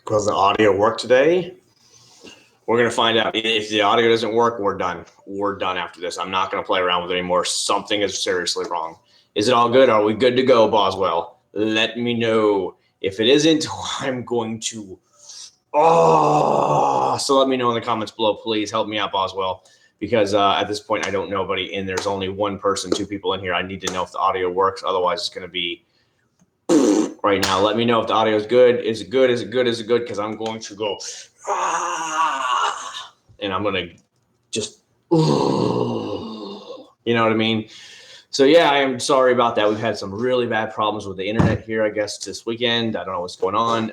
Does the audio work today? We're going to find out. If the audio doesn't work, we're done. We're done after this. I'm not going to play around with it anymore. Something is seriously wrong. Is it all good? Are we good to go, Boswell? Let me know. If it isn't, I'm going to... So let me know in the comments below. Please help me out, Boswell. Because at this point, I don't know anybody, and there's only one person, two people in here. I need to know if the audio works. Otherwise, it's going to be... right now. Let me know if the audio is good. Is it good? Is it good? Is it good? Because I'm going to go... and I'm going to just... you know what I mean? So, yeah, I am sorry about that. We've had some really bad problems with the internet here, I guess, this weekend. I don't know what's going on.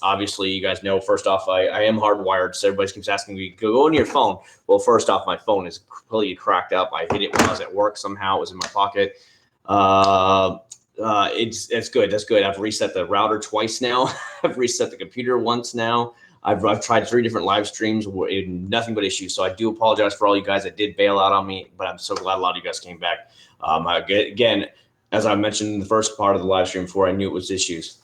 Obviously, you guys know, first off, I am hardwired, so everybody keeps asking me, go on your phone. Well, first off, my phone is completely cracked up. I hit it when I was at work. Somehow it was in my pocket. It's good. That's good. I've reset the router twice now. I've reset the computer once now. I've tried 3 different live streams, nothing but issues. So I do apologize for all you guys that did bail out on me, but I'm so glad a lot of you guys came back. Again, as I mentioned in the first part of the live stream before I knew it was issues,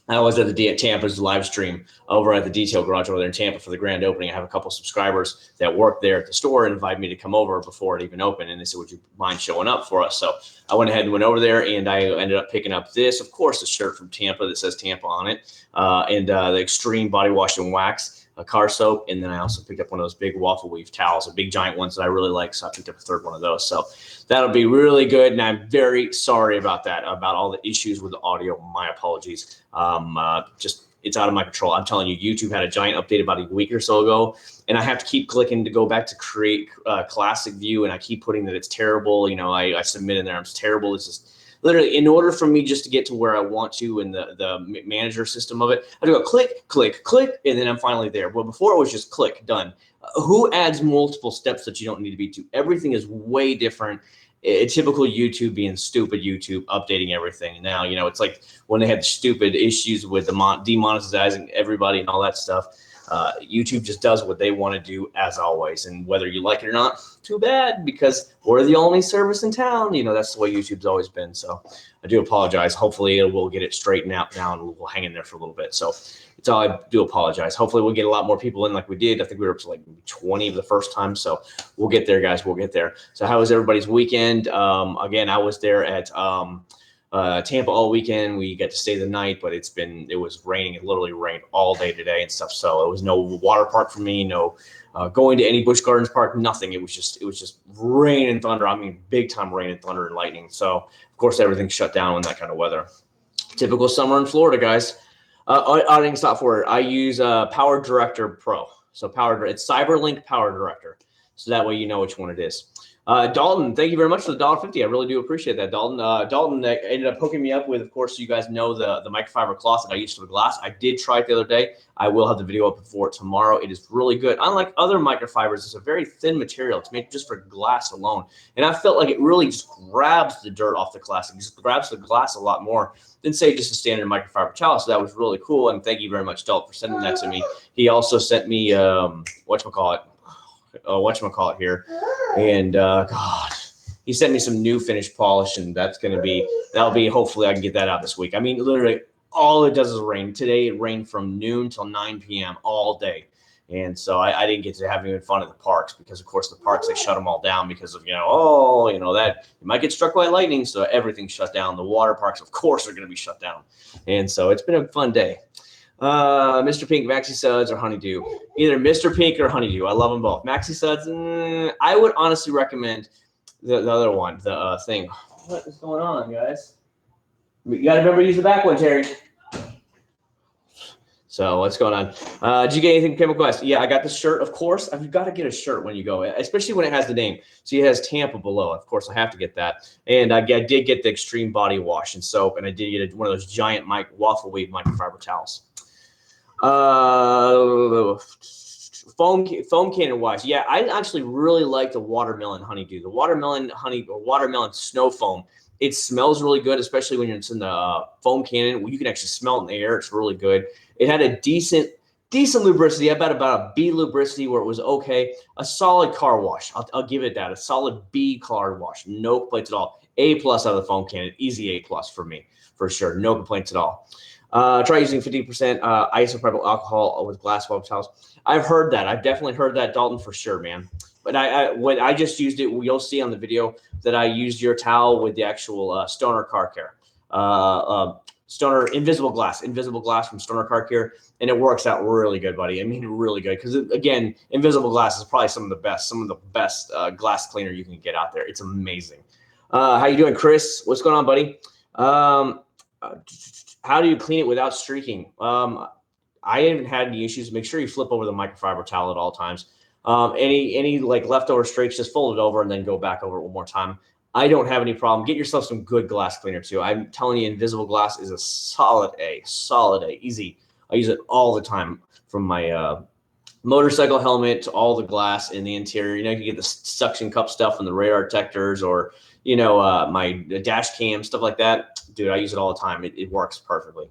I was at the Tampa's live stream over at the Detail Garage over there in Tampa for the grand opening. I have a couple subscribers that work there at the store and invited me to come over before it even opened. And they said, would you mind showing up for us? So I went ahead and went over there, and I ended up picking up this, of course, a shirt from Tampa that says Tampa on it, and the Extreme Body Wash and Wax, a car soap. And then I also picked up one of those big waffle weave towels, the big giant ones that I really like. So I picked up a third one of those. So that'll be really good. And I'm very sorry about that, about all the issues with the audio. My apologies. It's out of my control. I'm telling you, YouTube had a giant update about a week or so ago, and I have to keep clicking to go back to create classic view, and I keep putting that it's terrible. You know, I submit in there, it's terrible. It's just literally, in order for me just to get to where I want to in the manager system of it, I have to go click, click, click, and then I'm finally there. Well, before it was just click, done. Who adds multiple steps that you don't need to be to? Everything is way different. Typical YouTube being stupid YouTube, updating everything. Now, you know, it's like when they had stupid issues with the demonetizing everybody and all that stuff. YouTube just does what they want to do, as always. And whether you like it or not, too bad, because we're the only service in town. You know, that's the way YouTube's always been. So I do apologize. Hopefully we'll get it straightened out now, and we'll hang in there for a little bit. So it's all, I do apologize. Hopefully we'll get a lot more people in like we did. I think we were up to like 20 the first time. So we'll get there, guys. We'll get there. So how was everybody's weekend? Again, I was there at Tampa all weekend. We got to stay the night, but it was raining. It literally rained all day today and stuff. So it was no water park for me, no going to any Busch Gardens park, nothing. It was just rain and thunder. I mean, big time rain and thunder and lightning. So of course everything's shut down in that kind of weather. Typical summer in Florida, guys. Auditing software. I use Power Director Pro. So it's CyberLink Power Director. So that way you know which one it is. Dalton, thank you very much for the $1.50. I really do appreciate that, Dalton. Dalton ended up hooking me up with, of course, you guys know the microfiber cloth that I used for the glass. I did try it the other day. I will have the video up for it tomorrow. It is really good. Unlike other microfibers, it's a very thin material. It's made just for glass alone. And I felt like it really just grabs the dirt off the glass. It just grabs the glass a lot more than, say, just a standard microfiber towel. So that was really cool. And thank you very much, Dalton, for sending that to me. He also sent me, whatchamacallit here. And God, he sent me some new finish polish, and that'll be, hopefully I can get that out this week. I mean, literally all it does is rain. Today it rained from noon till 9 p.m. all day. And so I didn't get to have even fun at the parks, because of course the parks, they shut them all down because of, that you might get struck by lightning. So everything's shut down. The water parks, of course, are going to be shut down. And so it's been a fun day. Mr. Pink, Maxi Suds, or Honeydew. Either Mr. Pink or Honeydew. I love them both. Maxi Suds, I would honestly recommend the other one, the thing. What is going on, guys? You got to remember to use the back one, Terry. So what's going on? Did you get anything, Chemical Quest? Yeah, I got the shirt, of course. You've got to get a shirt when you go, especially when it has the name. So it has Tampa below. Of course, I have to get that. And I did get the Extreme Body Wash and Soap, and I did get one of those giant waffle weave microfiber towels. Foam cannon wise, yeah, I actually really like the watermelon honeydew. The watermelon snow foam. It smells really good, especially when it's in the foam cannon. You can actually smell it in the air. It's really good. It had a decent lubricity, about a B lubricity, where it was okay. A solid car wash. I'll give it that. A solid B car wash. No complaints at all. A+ out of the foam cannon. Easy A+ for me, for sure. No complaints at all. Try using 50% isopropyl alcohol with glass water towels. I've heard that. I've definitely heard that, Dalton, for sure, man. But when I just used it, you'll see on the video that I used your towel with the actual Stoner Car Care. Stoner invisible glass from Stoner Car Care, and it works out really good, buddy. I mean, really good, because again, invisible glass is probably some of the best glass cleaner you can get out there. It's amazing. How you doing, Chris? What's going on, buddy? How do you clean it without streaking? I haven't had any issues. Make sure you flip over the microfiber towel at all times. Any like leftover streaks, just fold it over and then go back over it one more time. I don't have any problem. Get yourself some good glass cleaner too. I'm telling you, invisible glass is a solid A, easy. I use it all the time, from my motorcycle helmet to all the glass in the interior. You know, you can get the suction cup stuff from the radar detectors, or my dash cam, stuff like that. Dude, I use it all the time. It works perfectly.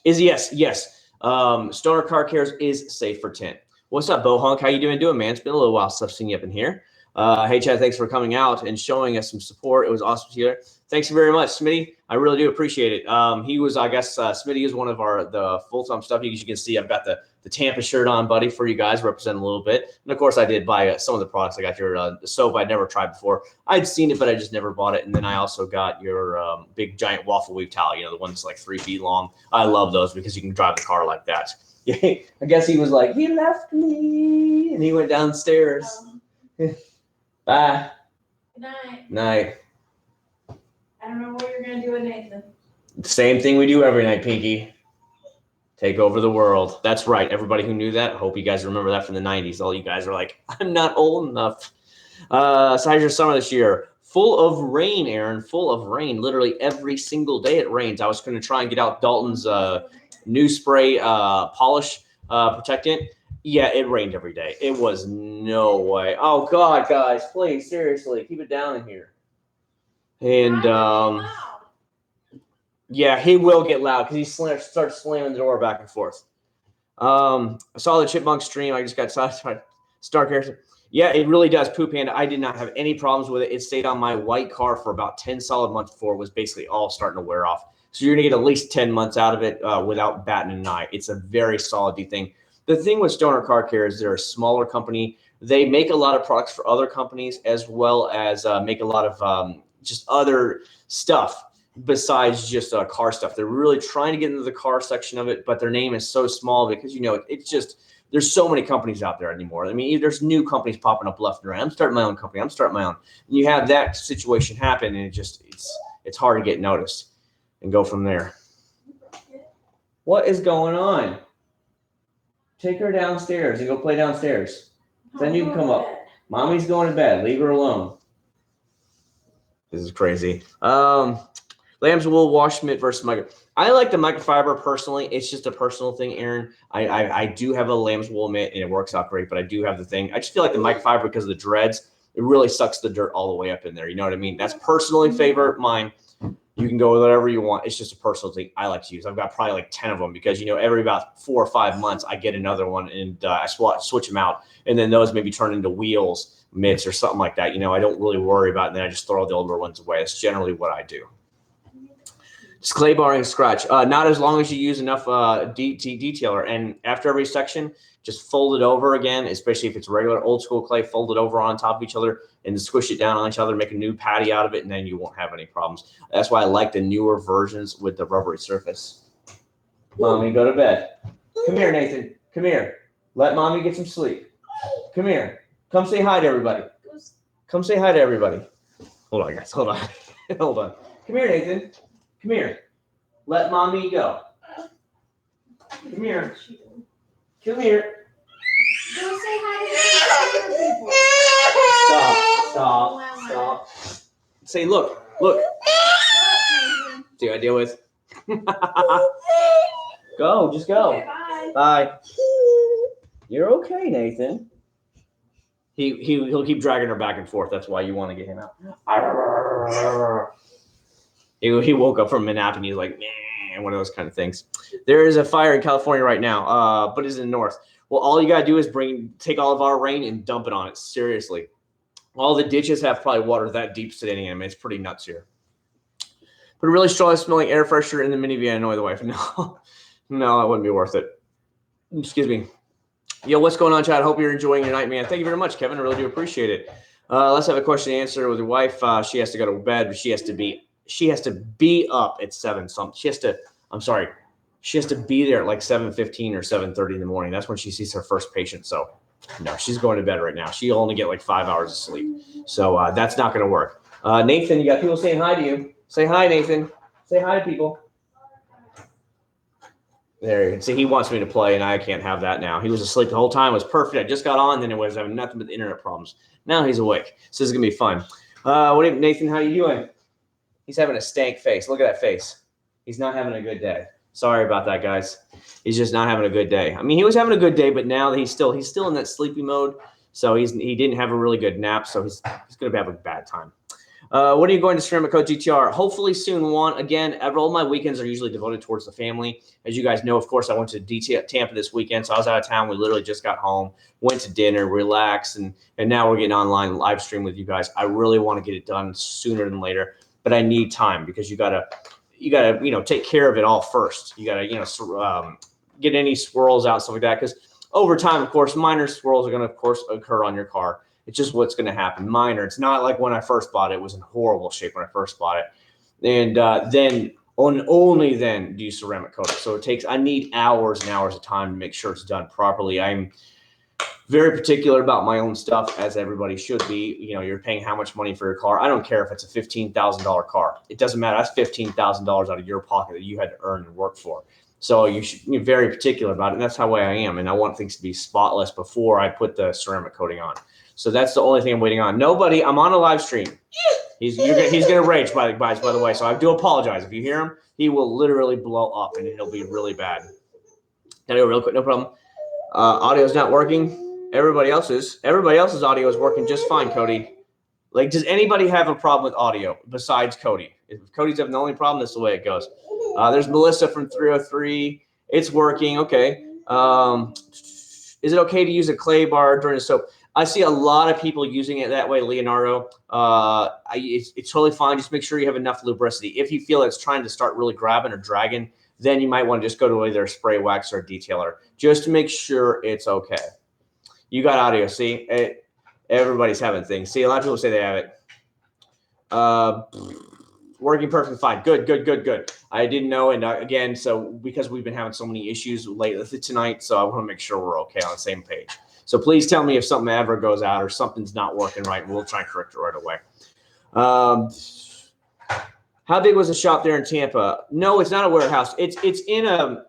Yes. Stoner Car Cares is safe for tint. What's up, Bohunk? How you doing, man? It's been a little while since I've seen you up in here. Hey, Chad, thanks for coming out and showing us some support. It was awesome to hear. Thanks very much, Smitty. I really do appreciate it. He was, I guess, Smitty is one of the full-time stuff. As you can see, I've got the Tampa shirt on, buddy, for you guys, representing a little bit. And, of course, I did buy some of the products. I got your soap I'd never tried before. I'd seen it, but I just never bought it. And then I also got your big, giant waffle weave towel, the one that's like 3 feet long. I love those because you can drive the car like that. I guess he was like, he left me, and he went downstairs. Bye. Good night. Night. I don't know what you're going to do with Nathan. Same thing we do every night, Pinky. Take over the world. That's right. Everybody who knew that, I hope you guys remember that from the 90s. All you guys are like, I'm not old enough. So how's your summer this year? Full of rain, Aaron. Full of rain. Literally every single day it rains. I was going to try and get out Dalton's new spray polish protectant. Yeah, it rained every day. It was no way. Oh, God, guys, please, seriously, keep it down in here. And, yeah, he will get loud because he starts slamming the door back and forth. I saw the chipmunk stream. I just got Star Character. Yeah, it really does. Poo Panda, I did not have any problems with it. It stayed on my white car for about 10 solid months before it was basically all starting to wear off. So you're going to get at least 10 months out of it without batting an eye. It's a very solid thing. The thing with Stoner Car Care is they're a smaller company. They make a lot of products for other companies, as well as make a lot of just other stuff besides just car stuff. They're really trying to get into the car section of it, but their name is so small because, it's just, there's so many companies out there anymore. I mean, there's new companies popping up left and right. I'm starting my own company. And you have that situation happen, and it's hard to get noticed and go from there. What is going on? Take her downstairs and go play downstairs. Then you can come up. Mommy's going to bed. Leave her alone. This is crazy. Lamb's wool wash mitt versus micro. I like the microfiber personally. It's just a personal thing, Aaron. I do have a lamb's wool mitt, and it works out great, but I do have the thing. I just feel like the microfiber, because of the dreads, it really sucks the dirt all the way up in there. You know what I mean? That's personally favorite mine. You can go with whatever you want. It's just a personal thing I like to use. I've got probably like 10 of them because, every about 4 or 5 months I get another one, and I switch them out. And then those maybe turn into wheels, mitts, or something like that. I don't really worry about it. And then I just throw the older ones away. That's generally what I do. Just clay barring scratch. Not as long as you use enough detailer. And after every section, just fold it over again, especially if it's regular old school clay, fold it over on top of each other and squish it down on each other, make a new patty out of it, and then you won't have any problems. That's why I like the newer versions with the rubbery surface. Mommy, go to bed. Come here, Nathan. Come here. Let mommy get some sleep. Come here. Come say hi to everybody. Come say hi to everybody. Hold on, guys. Hold on. Hold on. Come here, Nathan. Come here. Let mommy go. Come here. Come here. Go say hi to Stop. Say, look. See what I deal with? Go. Just go. Okay, bye. Bye. You're okay, Nathan. He'll keep dragging her back and forth. That's why you want to get him out. He woke up from a nap and he's like, man, one of those kind of things. There is a fire in California right now, but it's in the north. Well, all you got to do is take all of our rain and dump it on it. Seriously. All the ditches have probably water that deep sitting in them. It's pretty nuts here. Put a really strong smelling air freshener in the minivan and annoy the wife. No, no, that wouldn't be worth it. Excuse me. Yo, what's going on, Chad? Hope you're enjoying your night, man. Thank you very much, Kevin. I really do appreciate it. Let's have a question and answer with your wife. She has to go to bed, but she has to be up at 7 something. She has to be there at like 7:15 or 7:30 in the morning. That's when she sees her first patient. So no, she's going to bed right now. She'll only get like 5 hours of sleep. So that's not going to work. Nathan, you got people saying hi to you. Say hi, Nathan. Say hi to people. There you can see he wants me to play, and I can't have that now. He was asleep the whole time. It was perfect. I just got on, then it was having nothing but the internet problems. Now he's awake. So this is going to be fun. Nathan, how you doing? He's having a stank face. Look at that face. He's not having a good day. Sorry about that, guys. He's just not having a good day. I mean, he was having a good day, but now that he's still in that sleepy mode. So he didn't have a really good nap, so he's going to have a bad time. When are you going to Ceramic Coat GTR? Hopefully soon, Juan. Again, all my weekends are usually devoted towards the family. As you guys know, of course, I went to Tampa this weekend, so I was out of town. We literally just got home, went to dinner, relaxed, and now we're getting online live stream with you guys. I really want to get it done sooner than later, but I need time because you gotta take care of it all first. You gotta get any swirls out, stuff like that, because over time, of course, minor swirls are going to, of course, occur on your car. It's just what's going to happen. Minor. It's not like when I first bought it. It was in horrible shape when I first bought it. And then only then do you ceramic coat it. So I need hours and hours of time to make sure it's done properly. I'm very particular about my own stuff, as everybody should be. You're paying how much money for your car. I don't care if it's a $15,000 car. It doesn't matter. That's $15,000 out of your pocket that you had to earn and work for. So you should be very particular about it. And that's how I am. And I want things to be spotless before I put the ceramic coating on. So that's the only thing I'm waiting on. I'm on a live stream. He's going to rage, by the way. So I do apologize. If you hear him, he will literally blow up and it'll be really bad. Can I go real quick? No problem. Audio's not working. Everybody else's audio is working just fine, Cody. Like, does anybody have a problem with audio besides Cody? If Cody's having the only problem, that's the way it goes. There's Melissa from 303. It's working. Okay. Is it okay to use a clay bar during the soap? I see a lot of people using it that way, Leonardo. It's totally fine. Just make sure you have enough lubricity. If you feel it's trying to start really grabbing or dragging, then you might want to just go to either a spray wax or a detailer just to make sure it's okay. You got audio. See, everybody's having things. See, a lot of people say they have it. Working perfectly fine. Good. I didn't know. And again, so because we've been having so many issues lately tonight, so I want to make sure we're okay on the same page. So please tell me if something ever goes out or something's not working right, and we'll try and correct it right away. How big was the shop there in Tampa? No, it's not a warehouse. It's in a,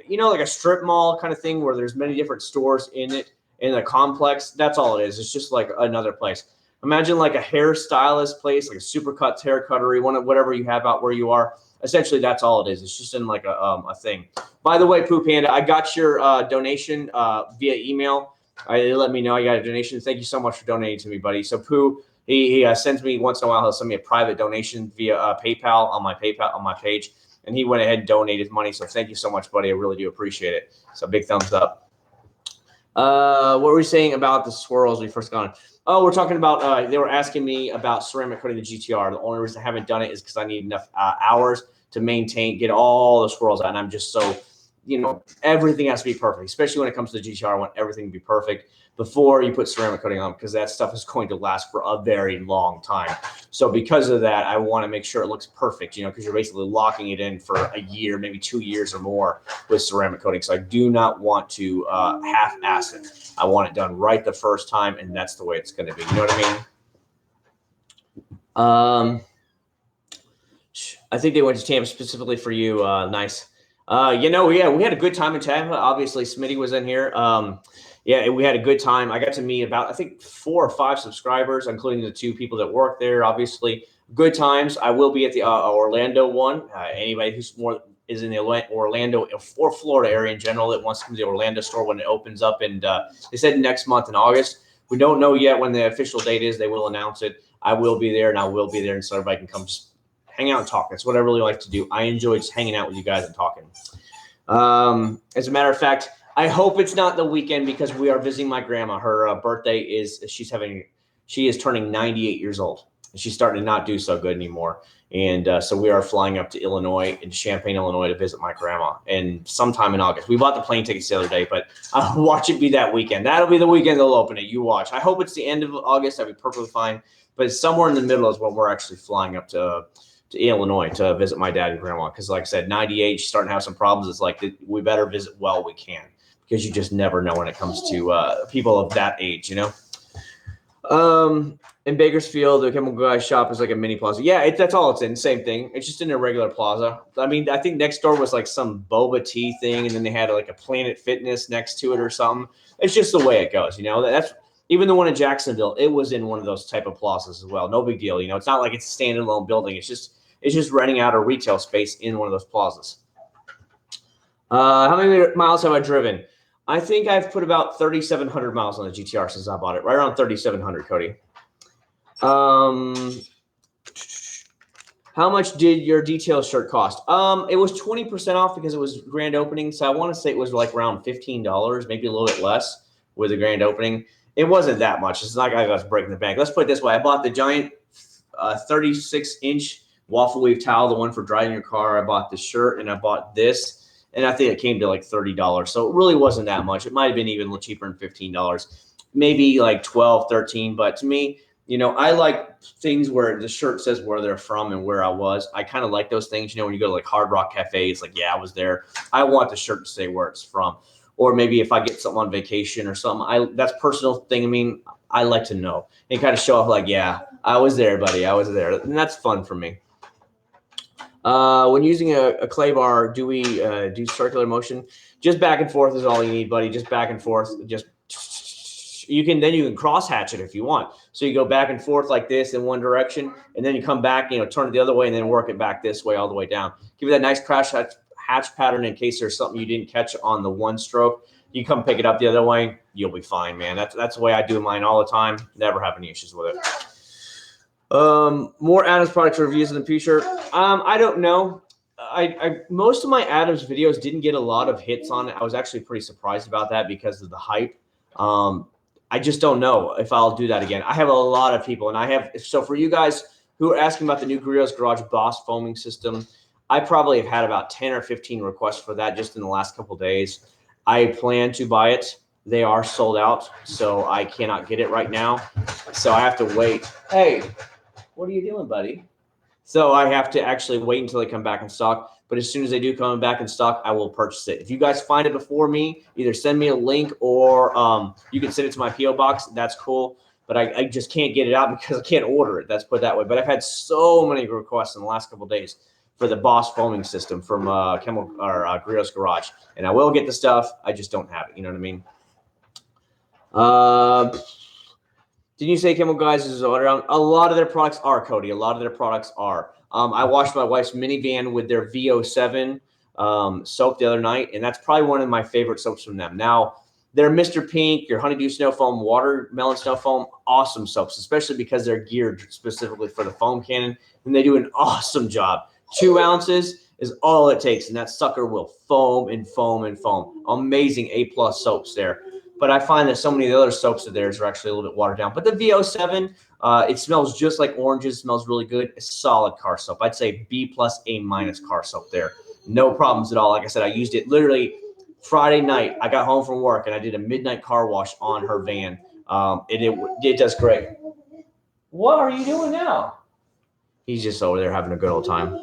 like a strip mall kind of thing where there's many different stores in it, in a complex. That's all it is. It's just like another place. Imagine like a hairstylist place, like a Supercuts hair cuttery, whatever you have out where you are. Essentially, that's all it is. It's just in like a thing. By the way, Poo Panda, I got your donation via email. They let me know I got a donation. Thank you so much for donating to me, buddy. So Pooh, he sends me once in a while. He'll send me a private donation via PayPal on my page, and he went ahead and donated money. So thank you so much, buddy. I really do appreciate it. So big thumbs up. What were we saying about the swirls when we first got on? Oh, we're talking about, they were asking me about ceramic coating the GTR. The only reason I haven't done it is because I need enough hours to get all the swirls out. And I'm just so, everything has to be perfect, especially when it comes to the GTR. I want everything to be perfect before you put ceramic coating on, because that stuff is going to last for a very long time. So because of that, I want to make sure it looks perfect, because you're basically locking it in for a year, maybe 2 years or more with ceramic coating. So I do not want to half-ass it. I want it done right the first time, and that's the way it's going to be. You know what I mean? I think they went to Tampa specifically for you. Nice. We had a good time in Tampa. Obviously, Smitty was in here. We had a good time. I got to meet about, I think, 4 or 5 subscribers, including the 2 people that work there. Obviously, good times. I will be at the Orlando one. Anybody who's is in the Orlando or Florida area in general that wants to come to the Orlando store when it opens up. And they said next month in August. We don't know yet when the official date is. They will announce it. I will be there, and I will be there, and so everybody can come just hang out and talk. That's what I really like to do. I enjoy just hanging out with you guys and talking. As a matter of fact, I hope it's not the weekend because we are visiting my grandma. Her birthday is, she is turning 98 years old. she's starting to not do so good anymore. And so we are flying up to Illinois, in Champaign, Illinois, to visit my grandma. And sometime in August, we bought the plane tickets the other day, but I'll watch it be that weekend. That'll be the weekend they'll open it. You watch. I hope it's the end of August. That'd be perfectly fine. But somewhere in the middle is when we're actually flying up to Illinois to visit my dad and grandma. Because like I said, 98, she's starting to have some problems. It's like we better visit while we can, because you just never know when it comes to people of that age, you know. In Bakersfield, the Chemical Guy shop is like a mini plaza. Yeah, that's all it's in. Same thing. It's just in a regular plaza. I mean, I think next door was like some boba tea thing, and then they had like a Planet Fitness next to it or something. It's just the way it goes, you know. That's even the one in Jacksonville. It was in one of those type of plazas as well. No big deal, you know. It's not like it's a standalone building. It's just renting out a retail space in one of those plazas. How many miles have I driven? I think I've put about 3,700 miles on the GTR since I bought it. Right around 3,700, Cody. How much did your detail shirt cost? It was 20% off because it was grand opening. So I want to say it was like around $15, maybe a little bit less with the grand opening. It wasn't that much. It's not like I was breaking the bank. Let's put it this way. I bought the giant 36-inch waffle weave towel, the one for drying your car. I bought the shirt and I bought this. And I think it came to like $30. So it really wasn't that much. It might have been even a little cheaper than $15. Maybe like 12, 13. But to me, you know, I like things where the shirt says where they're from and where I was. I kind of like those things. You know, when you go to like Hard Rock Cafe, it's like, yeah, I was there. I want the shirt to say where it's from. Or maybe if I get something on vacation or something, that's a personal thing. I mean, I like to know and kind of show off like, yeah, I was there, buddy. I was there. And that's fun for me. When using a clay bar, do we do circular motion? Just back and forth is all you need, buddy. Just back and forth. Just you can cross hatch it if you want. So you go back and forth like this in one direction, and then you come back, you know, turn it the other way, and then work it back this way all the way down. Give it that nice crash hatch pattern in case there's something you didn't catch on the one stroke. You come pick it up the other way, you'll be fine, man. That's the way I do mine all the time. Never have any issues with it. More Adams product reviews in the future. I don't know. I most of my Adams videos didn't get a lot of hits on it. I was actually pretty surprised about that because of the hype. I just don't know if I'll do that again. I have a lot of people, and so for you guys who are asking about the new Grillos Garage Boss foaming system, I probably have had about 10 or 15 requests for that just in the last couple of days. I plan to buy it. They are sold out, so I cannot get it right now. So I have to wait. Hey, what are you doing, buddy? So I have to actually wait until they come back in stock. But as soon as they do come back in stock, I will purchase it. If you guys find it before me, either send me a link or you can send it to my P.O. box. That's cool. But I just can't get it out because I can't order it. That's put that way. But I've had so many requests in the last couple of days for the Boss foaming system from Grillos Garage. And I will get the stuff. I just don't have it. You know what I mean? Didn't you say Chemical Guys is around? A lot of their products are, Cody. A lot of their products are. I washed my wife's minivan with their VO7 soap the other night, and that's probably one of my favorite soaps from them. Now, their Mr. Pink, your Honeydew Snow Foam, Watermelon Snow Foam, awesome soaps, especially because they're geared specifically for the foam cannon, and they do an awesome job. 2 ounces is all it takes, and that sucker will foam and foam and foam. Amazing A-plus soaps there. But I find that so many of the other soaps of theirs are actually a little bit watered down. But the VO7, it smells just like oranges. Smells really good. It's solid car soap. I'd say B+, A- car soap there. No problems at all. Like I said, I used it literally Friday night. I got home from work, and I did a midnight car wash on her van. It does great. What are you doing now? He's just over there having a good old time.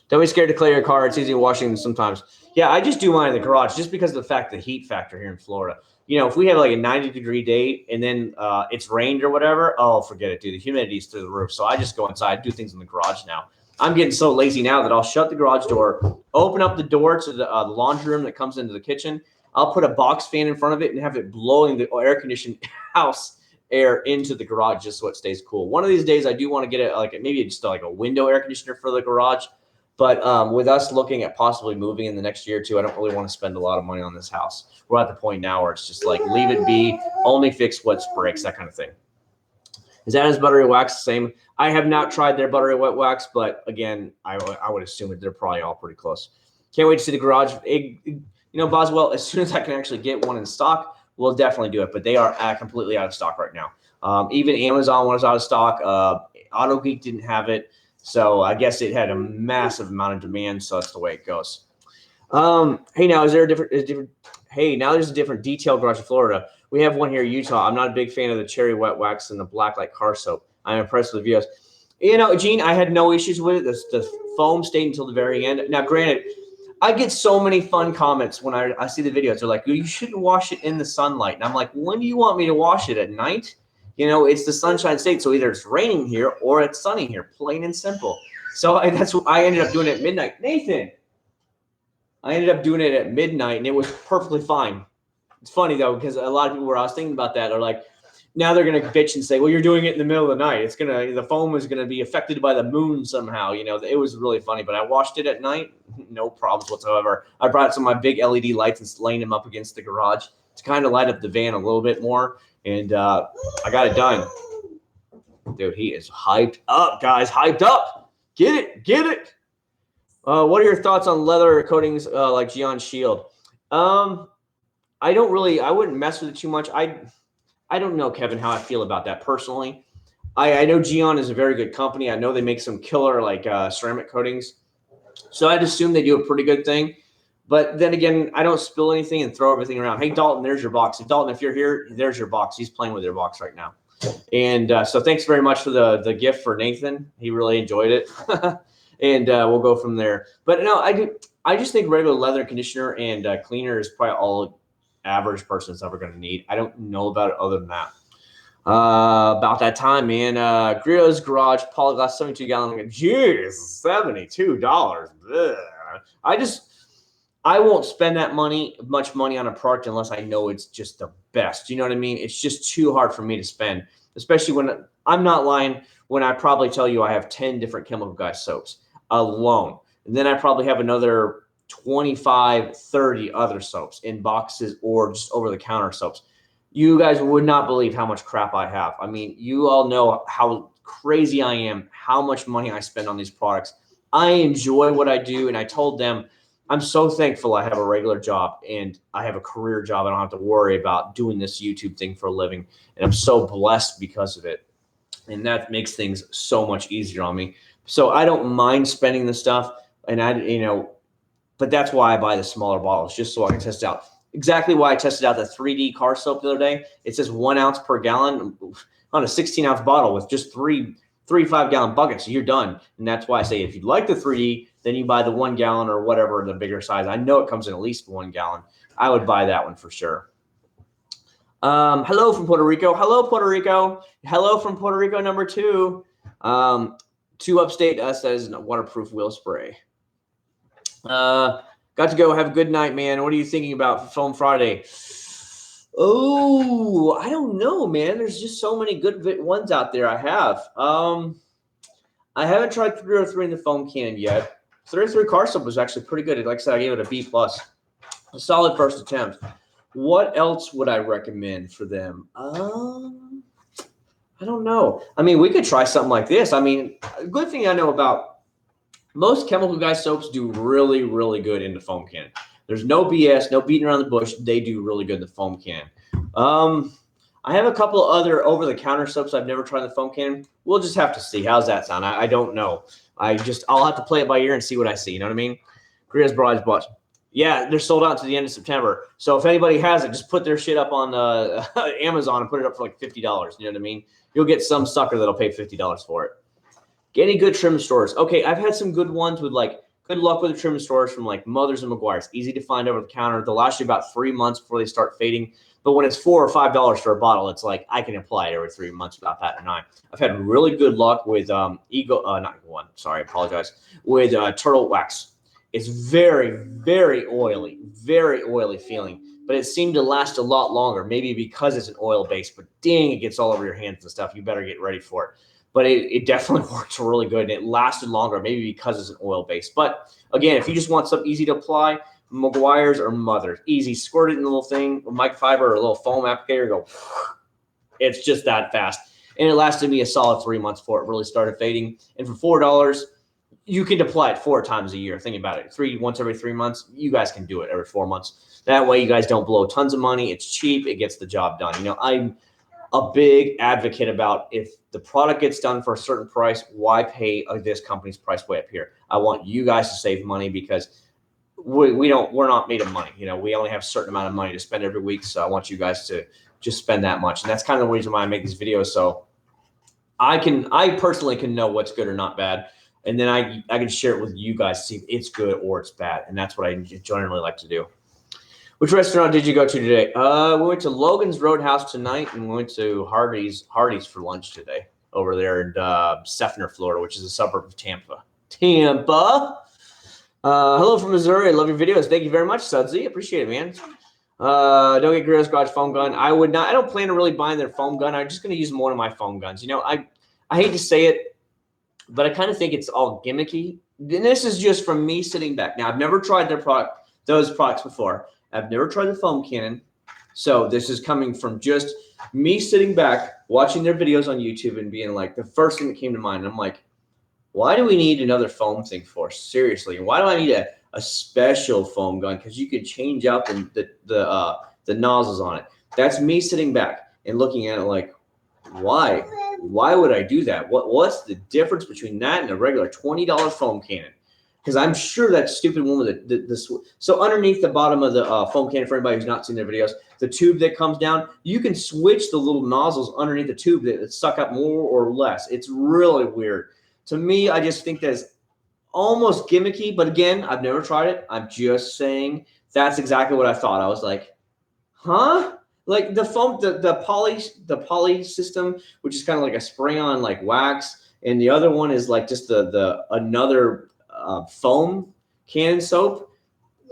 Don't be scared to clear your car. It's easy washing sometimes. Yeah, I just do mine in the garage just because of the fact the heat factor here in Florida. You know, if we have like a 90-degree day and then it's rained or whatever, oh, forget it, dude. The humidity's through the roof. So I just go inside, do things in the garage now. I'm getting so lazy now that I'll shut the garage door, open up the door to the laundry room that comes into the kitchen. I'll put a box fan in front of it and have it blowing the air-conditioned house air into the garage just so it stays cool. One of these days, I do want to get maybe just like a window air conditioner for the garage. But with us looking at possibly moving in the next year or two, I don't really want to spend a lot of money on this house. We're at the point now where it's just like, leave it be, only fix what breaks, that kind of thing. Is that his buttery wax the same? I have not tried their buttery wet wax, but again, I would assume that they're probably all pretty close. Can't wait to see the garage. Boswell, as soon as I can actually get one in stock, we'll definitely do it. But they are completely out of stock right now. Even Amazon was out of stock. Auto Geek didn't have it. So I guess it had a massive amount of demand. So that's the way it goes. Hey, now is there a different? Hey, now there's a different detail garage in Florida. We have one here in Utah. I'm not a big fan of the cherry wet wax and the black light car soap. I'm impressed with the videos. Gene, I had no issues with it. The foam stayed until the very end. Now, granted, I get so many fun comments when I see the videos. They're like, you shouldn't wash it in the sunlight. And I'm like, when do you want me to wash it? At night? It's the Sunshine State. So either it's raining here or it's sunny here, plain and simple. So that's what I ended up doing at midnight. Nathan, I ended up doing it at midnight, and it was perfectly fine. It's funny, though, because a lot of people where I was thinking about that are like, now they're going to bitch and say, well, you're doing it in the middle of the night. The foam is going to be affected by the moon somehow. It was really funny, but I watched it at night. No problems whatsoever. I brought some of my big LED lights and laying them up against the garage to kind of light up the van a little bit more. And I got it done. Dude, he is hyped up, guys. Hyped up. Get it. Get it. What are your thoughts on leather coatings like Gion Shield? I wouldn't mess with it too much. I don't know, Kevin, how I feel about that personally. I know Gion is a very good company. I know they make some killer ceramic coatings. So I'd assume they do a pretty good thing. But then again, I don't spill anything and throw everything around. Hey, Dalton, there's your box. Dalton, if you're here, there's your box. He's playing with your box right now. And so thanks very much for the gift for Nathan. He really enjoyed it. And we'll go from there. But no, I just think regular leather conditioner and cleaner is probably all average person is ever going to need. I don't know about it other than that. About that time, man. Grio's Garage, Polyglass, 72-gallon. Jeez, $72. Blech. I won't spend that much money on a product unless I know it's just the best. You know what I mean? It's just too hard for me to spend, especially when I'm not lying when I probably tell you I have 10 different Chemical Guy soaps alone. And then I probably have another 25, 30 other soaps in boxes or just over-the-counter soaps. You guys would not believe how much crap I have. I mean, you all know how crazy I am, how much money I spend on these products. I enjoy what I do, and I told them I'm so thankful I have a regular job and I have a career job. I don't have to worry about doing this YouTube thing for a living, and I'm so blessed because of it. And that makes things so much easier on me. So I don't mind spending the stuff, and but that's why I buy the smaller bottles, just so I can test it out. Exactly why I tested out the 3D car soap the other day. It says 1 ounce per gallon on a 16-ounce bottle with just three 5-gallon buckets. So you're done. And that's why I say if you'd like the 3D, then you buy the 1 gallon or whatever, the bigger size. I know it comes in at least 1 gallon. I would buy that one for sure. Hello from Puerto Rico. Hello, Puerto Rico. Hello from Puerto Rico number 2. 2 upstate us that is waterproof wheel spray. Got to go. Have a good night, man. What are you thinking about Foam Friday? Oh, I don't know, man. There's just so many good ones out there. I haven't tried 303 in the foam can yet. 303 car soap was actually pretty good. Like I said, I gave it a B+. A solid first attempt. What else would I recommend for them? I don't know. I mean, we could try something like this. I mean, a good thing I know about most Chemical Guy soaps do really, really good in the foam can. There's no BS, no beating around the bush. They do really good in the foam can. I have a couple of other over-the-counter soaps I've never tried in the foam can. We'll just have to see. How's that sound? I don't know. I'll have to play it by ear and see what I see. You know what I mean? Gria's Bride's Watch. Yeah, they're sold out to the end of September. So if anybody has it, just put their shit up on Amazon and put it up for like $50. You know what I mean? You'll get some sucker that'll pay $50 for it. Get any good trim stores. Okay, I've had some good ones with good luck with the trim stores from like Mother's and McGuire's. Easy to find over the counter. They'll last you about 3 months before they start fading. But when it's $4 or $5 for a bottle, it's like I can apply it every 3 months without batting an eye. I've had really good luck with with Turtle Wax. It's very, very oily feeling, but it seemed to last a lot longer. Maybe because it's an oil base, but dang, it gets all over your hands and stuff. You better get ready for it. But it definitely worked really good, and it lasted longer, maybe because it's an oil base. But again, if you just want something easy to apply, McGuire's or Mother's. Easy. Squirt it in a little thing, a microfiber or a little foam applicator, go. It's just that fast. And it lasted me a solid 3 months before it really started fading. And for $4, you can apply it 4 times a year. Think about it. Once every 3 months. You guys can do it every 4 months. That way you guys don't blow tons of money. It's cheap. It gets the job done. a big advocate about if the product gets done for a certain price, why pay this company's price way up here? I want you guys to save money because we're not made of money. You know, we only have a certain amount of money to spend every week. So I want you guys to just spend that much. And that's kind of the reason why I make these videos. So I personally can know what's good or not bad. And then I can share it with you guys, see if it's good or it's bad. And that's what I generally like to do. Which restaurant did you go to today? We went to Logan's Roadhouse tonight, and we went to Hardee's for lunch today over there in Seffner, Florida, which is a suburb of Tampa. Hello from Missouri. I love your videos. Thank you very much, Sudsy. Appreciate it, man. Don't get Guerrillo's Garage foam gun. I would not. I don't plan on really buying their foam gun. I'm just going to use one of my foam guns. You know, I hate to say it, but I kind of think it's all gimmicky. And this is just from me sitting back. Now, I've never tried those products before. I've never tried the foam cannon. So this is coming from just me sitting back, watching their videos on YouTube and being like, the first thing that came to mind, I'm like, why do we need another foam thing for? Seriously, why do I need a special foam gun? Because you could change out the nozzles on it. That's me sitting back and looking at it like, why? Why would I do that? What's the difference between that and a regular $20 foam cannon? Because I'm sure that stupid one with the so underneath the bottom of the foam cannon, for anybody who's not seen their videos, the tube that comes down, you can switch the little nozzles underneath the tube that suck up more or less. It's really weird. To me, I just think that's almost gimmicky. But again, I've never tried it. I'm just saying that's exactly what I thought. I was like, huh? Like the foam, the poly system, which is kind of like a spray-on like wax, and the other one is like just another foam cannon soap.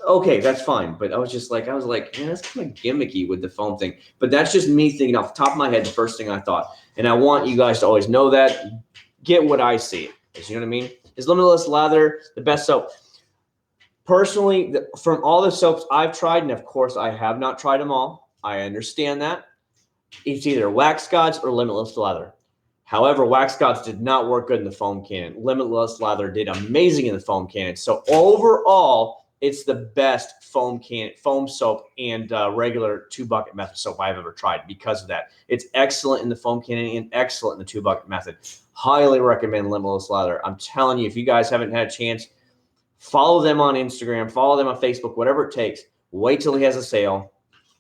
Okay, that's fine. But I was like, man, that's kind of gimmicky with the foam thing. But that's just me thinking off the top of my head, the first thing I thought. And I want you guys to always know that. Get what I see. You know what I mean? Is Limitless Lather the best soap? Personally, from all the soaps I've tried, and of course I have not tried them all, I understand that. It's either Wax Gods or Limitless Lather. However, Wax Gods did not work good in the foam cannon. Limitless Lather did amazing in the foam cannon. So overall, it's the best foam soap and regular 2-bucket method soap I've ever tried because of that. It's excellent in the foam cannon and excellent in the 2-bucket method. Highly recommend Limitless Lather. I'm telling you, if you guys haven't had a chance, follow them on Instagram, follow them on Facebook, whatever it takes. Wait till he has a sale.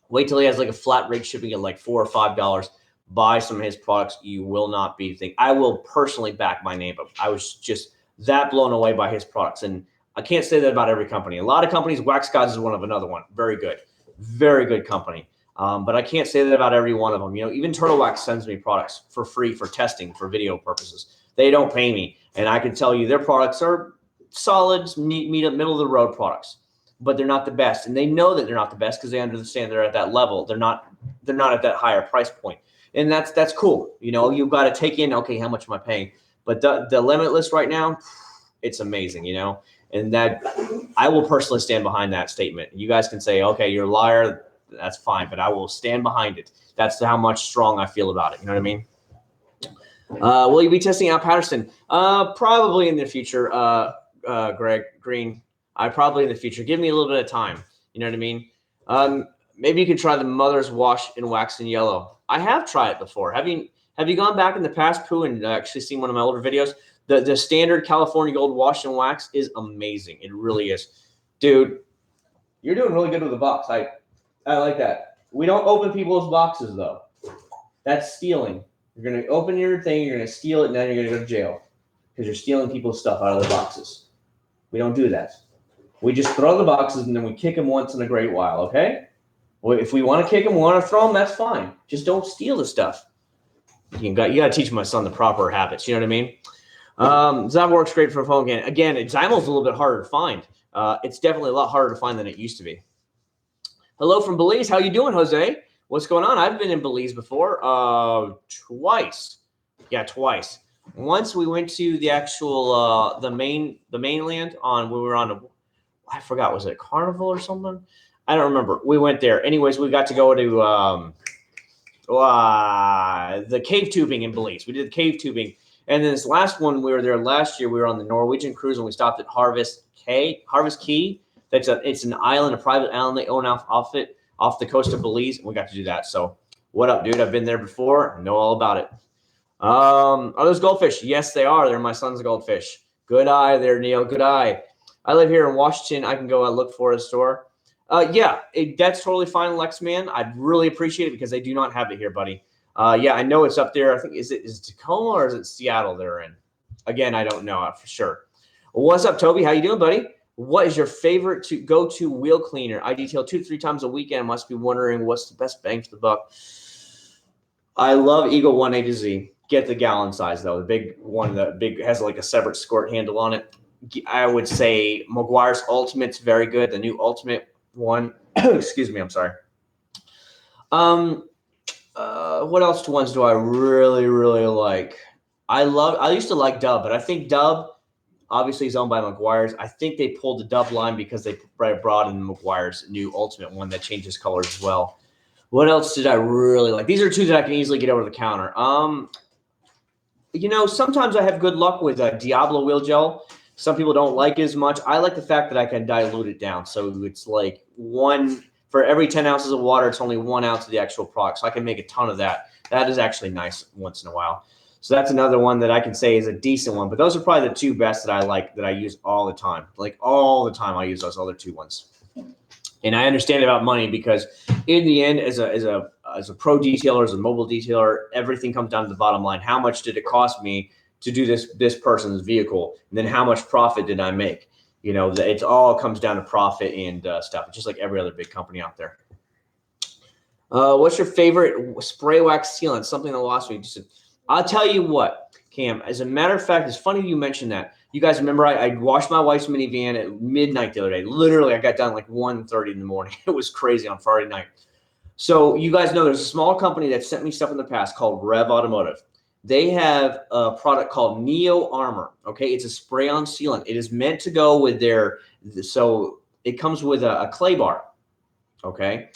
Wait till he has like a flat rate shipping at like $4 or $5. Buy some of his products. You will not be thinking. I will personally back my name up. I was just that blown away by his products. And I can't say that about every company. A lot of companies, Wax Gods is one of another one. Very good company. But I can't say that about every one of them. You know, even Turtle Wax sends me products for free for testing for video purposes. They don't pay me. And I can tell you their products are solid, middle of the road products. But they're not the best. And they know that they're not the best because they understand they're at that level. They're not at that higher price point. And that's cool. You know, you've got to take in, okay, how much am I paying? But the Limitless right now, it's amazing, you know. And that I will personally stand behind that statement. You guys can say, okay, you're a liar. That's fine. But I will stand behind it. That's how much strong I feel about it. You know what I mean? Will you be testing out Patterson? Probably in the future, Greg Green. Probably in the future. Give me a little bit of time. You know what I mean? Maybe you could try the Mother's Wash and Wax in Yellow. I have tried it before. Have you gone back in the past, Pooh, and actually seen one of my older videos? The standard California Gold Wash and Wax is amazing. It really is. Dude, you're doing really good with the box. I like that. We don't open people's boxes, though. That's stealing. You're going to open your thing, you're going to steal it, and then you're going to go to jail because you're stealing people's stuff out of the boxes. We don't do that. We just throw the boxes, and then we kick them once in a great while, okay? Well, if we want to kick them, we want to throw them, that's fine. Just don't steal the stuff. You got to teach my son the proper habits. You know what I mean? That works great for a phone can. Again, Zymo's a little bit harder to find. It's definitely a lot harder to find than it used to be. Hello from Belize. How you doing, Jose? What's going on? I've been in Belize before. Twice. Yeah, twice. Once we went to the actual the mainland when we were on I forgot, was it a carnival or something? I don't remember. We went there. Anyways, we got to go to the cave tubing in Belize. We did the cave tubing. And then this last one, we were there last year. We were on the Norwegian cruise, and we stopped at Harvest Key. It's an island, a private island they own off the coast of Belize, and we got to do that. So What up, dude? I've been there before. Know all about it. Are those goldfish? Yes, they are. They're my son's goldfish. Good eye there, Neil. Good eye. I live here in Washington. I can go and look for a store. Yeah, that's totally fine, Lexman. I'd really appreciate it because they do not have it here, buddy. Yeah, I know it's up there. I think is it Tacoma or is it Seattle they're in? Again, I don't know for sure. What's up, Toby? How you doing, buddy? What is your favorite to go-to wheel cleaner? I detail 2 to 3 times a weekend. Must be wondering what's the best bang for the buck. I love Eagle 1A to Z. Get the gallon size though. The big one, the big has like a separate squirt handle on it. I would say McGuire's Ultimate's very good. The new Ultimate one. Excuse me. I'm sorry. What else ones do I really like? I used to like Dub, but I think Dub obviously is owned by McGuire's. I think they pulled the Dub line because they brought in McGuire's new Ultimate one that changes colors as well. What else did I really like? These are 2 that I can easily get over the counter. Sometimes I have good luck with Diablo wheel gel. Some people don't like it as much. I like the fact that I can dilute it down. So it's like for every 10 ounces of water, it's only 1 ounce of the actual product. So I can make a ton of that. That is actually nice once in a while. So that's another one that I can say is a decent one. But those are probably the 2 best that I like that I use all the time. Like all the time I use those other 2 ones. And I understand about money because in the end, as a pro detailer, as a mobile detailer, everything comes down to the bottom line. How much did it cost me to do this person's vehicle? And then how much profit did I make? It all comes down to profit and stuff. It's just like every other big company out there. What's your favorite spray wax sealant? Something that lost me. I'll tell you what, Cam. As a matter of fact, it's funny you mentioned that. You guys remember I washed my wife's minivan at midnight the other day. Literally, I got done like 1:30 in the morning. It was crazy on Friday night. So you guys know there's a small company that sent me stuff in the past called Rev Automotive. They have a product called Neo Armor. Okay, it's a spray-on sealant. It is meant to go with so it comes with a clay bar. Okay,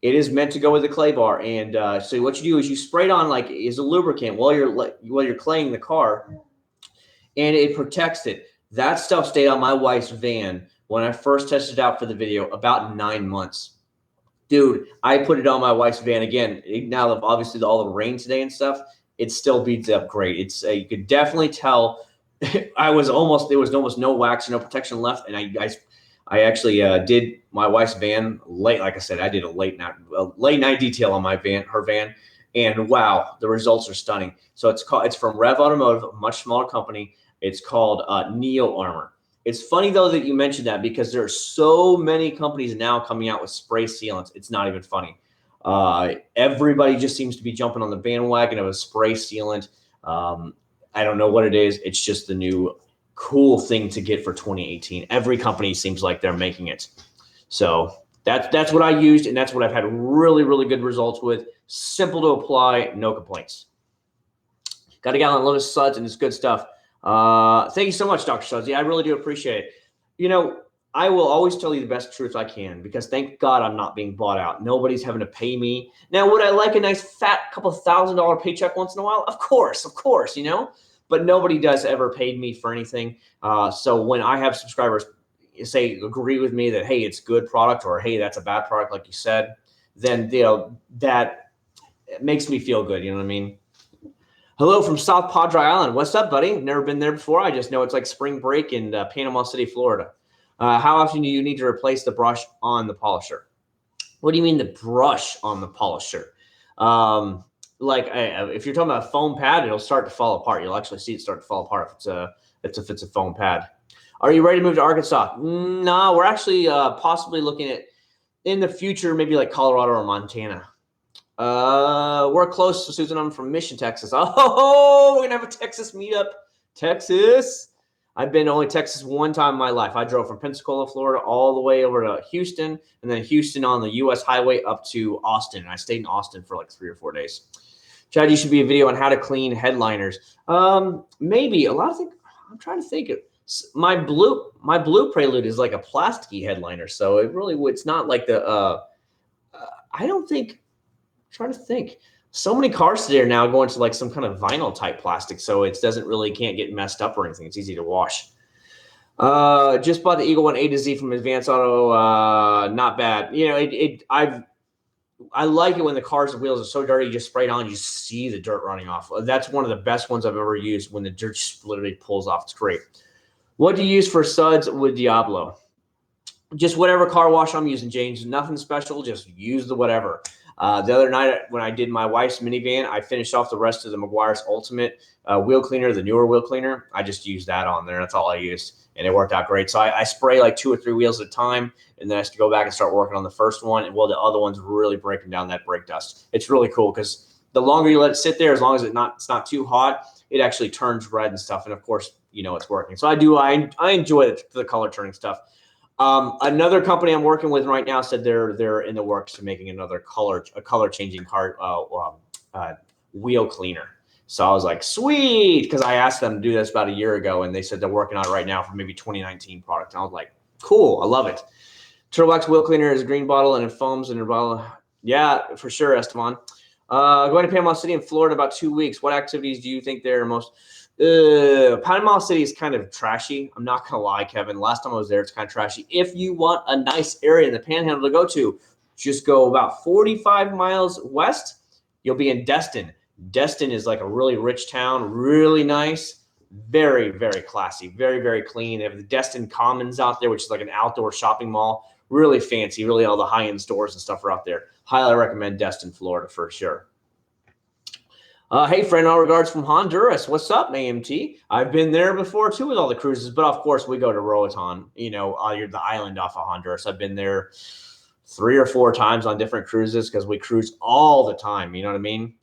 it is meant to go with the clay bar. And so what you do is you spray it on like as a lubricant while you're claying the car. And it protects it. That stuff stayed on my wife's van when I first tested it out for the video about 9 months. Dude, I put it on my wife's van again. Now, obviously, all the rain today and stuff, it still beats up great. It's you could definitely tell. There was almost no wax, no protection left, and I actually did my wife's van late. Like I said, I did a late night detail on her van, and wow, the results are stunning. So it's from Rev Automotive, a much smaller company. It's called Neo Armor. It's funny, though, that you mentioned that because there are so many companies now coming out with spray sealants. It's not even funny. Everybody just seems to be jumping on the bandwagon of a spray sealant. I don't know what it is. It's just the new cool thing to get for 2018. Every company seems like they're making it. So that's what I used, and that's what I've had really, really good results with. Simple to apply, no complaints. Got a gallon of Lotus Suds, and it's good stuff. Thank you so much, Dr. Suds. Yeah, I really do appreciate it. I will always tell you the best truth I can because thank God I'm not being bought out. Nobody's having to pay me. Now, would I like a nice fat couple $1,000 paycheck once in a while? Of course, but nobody does ever pay me for anything. So when I have subscribers agree with me that, hey, it's good product or, hey, that's a bad product, like you said, then, that makes me feel good. You know what I mean? Hello from South Padre Island. What's up, buddy? Never been there before. I just know it's like spring break in Panama City, Florida. How often do you need to replace the brush on the polisher? What do you mean the brush on the polisher? If you're talking about a foam pad, it'll start to fall apart. You'll actually see it start to fall apart if it's a foam pad. Are you ready to move to Arkansas? No, we're actually possibly looking at in the future, maybe like Colorado or Montana. We're close to Susan. I'm from Mission, Texas. Oh, we're gonna have a Texas meetup. Texas. I've been to only Texas one time in my life. I drove from Pensacola, Florida, all the way over to Houston, and then Houston on the U.S. highway up to Austin. And I stayed in Austin for like 3 or 4 days. Chad, you should be a video on how to clean headliners. Maybe a lot of things. I'm trying to think. My blue Prelude is like a plasticky headliner, so it's not like the. I don't think. Trying to think. So many cars today are now going to like some kind of vinyl type plastic, so it can't get messed up or anything. It's easy to wash. Just bought the Eagle 1A to Z from Advanced Auto. Not bad. I like it when the cars and wheels are so dirty, you just spray it on, you see the dirt running off. That's one of the best ones I've ever used when the dirt just literally pulls off. It's great. What do you use for suds with Diablo? Just whatever car wash I'm using, James. Nothing special. Just use the whatever. The other night when I did my wife's minivan, I finished off the rest of the Meguiar's Ultimate wheel cleaner, the newer wheel cleaner. I just used that on there. That's all I used, and it worked out great. So I spray like 2 or 3 wheels at a time, and then I have to go back and start working on the first one. And while the other one's really breaking down that brake dust, it's really cool because the longer you let it sit there, as long as it's not too hot, it actually turns red and stuff. And of course, it's working. So I enjoy the color turning stuff. Another company I'm working with right now said they're in the works of making a color changing car wheel cleaner. So I was like, sweet, because I asked them to do this about a year ago, and they said they're working on it right now for maybe 2019 product. And I was like, cool, I love it. Turtleback's wheel cleaner is a green bottle and it foams in a bottle. Yeah, for sure, Esteban. Going to Panama City in Florida in about 2 weeks. What activities do you think they're most? Panama City is kind of trashy. I'm not gonna lie, Kevin. Last time I was there, it's kind of trashy. If you want a nice area in the Panhandle to go to, just go about 45 miles west. You'll be in Destin. Destin is like a really rich town, really nice, very, very classy, very, very clean. They have the Destin Commons out there, which is like an outdoor shopping mall. Really fancy, really all the high-end stores and stuff are out there. Highly recommend Destin, Florida for sure. Hey, friend, all regards from Honduras. What's up, AMT? I've been there before, too, with all the cruises. But, of course, we go to Roatan, you're the island off of Honduras. I've been there 3 or 4 times on different cruises because we cruise all the time. You know what I mean?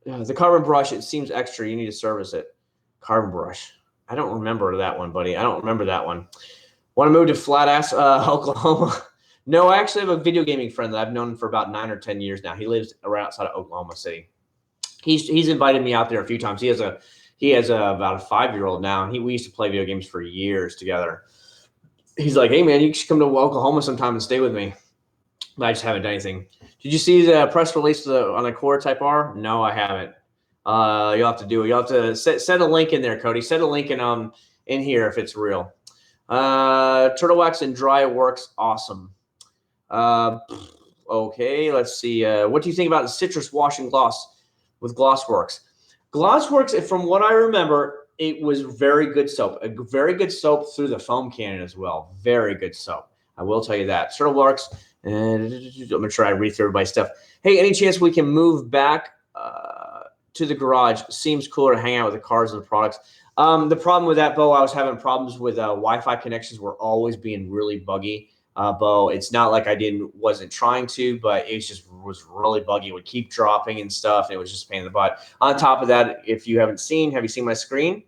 The carbon brush, it seems extra. You need to service it. Carbon brush. I don't remember that one, buddy. I don't remember that one. Want to move to Flat-Ass, Oklahoma? No, I actually have a video gaming friend that I've known for about 9 or 10 years now. He lives right outside of Oklahoma City. He's invited me out there a few times. He has about a 5-year-old now. We used to play video games for years together. He's like, hey man, you should come to Oklahoma sometime and stay with me. But I just haven't done anything. Did you see the press release on the Core Type R? No, I haven't. You'll have to do it. You'll have to set a link in there, Cody. Set a link in here if it's real. Turtle wax and dry works awesome. Okay, let's see. What do you think about the citrus wash and gloss with Glossworks? Glossworks, from what I remember, it was very good soap. A very good soap through the foam cannon as well. Very good soap. I will tell you that. Turtleworks, and I'm going to try to read through everybody's stuff. Hey, any chance we can move back to the garage? Seems cooler to hang out with the cars and the products. The problem with that, Bo, I was having problems with Wi-Fi connections were always being really buggy. Bo, it's not like I wasn't trying to, but it was really buggy. It would keep dropping and stuff. And it was just a pain in the butt. On top of that, if you have you seen my screen?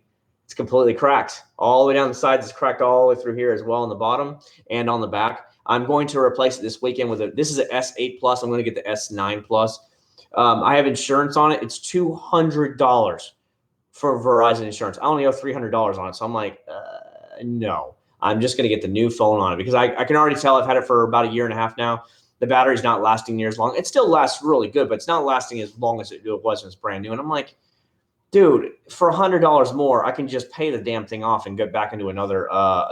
It's completely cracked. All the way down the sides, it's cracked all the way through here as well on the bottom and on the back. I'm going to replace it this weekend this is an S8 Plus. I'm going to get the S9 Plus. I have insurance on it. It's $200 for Verizon insurance. I only owe $300 on it. So I'm like, no. I'm just going to get the new phone on it because I can already tell I've had it for about 1.5 years now. The battery's not lasting near as long. It still lasts really good, but it's not lasting as long as it was when it's brand new. And I'm like, dude, for $100 more, I can just pay the damn thing off and get back into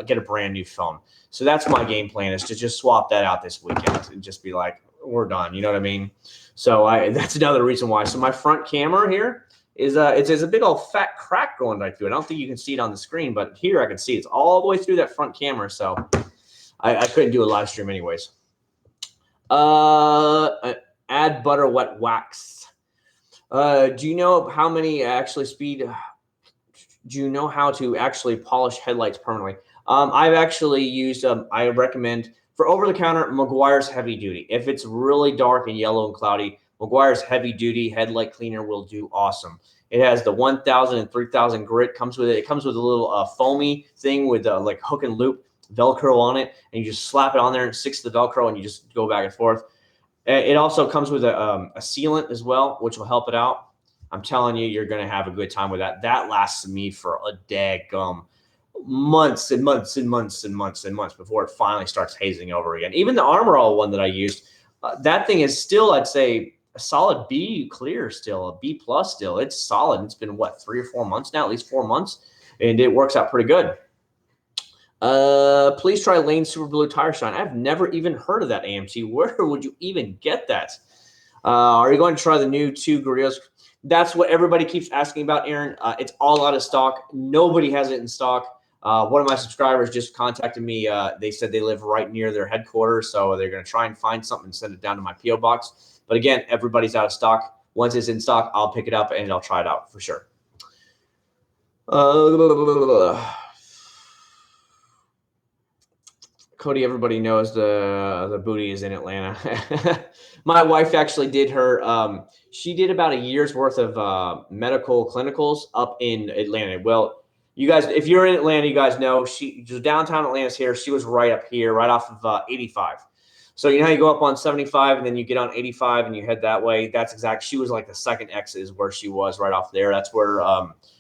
get a brand new phone. So that's my game plan, is to just swap that out this weekend and just be like, we're done. You know what I mean? So that's another reason why. So my front camera here is it's a big old fat crack going right through it. I don't think you can see it on the screen, but here I can see it's all the way through that front camera. So I couldn't do a live stream anyways. Add butter wet wax. Do you know how many actually speed? Do you know how to actually polish headlights permanently? I've actually used. I recommend for over-the-counter Meguiar's Heavy Duty. If it's really dark and yellow and cloudy, Meguiar's Heavy Duty headlight cleaner will do awesome. It has the 1,000 and 3,000 grit. Comes with it. It comes with a little foamy thing with like hook and loop Velcro on it, and you just slap it on there and sticks to the Velcro, and you just go back and forth. It also comes with a sealant as well, which will help it out. I'm telling you, you're going to have a good time with that. That lasts me for a daggum months and months and months and months and months before it finally starts hazing over again. Even the Armor All one that I used, that thing is still, I'd say, a solid B clear still, a B plus still. It's solid. It's been, 3 or 4 months now, at least 4 months, and it works out pretty good. Please try Lane Super Blue Tire Shine. I've never even heard of that, AMT. Where would you even get that? Are you going to try the new 2 Grillos? That's what everybody keeps asking about, Aaron. It's all out of stock. Nobody has it in stock. One of my subscribers just contacted me. They said they live right near their headquarters, so they're going to try and find something and send it down to my P.O. box. But again, everybody's out of stock. Once it's in stock, I'll pick it up and I'll try it out for sure. Cody, everybody knows the booty is in Atlanta. My wife actually did her. She did about a year's worth of medical clinicals up in Atlanta. Well, you guys, if you're in Atlanta, you guys know she downtown Atlanta's here. She was right up here, right off of 85. So you know how you go up on 75 and then you get on 85 and you head that way. That's exact. She was like the second exit is where she was right off there. That's where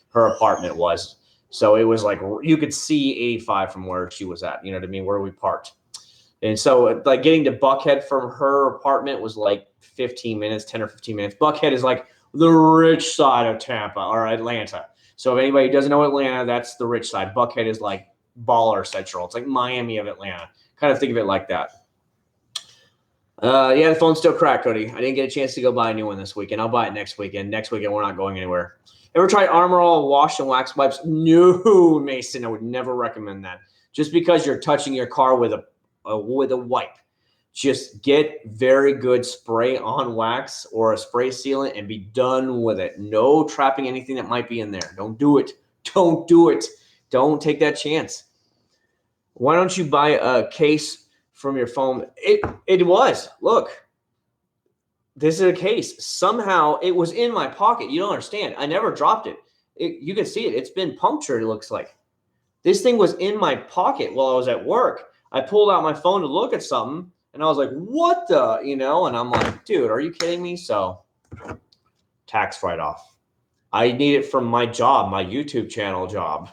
her apartment was. So it was like you could see 85 from where she was at. You know what I mean? Where we parked. And so like getting to Buckhead from her apartment was like 15 minutes, 10 or 15 minutes. Buckhead is like the rich side of Tampa or Atlanta. So if anybody doesn't know Atlanta, that's the rich side. Buckhead is like baller central. It's like Miami of Atlanta. Kind of think of it like that. Yeah, the phone's still cracked, Cody. I didn't get a chance to go buy a new one this weekend. I'll buy it next weekend. Next weekend, we're not going anywhere. Ever tried Armor All wash and wax wipes? No, Mason. I would never recommend that. Just because you're touching your car with a wipe. Just get very good spray on wax or a spray sealant and be done with it. No trapping anything that might be in there. Don't do it. Don't do it. Don't take that chance. Why don't you buy a case from your phone? It was. Look. This is a case. Somehow it was in my pocket. You don't understand. I never dropped it. You can see it. It's been punctured, it looks like. This thing was in my pocket while I was at work. I pulled out my phone to look at something, and I was like, what the, and I'm like, dude, are you kidding me? So tax write-off. I need it from my job, my YouTube channel job.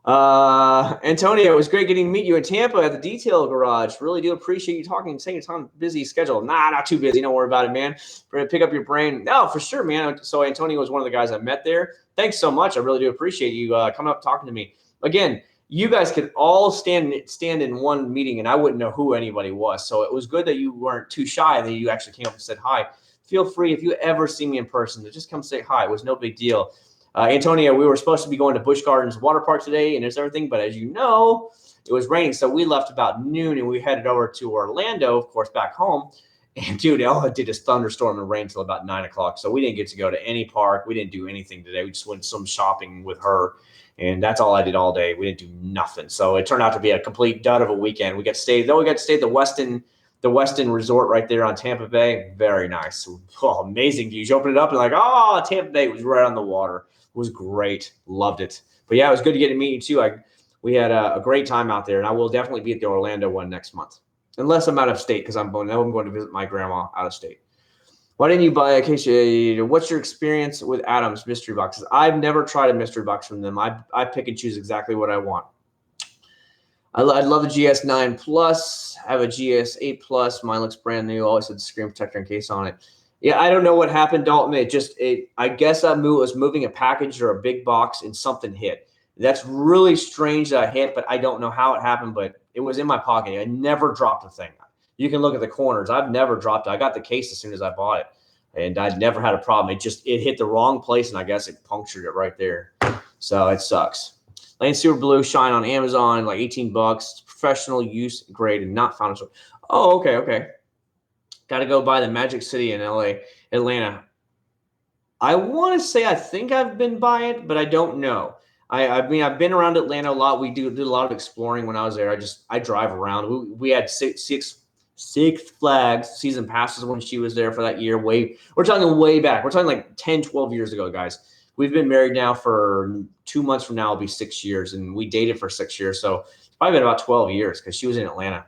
Antonio, it was great getting to meet you in Tampa at the detail garage. Really do appreciate you talking and taking time. Busy schedule. Nah, not too busy. Don't worry about it, man. We're going to pick up your brain. No, for sure, man. So Antonio was one of the guys I met there. Thanks so much. I really do appreciate you coming up talking to me. Again, you guys could all stand in one meeting and I wouldn't know who anybody was. So it was good that you weren't too shy and that you actually came up and said hi. Feel free, if you ever see me in person, to just come say hi. It was no big deal. Antonio, we were supposed to be going to Busch Gardens Water Park today and there's everything, but as you know, it was raining. So we left about noon and we headed over to Orlando, of course, back home. And dude, all it did is thunderstorm and rain until about 9 o'clock. So we didn't get to go to any park. We didn't do anything today. We just went some shopping with her. And that's all I did all day. We didn't do nothing. So it turned out to be a complete dud of a weekend. We got to stay at the Westin Resort right there on Tampa Bay. Very nice. Oh, amazing views. You open it up and like, oh, Tampa Bay was right on the water. It was great. Loved it. But yeah, it was good to get to meet you too. We had a great time out there, and I will definitely be at the Orlando one next month. Unless I'm out of state, because I'm going to visit my grandma out of state. Why didn't you buy a case? What's your experience with Adams mystery boxes? I've never tried a mystery box from them. I pick and choose exactly what I want. I love the GS9 Plus. I have a GS8 Plus. Mine looks brand new. Always had the screen protector and case on it. Yeah, I don't know what happened, Dalton. I guess I was moving a package or a big box and something hit. That's really strange that I hit, but I don't know how it happened, but it was in my pocket. I never dropped a thing. You can look at the corners. I've never dropped it. I got the case as soon as I bought it, and I'd never had a problem. It hit the wrong place, and I guess it punctured it right there. So it sucks. Lane Super Blue Shine on Amazon, like $18. Professional use grade and not found in store. Oh, okay. Got to go by the Magic City in Atlanta. I want to say I think I've been by it, but I don't know. I mean, I've been around Atlanta a lot. We did a lot of exploring when I was there. I drive around. We had Six Flags season passes when she was there for that year. We're talking way back. We're talking like 10, 12 years ago, guys. We've been married now for 2 months from now. It'll be 6 years, and we dated for 6 years. So it's probably been about 12 years because she was in Atlanta.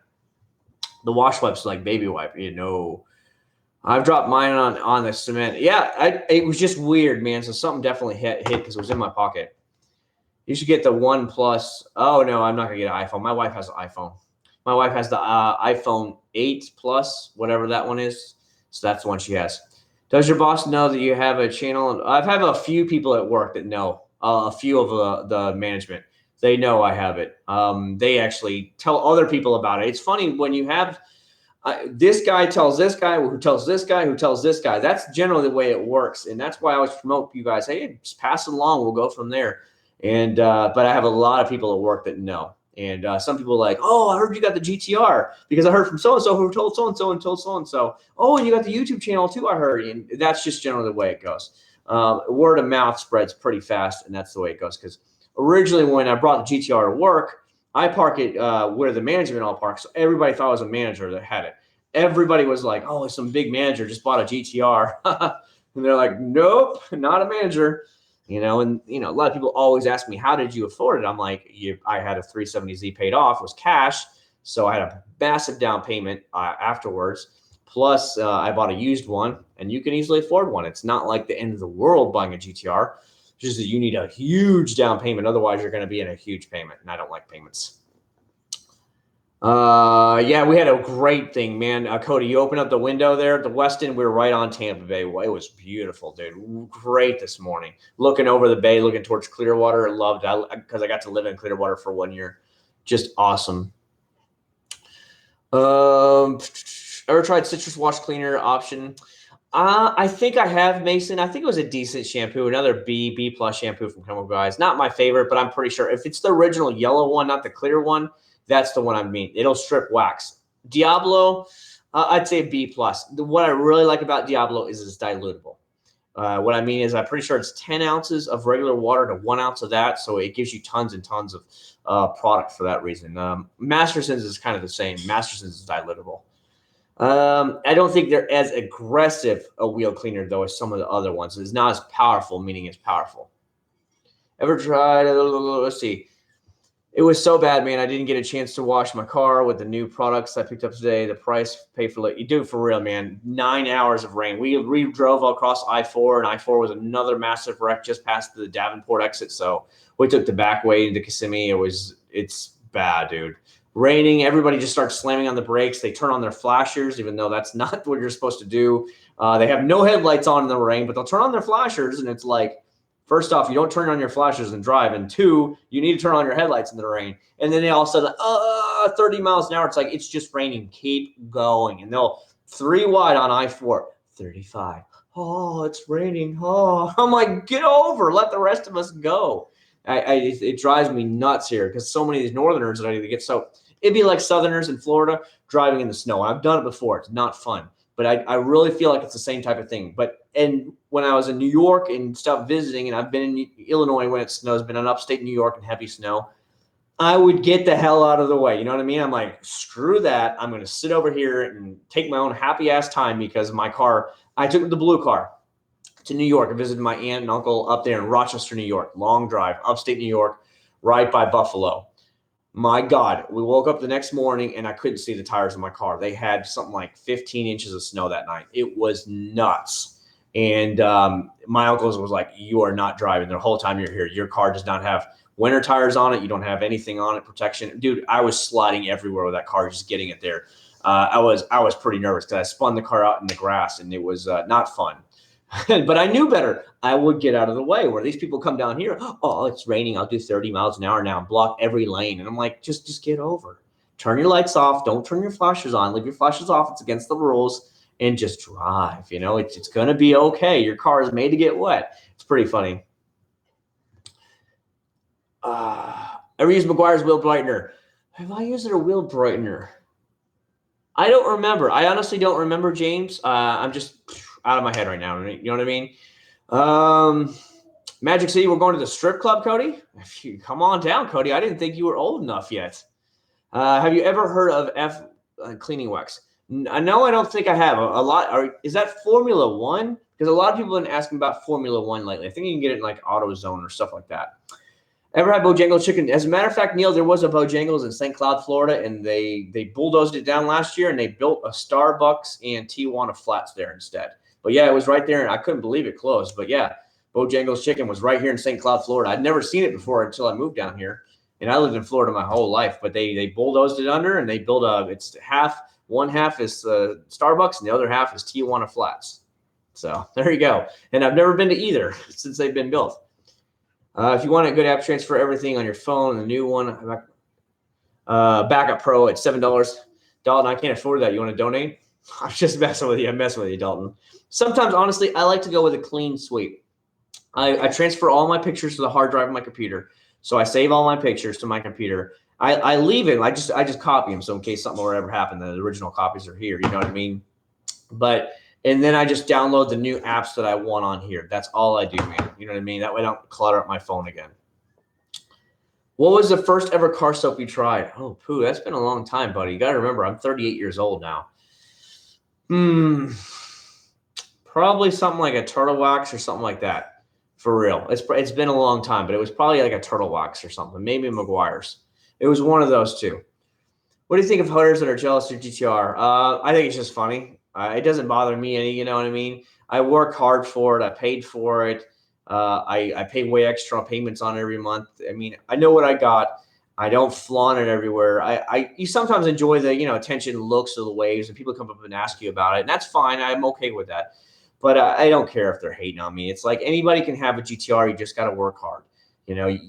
The wash wipes like baby wipe, I've dropped mine on the cement. Yeah, it was just weird, man. So something definitely hit because it was in my pocket. You should get the One Plus. Oh, no, I'm not going to get an iPhone. My wife has an iPhone. My wife has the iPhone 8 Plus, whatever that one is. So that's the one she has. Does your boss know that you have a channel? I've had a few people at work that know, a few of the management. They know I have it. They actually tell other people about it. It's funny when you have this guy tells this guy who tells this guy who tells this guy. That's generally the way it works, and that's why I always promote you guys. Hey, just pass it along. We'll go from there. And but I have a lot of people at work that know. And some people are like, oh, I heard you got the GTR because I heard from so-and-so who told so-and-so and told so-and-so. Oh, and you got the YouTube channel too, I heard. And that's just generally the way it goes. Word of mouth spreads pretty fast, and that's the way it goes. Because originally when I brought the GTR to work, I park it where the management all parks. So everybody thought I was a manager that had it. Everybody was like, oh, some big manager just bought a GTR. And they're like, nope, not a manager. And a lot of people always ask me, how did you afford it? I'm like, I had a 370Z paid off, it was cash. So I had a massive down payment afterwards. Plus, I bought a used one, and you can easily afford one. It's not like the end of the world buying a GTR. Just that you need a huge down payment. Otherwise, you're going to be in a huge payment, and I don't like payments. Yeah, we had a great thing, man. Cody, you open up the window there at the Westin. We were right on Tampa Bay. It was beautiful, dude. Great this morning. Looking over the bay, looking towards Clearwater. I loved it because I got to live in Clearwater for 1 year. Just awesome. Ever tried citrus wash cleaner option? I think I have, Mason. I think it was a decent shampoo, another B plus shampoo from Chemical Guys. Not my favorite, but I'm pretty sure if it's the original yellow one, not the clear one, that's the one I mean. It'll strip wax. Diablo, I'd say B plus. What I really like about Diablo is it's dilutable. What I mean is I'm pretty sure it's 10 ounces of regular water to 1 ounce of that, so it gives you tons and tons of product for that reason. Masterson's is kind of the same. Masterson's is dilutable. I don't think they're as aggressive a wheel cleaner, though, as some of the other ones. It's not as powerful, meaning it's powerful. Ever tried, let's see. It was so bad, man. I didn't get a chance to wash my car with the new products I picked up today. The price paid for it. You do it for real, man. 9 hours of rain. We drove across I-4, and I-4 was another massive wreck just past the Davenport exit. So we took the back way into Kissimmee. It's bad, dude. Raining, everybody just starts slamming on the brakes. They turn on their flashers, even though that's not what you're supposed to do. They have no headlights on in the rain, but they'll turn on their flashers, and it's like, first off, you don't turn on your flashers and drive. And two, you need to turn on your headlights in the rain. And then they all said, 30 miles an hour. It's like, it's just raining. Keep going. And they'll 3 wide on I-4, 35. Oh, it's raining. Oh, I'm like, get over. Let the rest of us go. It drives me nuts here because so many of these northerners that I get so it'd be like southerners in Florida driving in the snow. I've done it before. It's not fun. But I really feel like it's the same type of thing. And when I was in New York and stuff visiting, and I've been in Illinois when it snows, been in upstate New York and heavy snow, I would get the hell out of the way. You know what I mean? I'm like, screw that. I'm going to sit over here and take my own happy ass time because my car, I took the blue car to New York. I visited my aunt and uncle up there in Rochester, New York. Long drive, upstate New York, right by Buffalo. My God, we woke up the next morning and I couldn't see the tires of my car. They had something like 15 inches of snow that night. It was nuts. And my uncle was like, you are not driving the whole time you're here. Your car does not have winter tires on it. You don't have anything on it, protection. Dude, I was sliding everywhere with that car, just getting it there. I was pretty nervous because I spun the car out in the grass and it was not fun. But I knew better. I would get out of the way where these people come down here. Oh, it's raining. I'll do 30 miles an hour now and block every lane. And I'm like, just get over. Turn your lights off. Don't turn your flashers on. Leave your flashers off. It's against the rules. And just drive. You know, it's going to be okay. Your car is made to get wet. It's pretty funny. Ever use McGuire's wheel brightener? Have I used a wheel brightener? I don't remember. I honestly don't remember, James. I'm just out of my head right now. You know what I mean? Magic City, we're going to the strip club, Cody. Come on down, Cody. I didn't think you were old enough yet. Have you ever heard of cleaning wax? No, I don't think I have. Is that Formula One? Because a lot of people have been asking about Formula One lately. I think you can get it in like AutoZone or stuff like that. Ever had Bojangles chicken? As a matter of fact, Neil, there was a Bojangles in St. Cloud, Florida, and they bulldozed it down last year, and they built a Starbucks and Tijuana Flats there instead. But yeah, it was right there, and I couldn't believe it closed. But yeah, Bojangles chicken was right here in St. Cloud, Florida. I'd never seen it before until I moved down here, and I lived in Florida my whole life. But they bulldozed it under, and they built one half is Starbucks, and the other half is Tijuana Flats. So there you go. And I've never been to either since they've been built. If you want a good app transfer everything on your phone, the new one, Backup Pro at $7. Dalton, I can't afford that. You want to donate? I'm just messing with you. I'm messing with you, Dalton. Sometimes, honestly, I like to go with a clean sweep. I transfer all my pictures to the hard drive of my computer. So I save all my pictures to my computer. I leave it. I just copy them. So in case something were ever happen, the original copies are here. You know what I mean? And then I just download the new apps that I want on here. That's all I do, man. You know what I mean? That way I don't clutter up my phone again. What was the first ever car soap you tried? Oh, poo, that's been a long time, buddy. You got to remember, I'm 38 years old now. Probably something like a Turtle Wax or something like that. For real. It's been a long time, but it was probably like a Turtle Wax or something. Maybe McGuire's. It was one of those two. What do you think of hunters that are jealous of GTR? I think it's just funny. It doesn't bother me any, you know what I mean? I work hard for it. I paid for it. I pay way extra payments on it every month. I mean, I know what I got. I don't flaunt it everywhere. You sometimes enjoy the, attention, looks of the waves, and people come up and ask you about it, and that's fine. I'm okay with that. But I don't care if they're hating on me. It's like anybody can have a GTR. You just got to work hard. You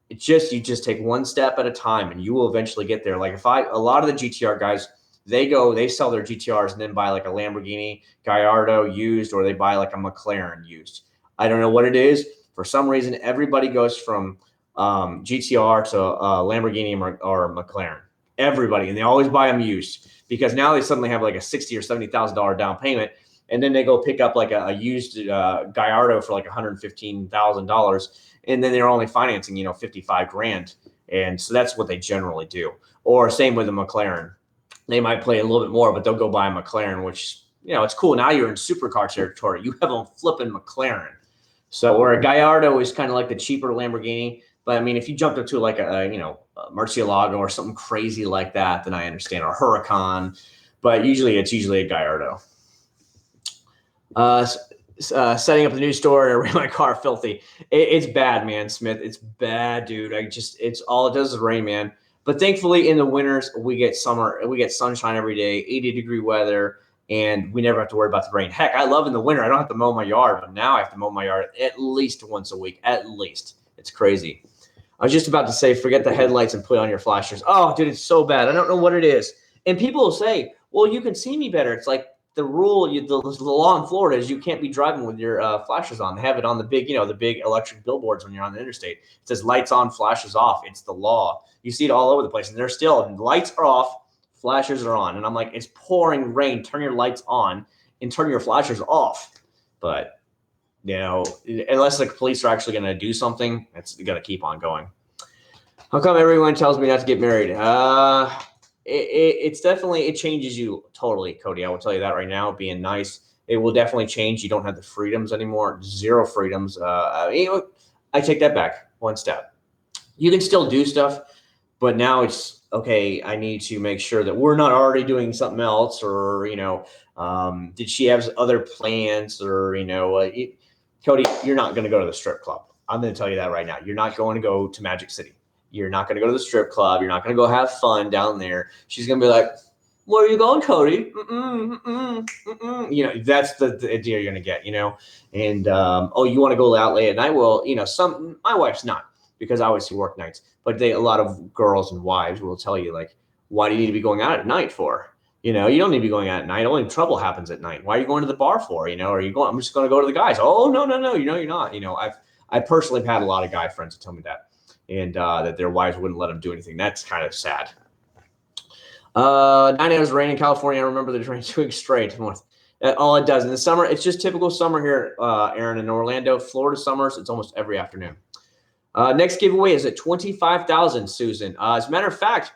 just take one step at a time, and you will eventually get there. Like a lot of the GTR guys, they sell their GTRs and then buy like a Lamborghini Gallardo used, or they buy like a McLaren used. I don't know what it is. For some reason, everybody goes from GTR to Lamborghini or McLaren. Everybody, and they always buy them used because now they suddenly have like a $60,000 or $70,000 down payment, and then they go pick up like a used Gallardo for like $115,000, and then they're only financing 55 grand, and so that's what they generally do. Or same with a McLaren, they might play a little bit more, but they'll go buy a McLaren, which it's cool. Now you're in supercar territory. You have a flipping McLaren. So, or a Gallardo is kind of like the cheaper Lamborghini. But I mean, if you jumped up to like a Murcielago or something crazy like that, then I understand. Or a Huracan, but usually it's a Gallardo. Setting up the new store and ran my car filthy. It's bad, man, Smith. It's bad, dude. It's all it does is rain, man. But thankfully, in the winters, we get summer, we get sunshine every day, 80-degree weather, and we never have to worry about the rain. Heck, I love in the winter. I don't have to mow my yard, but now I have to mow my yard at least once a week. At least. It's crazy. I was just about to say, forget the headlights and put on your flashers. Oh, dude, it's so bad. I don't know what it is. And people will say, well, you can see me better. It's like the rule, the law in Florida is you can't be driving with your flashers on. They have it on the big, the big electric billboards when you're on the interstate. It says lights on, flashes off. It's the law. You see it all over the place. And they're still, lights are off, flashers are on. And I'm like, it's pouring rain. Turn your lights on and turn your flashers off. But unless the police are actually going to do something, it's going to keep on going. How come everyone tells me not to get married? It's definitely, it changes you totally, Cody. I will tell you that right now. Being nice, it will definitely change. You don't have the freedoms anymore. Zero freedoms. I take that back one step. You can still do stuff, but now it's okay. I need to make sure that we're not already doing something else, or did she have other plans, or Cody, you're not going to go to the strip club. I'm going to tell you that right now. You're not going to go to Magic City. You're not going to go to the strip club. You're not going to go have fun down there. She's going to be like, where are you going, Cody? That's the idea you're going to get, And, you want to go out late at night? Well, my wife's not, because I always work nights. But a lot of girls and wives will tell you, like, why do you need to be going out at night for? You don't need to be going out at night. Only trouble happens at night. Why are you going to the bar for? Are you going? I'm just going to go to the guys. Oh, no. You're not. I personally have had a lot of guy friends that tell me that, and that their wives wouldn't let them do anything. That's kind of sad. 9 hours of rain in California. I remember the rain 2 weeks straight. All it does in the summer, it's just typical summer here, Aaron, in Orlando. Florida summers, it's almost every afternoon. Next giveaway is at 25,000, Susan. As a matter of fact,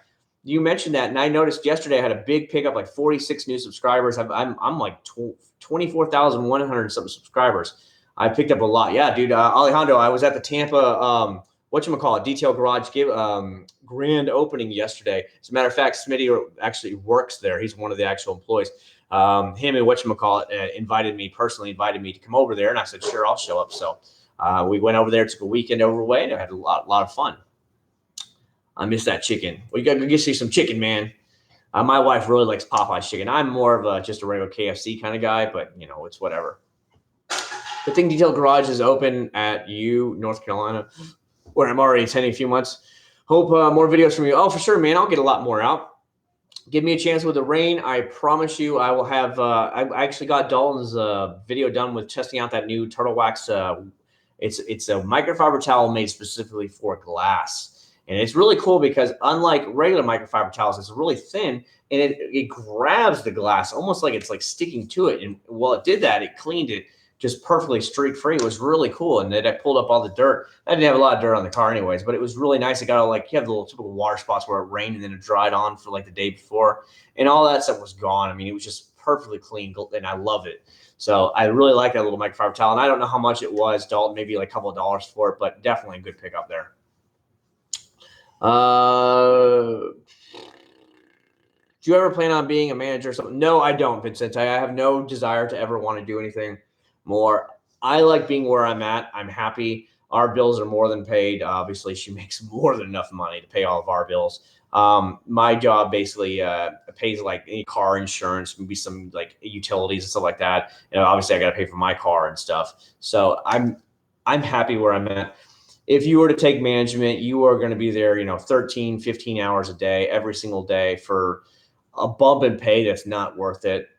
you mentioned that, and I noticed yesterday I had a big pickup, like 46 new subscribers. I'm like 24,100 something subscribers. I picked up a lot. Yeah, dude. Alejandro, I was at the Tampa, Detail Garage grand opening yesterday. As a matter of fact, Smitty actually works there. He's one of the actual employees. Him and personally invited me to come over there, and I said, sure, I'll show up. So we went over there, took a weekend overaway, and I had a lot of fun. I miss that chicken. We got to get you some chicken, man. My wife really likes Popeye's chicken. I'm more of just a regular KFC kind of guy, but it's whatever. Good thing Detail Garage is open at North Carolina, where I'm already attending a few months. Hope more videos from you. Oh, for sure, man. I'll get a lot more out. Give me a chance with the rain. I promise you, I will have. I actually got Dalton's video done with testing out that new Turtle Wax. It's a microfiber towel made specifically for glass, and it's really cool because unlike regular microfiber towels, it's really thin and it grabs the glass almost like it's like sticking to it. And while it did that, it cleaned it just perfectly streak free. It was really cool. And then I pulled up all the dirt. I didn't have a lot of dirt on the car anyways, but it was really nice. It got all like, you have the little typical water spots where it rained and then it dried on for like the day before, and all that stuff was gone. I mean, it was just perfectly clean and I love it. So I really like that little microfiber towel. And I don't know how much it was, Dalton, maybe like a couple of dollars for it, but definitely a good pickup there. Do you ever plan on being a manager or something? No, I don't, Vincent. I have no desire to ever want to do anything more. I like being where I'm at. I'm happy. Our bills are more than paid. Obviously, she makes more than enough money to pay all of our bills. My job basically pays like any car insurance, maybe some like utilities and stuff like that. You know, obviously, I got to pay for my car and stuff. So I'm happy where I'm at. If you were to take management, you are going to be there, 13, 15 hours a day, every single day for a bump in pay that's not worth it.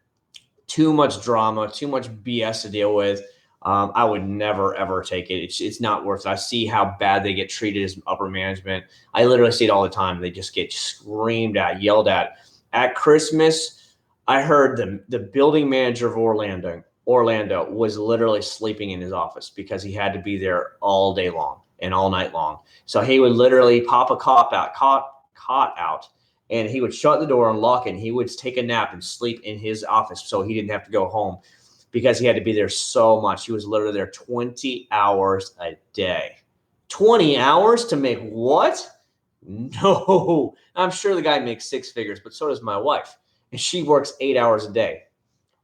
Too much drama, too much BS to deal with. I would never, ever take it. It's not worth it. I see how bad they get treated as upper management. I literally see it all the time. They just get screamed at, yelled at. At Christmas, I heard the building manager of Orlando was literally sleeping in his office because he had to be there all day long and all night long. So he would literally pop a cot out, and he would shut the door and lock it, and he would take a nap and sleep in his office so he didn't have to go home because he had to be there so much. He was literally there 20 hours a day. 20 hours to make what? No. I'm sure the guy makes six figures, but so does my wife. And she works 8 hours a day.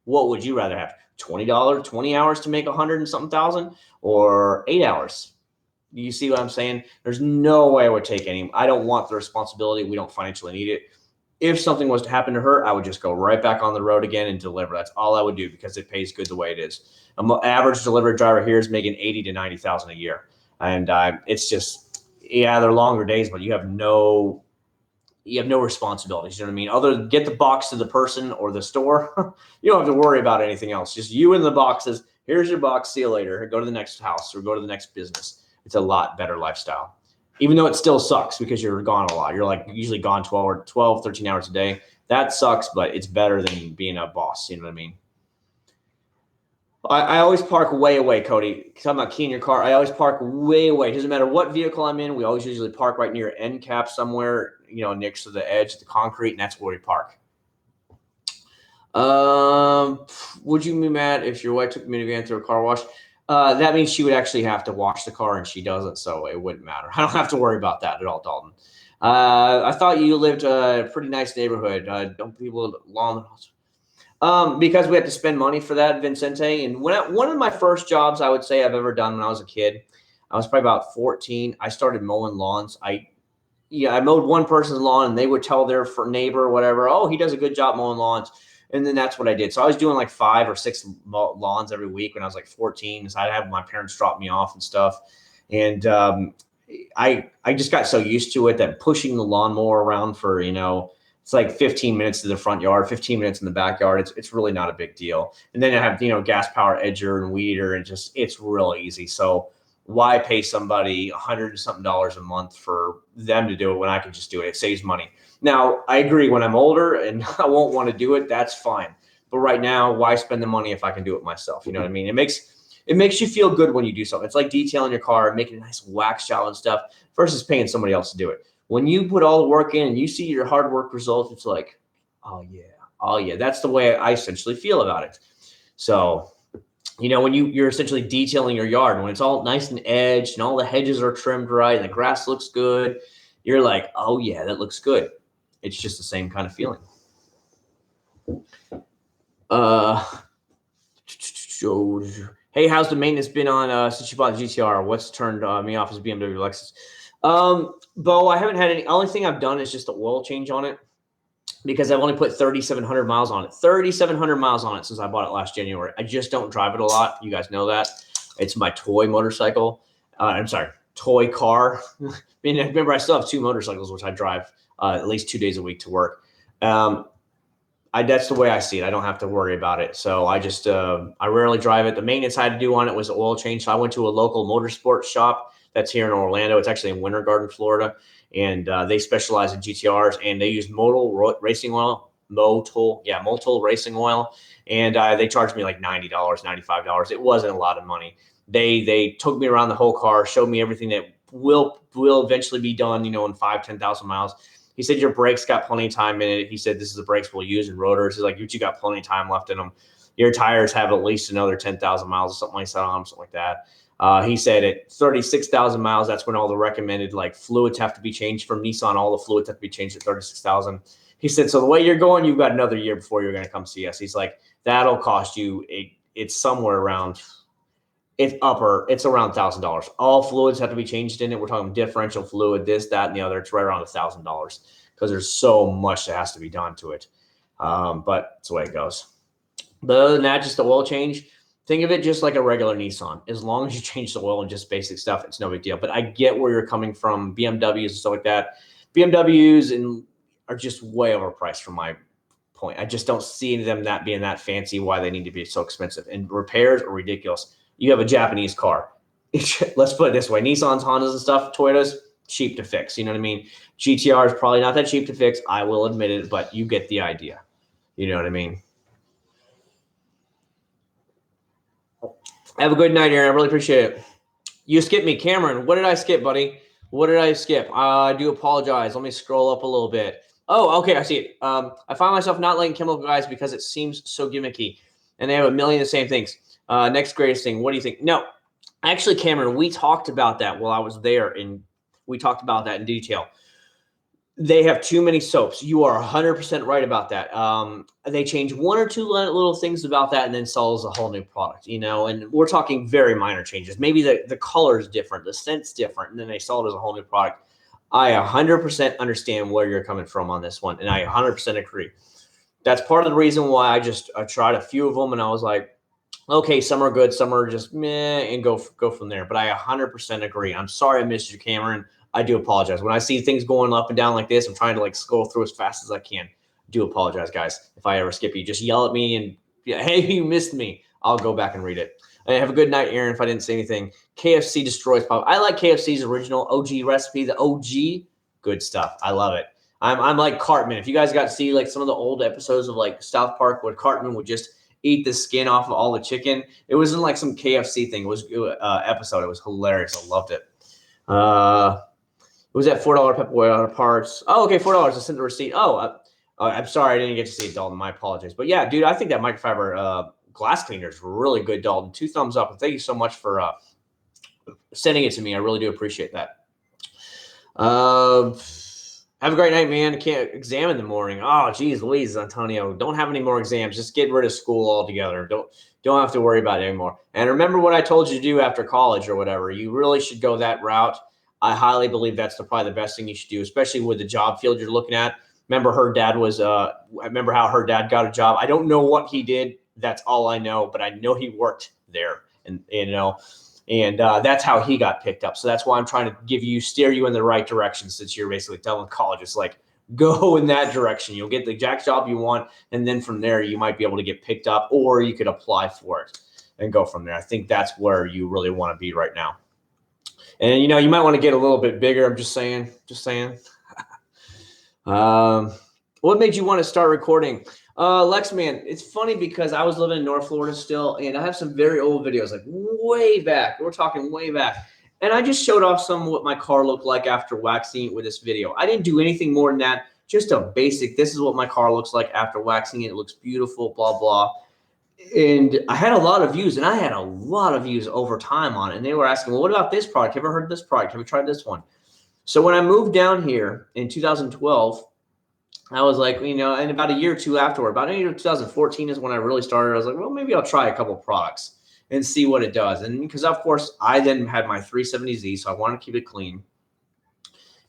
What would you rather have? $20, 20 hours to make 100 and something thousand, or 8 hours? You see what I'm saying? There's no way I would take any. I don't want the responsibility. We don't financially need it. If something was to happen to her, I would just go right back on the road again and deliver. That's all I would do because it pays good the way it is. An average delivery driver here is making 80 to 90,000 a year, and it's just, yeah, they're longer days, but you have no responsibilities. You know what I mean? Other than get the box to the person or the store, you don't have to worry about anything else. Just you and the boxes. Here's your box. See you later. Go to the next house or go to the next business. It's a lot better lifestyle, even though it still sucks because you're gone a lot. You're like usually gone 12, 13 hours a day. That sucks, but it's better than being a boss. You know what I mean? I always park way away, Cody. Talking about keying your car, I always park way away. It doesn't matter what vehicle I'm in. We always usually park right near end cap somewhere, next to the edge of the concrete, and that's where we park. Would you be mad if your wife took the minivan through a car wash? That means she would actually have to wash the car, and she doesn't, so it wouldn't matter. I don't have to worry about that at all, Dalton. I thought you lived a pretty nice neighborhood. Don't people lawn? Because we had to spend money for that, Vincente. And one of my first jobs I would say I've ever done when I was a kid, I was probably about 14. I started mowing lawns. I mowed one person's lawn, and they would tell their neighbor or whatever, oh, he does a good job mowing lawns. And then that's what I did. So I was doing like 5 or 6 lawns every week when I was like 14. So I'd have my parents drop me off and stuff. And I just got so used to it that pushing the lawnmower around for, it's like 15 minutes to the front yard, 15 minutes in the backyard. It's really not a big deal. And then I have, gas power edger and weed eater, and it's really easy. So why pay somebody $100 and something a month for them to do it when I can just do it? It saves money. Now, I agree, when I'm older and I won't want to do it, that's fine. But right now, why spend the money if I can do it myself? You know what I mean? It makes you feel good when you do something. It's like detailing your car, making a nice wax job and stuff versus paying somebody else to do it. When you put all the work in and you see your hard work results, it's like, oh yeah. That's the way I essentially feel about it. So, when you're essentially detailing your yard, when it's all nice and edged and all the hedges are trimmed right and the grass looks good, you're like, oh yeah, that looks good. It's just the same kind of feeling. Hey, how's the maintenance been on since you bought the GTR? What's turned me off is BMW Lexus. Bo, I haven't had any. Only thing I've done is just the oil change on it. because I've only put 3,700 miles on it. 3,700 miles on it since I bought it last January. I just don't drive it a lot. You guys know that. It's my toy motorcycle. I'm sorry, toy car. I mean, remember, I still have 2 motorcycles, which I drive at least 2 days a week to work. That's the way I see it. I don't have to worry about it. So I just, I rarely drive it. The maintenance I had to do on it was oil change. So I went to a local motorsports shop that's here in Orlando. It's actually in Winter Garden, Florida. And they specialize in GTRs, and they use Motul racing oil. Motul racing oil. And they charged me like $90, $95. It wasn't a lot of money. They took me around the whole car, showed me everything that will eventually be done, in 5,000, 10,000 miles. He said, your brakes got plenty of time in it. He said, this is the brakes we'll use in rotors. He's like, you got plenty of time left in them. Your tires have at least another 10,000 miles or something like that on them, something like that. He said at 36,000 miles, that's when all the recommended fluids have to be changed from Nissan. All the fluids have to be changed at 36,000. He said, so the way you're going, you've got another year before you're going to come see us. He's like, that'll cost you, it's somewhere around, it's around $1,000. All fluids have to be changed in it. We're talking differential fluid, this, that, and the other. It's right around $1,000 because there's so much that has to be done to it. But it's the way it goes. But other than that, just the oil change. Think of it just like a regular Nissan. As long as you change the oil and just basic stuff, it's no big deal. But I get where you're coming from. BMWs and stuff like that. BMWs are just way overpriced from my point. I just don't see them being that fancy, why they need to be so expensive. And repairs are ridiculous. You have a Japanese car. Let's put it this way. Nissans, Hondas, and stuff, Toyotas, cheap to fix. You know what I mean? GTR is probably not that cheap to fix. I will admit it, but you get the idea. You know what I mean? Have a good night, Aaron. I really appreciate it. You skipped me. Cameron, what did I skip, buddy? What did I skip? I do apologize. Let me scroll up a little bit. Oh, okay. I see it. I find myself not liking chemical guys because it seems so gimmicky, and they have a million of the same things. Next greatest thing. What do you think? No, actually, Cameron, we talked about that while I was there, and we talked about that in detail. They have too many soaps. You are 100% right about that. They change 1 or 2 little things about that and then sells a whole new product, and we're talking very minor changes. Maybe the color is different, the scent's different, and then they sell it as a whole new product. I 100% understand where you're coming from on this one, and I 100% agree. That's part of the reason why I tried a few of them, and I was like, okay, some are good, some are just meh, and go from there. But I 100% agree. I'm sorry I missed you, Cameron. I do apologize. When I see things going up and down like this, I'm trying to scroll through as fast as I can. I do apologize, guys. If I ever skip you, just yell at me and, hey, you missed me. I'll go back and read it. Have a good night, Aaron, if I didn't say anything. KFC destroys pop. I like KFC's original OG recipe, the OG. Good stuff. I love it. I'm like Cartman. If you guys got to see some of the old episodes of South Park where Cartman would just eat the skin off of all the chicken. It wasn't some KFC thing. It was episode. It was hilarious. I loved it. It was at $4 Pepper parts. Oh, okay, $4. I sent the receipt. Oh, I'm sorry. I didn't get to see it, Dalton. My apologies. But yeah, dude, I think that microfiber glass cleaner is really good, Dalton. 2 thumbs up. And thank you so much for sending it to me. I really do appreciate that. Have a great night, man. I can't exam in the morning. Oh, geez, Louise, Antonio. Don't have any more exams. Just get rid of school altogether. Don't have to worry about it anymore. And remember what I told you to do after college or whatever. You really should go that route. I highly believe that's probably the best thing you should do, especially with the job field you're looking at. Remember her dad was remember how her dad got a job. I don't know what he did. That's all I know, but I know he worked there, and that's how he got picked up. So that's why I'm trying to steer you in the right direction, since you're basically telling colleges go in that direction. You'll get the exact job you want, and then from there you might be able to get picked up, or you could apply for it and go from there. I think that's where you really want to be right now. And you might want to get a little bit bigger. I'm just saying. What made you want to start recording? Lex, man, it's funny because I was living in North Florida still, and I have some very old videos, way back. We're talking way back. And I just showed off some of what my car looked like after waxing it with this video. I didn't do anything more than that. Just a basic, this is what my car looks like after waxing it. It looks beautiful, blah, blah. And I had a lot of views, and I had a lot of views over time on it. And they were asking, well, what about this product? Have you ever heard of this product? Have you tried this one? So when I moved down here in 2012, I was like, and about a year or two afterward, about 2014 is when I really started. I was like, well, maybe I'll try a couple products and see what it does. And because, of course, I then had my 370Z, so I wanted to keep it clean.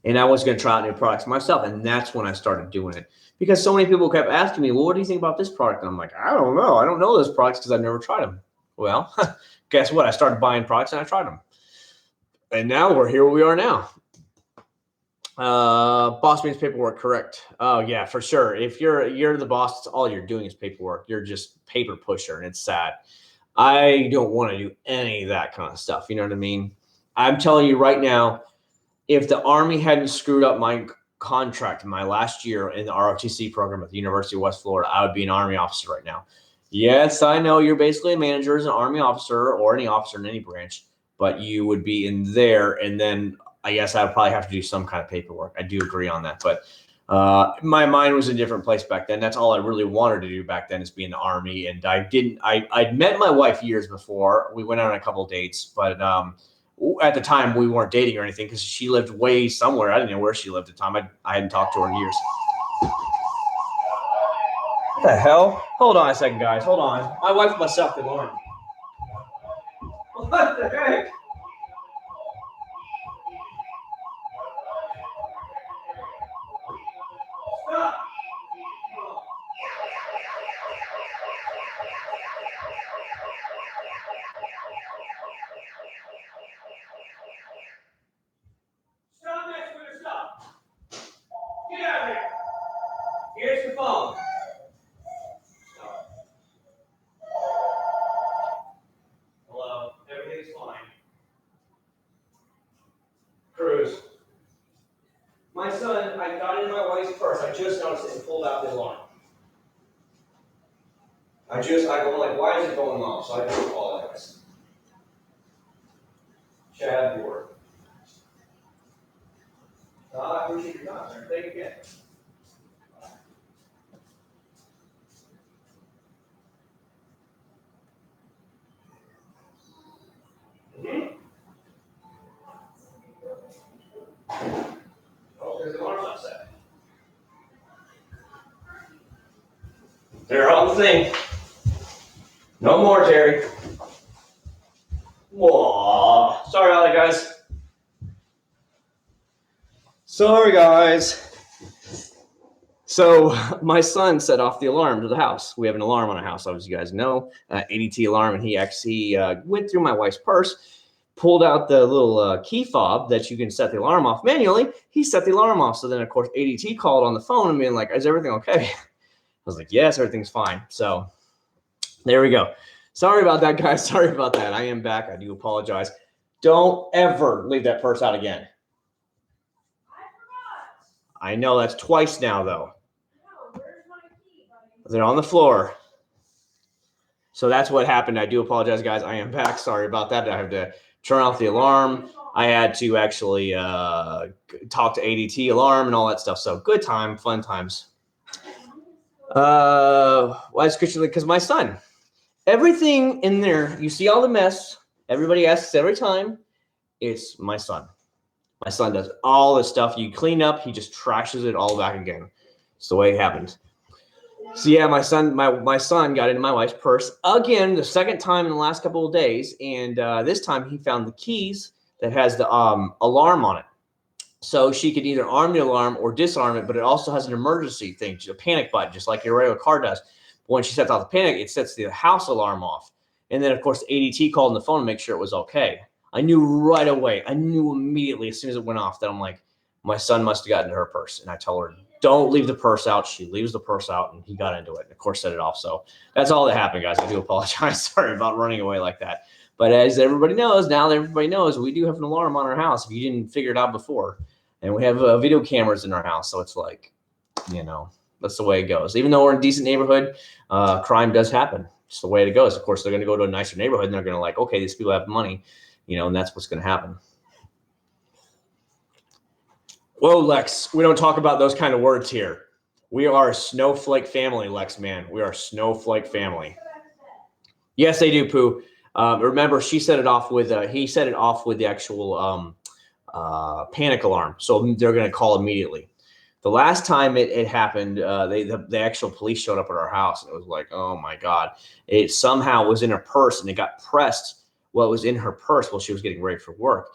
and I was going to try out new products myself. And that's when I started doing it, because so many people kept asking me, well, what do you think about this product? And I'm like, I don't know. I don't know those products because I've never tried them. Well, guess what? I started buying products and I tried them. And now we're here where we are now. Boss means paperwork, correct? Oh yeah, for sure. If you're the boss, all you're doing is paperwork. You're just paper pusher, and it's sad. I don't want to do any of that kind of stuff. You know what I mean? I'm telling you right now, if the Army hadn't screwed up my contract in my last year in the ROTC program at the University of West Florida, I would be an Army officer right now. Yes, I know you're basically a manager as an Army officer or any officer in any branch, but you would be in there, and then I guess I would probably have to do some kind of paperwork. I do agree on that, but my mind was in a different place back then. That's all I really wanted to do back then, is be in the Army. And I'd met my wife years before. We went on a couple of dates, but at the time we weren't dating or anything because she lived way somewhere. I didn't know where she lived at the time. I hadn't talked to her in years. What the hell? Hold on a second, guys. Hold on. My wife must set the alarm. What the heck? Stop. Stop messing with her stuff. Get out of here. Here's your phone. Stop. Hello. Everything's fine. Cruz. My son, I got in my wife's purse. I just noticed it and pulled out the alarm. I go like, why is it going off? So I just apologize. Chad Ward. I appreciate your time, sir. Thank you again. Oh, there's the alarm not set. They're on the thing. No more, Terry. Whoa. Sorry about that, guys. Sorry, guys. So my son set off the alarm to the house. We have an alarm on our house, as you guys know, ADT alarm, and he actually went through my wife's purse, pulled out the little key fob that you can set the alarm off manually. He set the alarm off. So then, of course, ADT called on the phone and being like, is everything okay? I was like, yes, everything's fine. So there we go. Sorry about that, guys. Sorry about that. I am back. I do apologize. Don't ever leave that purse out again. I know that's twice now, though. No, where's my key, buddy? They're on the floor. So that's what happened. I do apologize, guys. I am back. Sorry about that. I have to turn off the alarm. I had to actually talk to ADT alarm and all that stuff. So good time, fun times. Why is Christian? Because my son, everything in there, you see all the mess. Everybody asks every time. It's my son. My son does all the stuff you clean up. He just trashes it all back again. It's the way it happens. So yeah, my son got into my wife's purse again, the second time in the last couple of days, and this time he found the keys that has the alarm on it. So she could either arm the alarm or disarm it, but it also has an emergency thing, a panic button, just like your regular car does. But when she sets off the panic, it sets the house alarm off. And then, of course, ADT called on the phone to make sure it was okay. I knew right away. I knew immediately as soon as it went off that I'm like, my son must have gotten into her purse. And I tell her, don't leave the purse out. She leaves the purse out, and he got into it. And, of course, set it off. So that's all that happened, guys. I do apologize. Sorry about running away like that. But as everybody knows, now that everybody knows, we do have an alarm on our house if you didn't figure it out before. And we have video cameras in our house. So it's like, you know, that's the way it goes. Even though we're in a decent neighborhood, crime does happen. It's the way it goes. Of course, they're going to go to a nicer neighborhood, and they're going to like, okay, these people have money, you know, and that's what's going to happen. Whoa, Lex, we don't talk about those kind of words here. We are a snowflake family, Lex, man. We are a snowflake family. Yes, they do, Pooh. Remember, she set it off with, he set it off with the actual panic alarm. So they're going to call immediately. The last time it happened, the actual police showed up at our house, and it was like, oh my God. It somehow was in her purse, and it got pressed while it was in her purse while she was getting ready for work.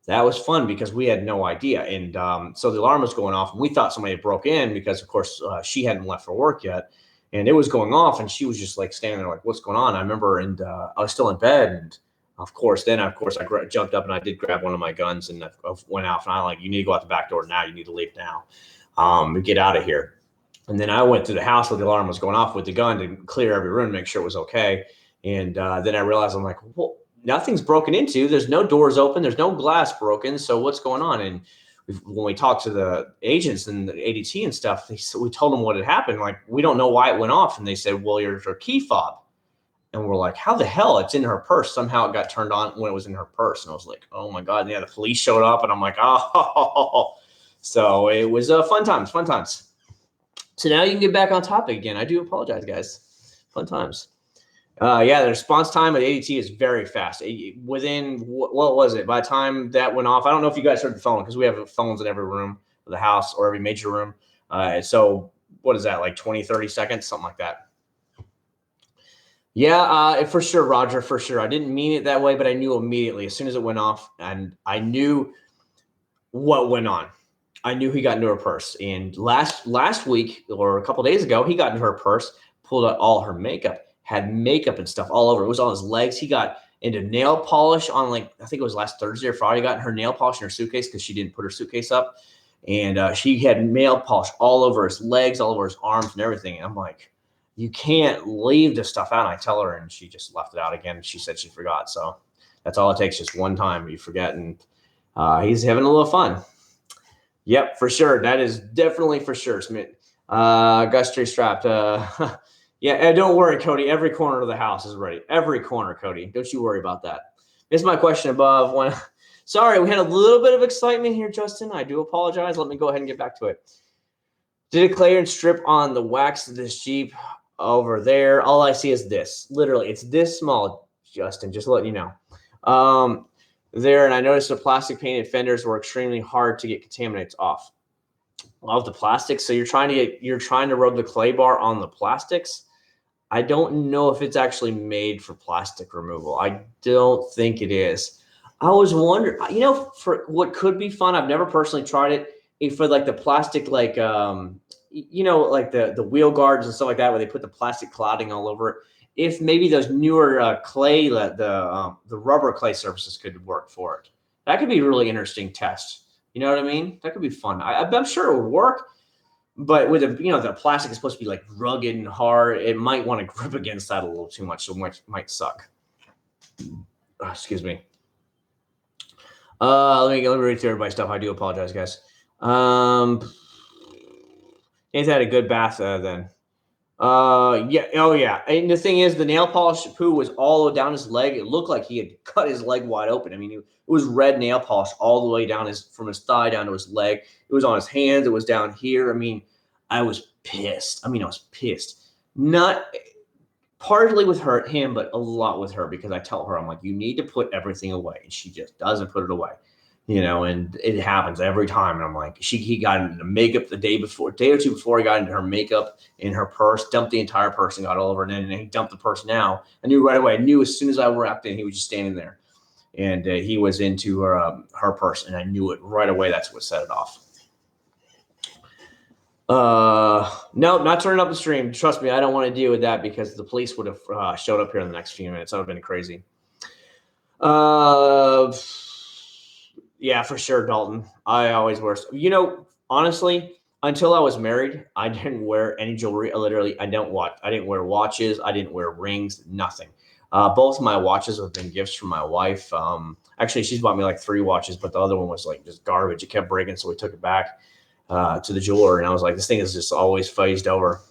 that was fun because we had no idea. And so the alarm was going off, and we thought somebody had broke in because, of course, she hadn't left for work yet. And it was going off, and she was just like standing there like, what's going on? I remember, and I was still in bed. And of course, I jumped up and I did grab one of my guns and I went out. And I like, you need to go out the back door now. You need to leave now. Get out of here. And then I went to the house where the alarm was going off with the gun to clear every room, make sure it was okay. And then I realized, I'm like, well, nothing's broken into. There's no doors open. There's no glass broken. So what's going on? And when we talked to the agents and the ADT and stuff, we told them what had happened. Like, we don't know why it went off. And they said, well, here's her key fob. And we're like, how the hell? It's in her purse. Somehow it got turned on when it was in her purse. And I was like, oh my God. And yeah, the police showed up and I'm like, oh. So it was fun times. So now you can get back on topic again. I do apologize, guys. Fun times. Yeah, the response time at ADT is very fast. Within, what was it? By the time that went off, I don't know if you guys heard the phone because we have phones in every room of the house or every major room. So what is that, like 20, 30 seconds, something like that? Yeah, for sure, Roger, for sure. I didn't mean it that way, but I knew immediately as soon as it went off, and I knew what went on. I knew he got into her purse. And last week or a couple days ago, he got into her purse, pulled out all her makeup, had makeup and stuff all over. It was on his legs. He got into nail polish on, like, I think it was last Thursday or Friday. He got her nail polish in her suitcase because she didn't put her suitcase up. And she had nail polish all over his legs, all over his arms and everything. And I'm like, you can't leave this stuff out. And I tell her, and she just left it out again. She said she forgot. So that's all it takes, just one time you forget. And he's having a little fun. Yep, for sure. That is definitely for sure, Smith. Gus Tree strapped. Yeah, don't worry, Cody. Every corner of the house is ready. Every corner, Cody. Don't you worry about that. This is my question above. Sorry, we had a little bit of excitement here, Justin. I do apologize. Let me go ahead and get back to it. Did a clearance strip on the wax of this Jeep over there? All I see is this. Literally, it's this small, Justin. Just letting you know. There, and I noticed the plastic painted fenders were extremely hard to get contaminants off. Of the plastics, so you're trying to rub the clay bar on the plastics. I don't know if it's actually made for plastic removal. I don't think it is. I was wondering, for what could be fun. I've never personally tried it. For like the plastic, like like the wheel guards and stuff like that, where they put the plastic clouding all over it. If maybe those newer clay, the rubber clay surfaces could work for it. That could be a really interesting test. You know what I mean? That could be fun. I'm sure it would work, but with the plastic is supposed to be like rugged and hard. It might want to grip against that a little too much, so it might suck. Excuse me. Let me read through everybody's stuff. I do apologize, guys. He's had a good bath then. Yeah. Oh, yeah. And the thing is, the nail polish poo was all down his leg. It looked like he had cut his leg wide open. I mean, it was red nail polish all the way down from his thigh down to his leg. It was on his hands. It was down here. I mean, I was pissed. I was pissed. Not partly with him, but a lot with her, because I tell her, I'm like, you need to put everything away. And she just doesn't put it away. And it happens every time. And I'm like, he got into makeup the day or two before he got into her makeup in her purse, dumped the entire purse and got all over. And then he dumped the purse now. I knew right away. I knew as soon as I walked in, he was just standing there. And he was into her purse. And I knew it right away. That's what set it off. No, not turning up the stream. Trust me, I don't want to deal with that, because the police would have showed up here in the next few minutes. That would have been crazy. Yeah, for sure, Dalton. I always wear. Honestly, until I was married, I didn't wear any jewelry. I didn't wear watches. I didn't wear rings. Nothing. Both of my watches have been gifts from my wife. Actually, she's bought me like 3 watches, but the other one was like just garbage. It kept breaking, so we took it back to the jeweler, and I was like, this thing is just always phased over.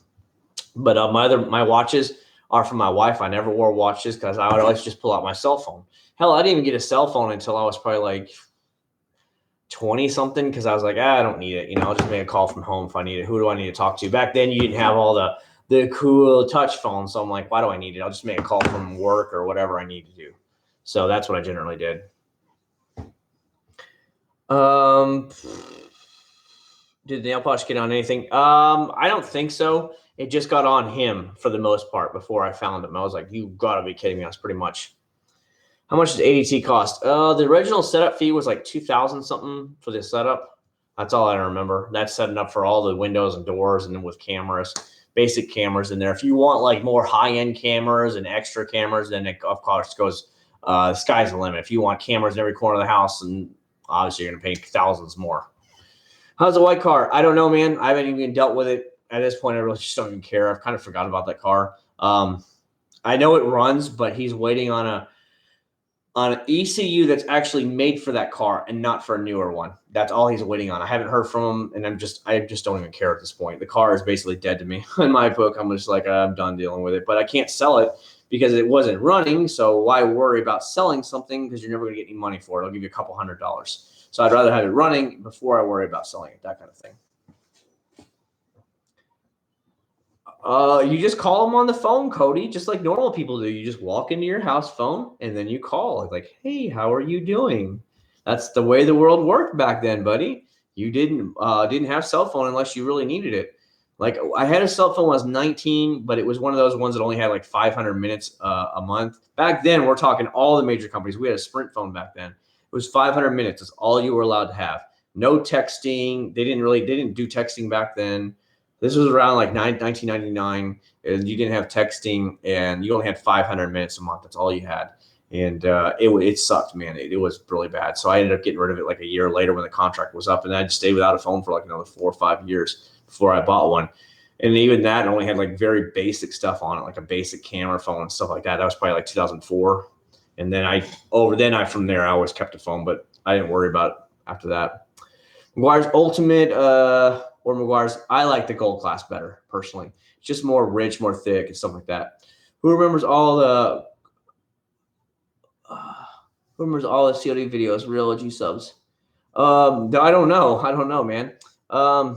But my watches are from my wife. I never wore watches because I would always just pull out my cell phone. Hell, I didn't even get a cell phone until I was probably like 20 something, because I was like, I don't need it. I'll just make a call from home if I need it. Who do I need to talk to? Back then, you didn't have all the cool touch phones. So I'm like, why do I need it? I'll just make a call from work or whatever I need to do. So that's what I generally did. Did the nail polish get on anything? I don't think so. It just got on him for the most part before I found him. I was like, you gotta be kidding me. That's pretty much How much does ADT cost? The original setup fee was like 2,000 something for the setup. That's all I remember. That's setting up for all the windows and doors, and then with cameras, basic cameras in there. If you want like more high end cameras and extra cameras, then it of course goes. The sky's the limit. If you want cameras in every corner of the house, and obviously you're gonna pay thousands more. How's the white car? I don't know, man. I haven't even dealt with it at this point. I really just don't even care. I've kind of forgot about that car. I know it runs, but he's waiting on an ECU that's actually made for that car and not for a newer one. That's all he's waiting on. I haven't heard from him, and I just don't even care at this point. The car is basically dead to me in my book. I'm just like, I'm done dealing with it. But I can't sell it because it wasn't running. So why worry about selling something, because you're never going to get any money for it? I'll give you a couple $100s. So I'd rather have it running before I worry about selling it. That kind of thing. You just call them on the phone, Cody, just like normal people do. You just walk into your house phone and then you call. Like, hey, how are you doing? That's the way the world worked back then, buddy. You didn't have cell phone unless you really needed it. Like I had a cell phone when I was 19, but it was one of those ones that only had like 500 minutes a month. Back then, we're talking all the major companies. We had a Sprint phone back then. It was 500 minutes. That's all you were allowed to have. No texting. They didn't do texting back then. This was around like 1999, and you didn't have texting, and you only had 500 minutes a month. That's all you had, and it sucked, man. It was really bad. So I ended up getting rid of it like a year later when the contract was up, and I just stayed without a phone for like another 4 or 5 years before I bought one. And even that only had like very basic stuff on it, like a basic camera phone and stuff like that. That was probably like 2004, and then from there I always kept a phone, but I didn't worry about it after that. McGuire's Ultimate or McGuire's, I like the Gold Class better personally. It's just more rich, more thick, and stuff like that. Who remembers all the COD videos? Real OG subs. I don't know. I don't know, man. At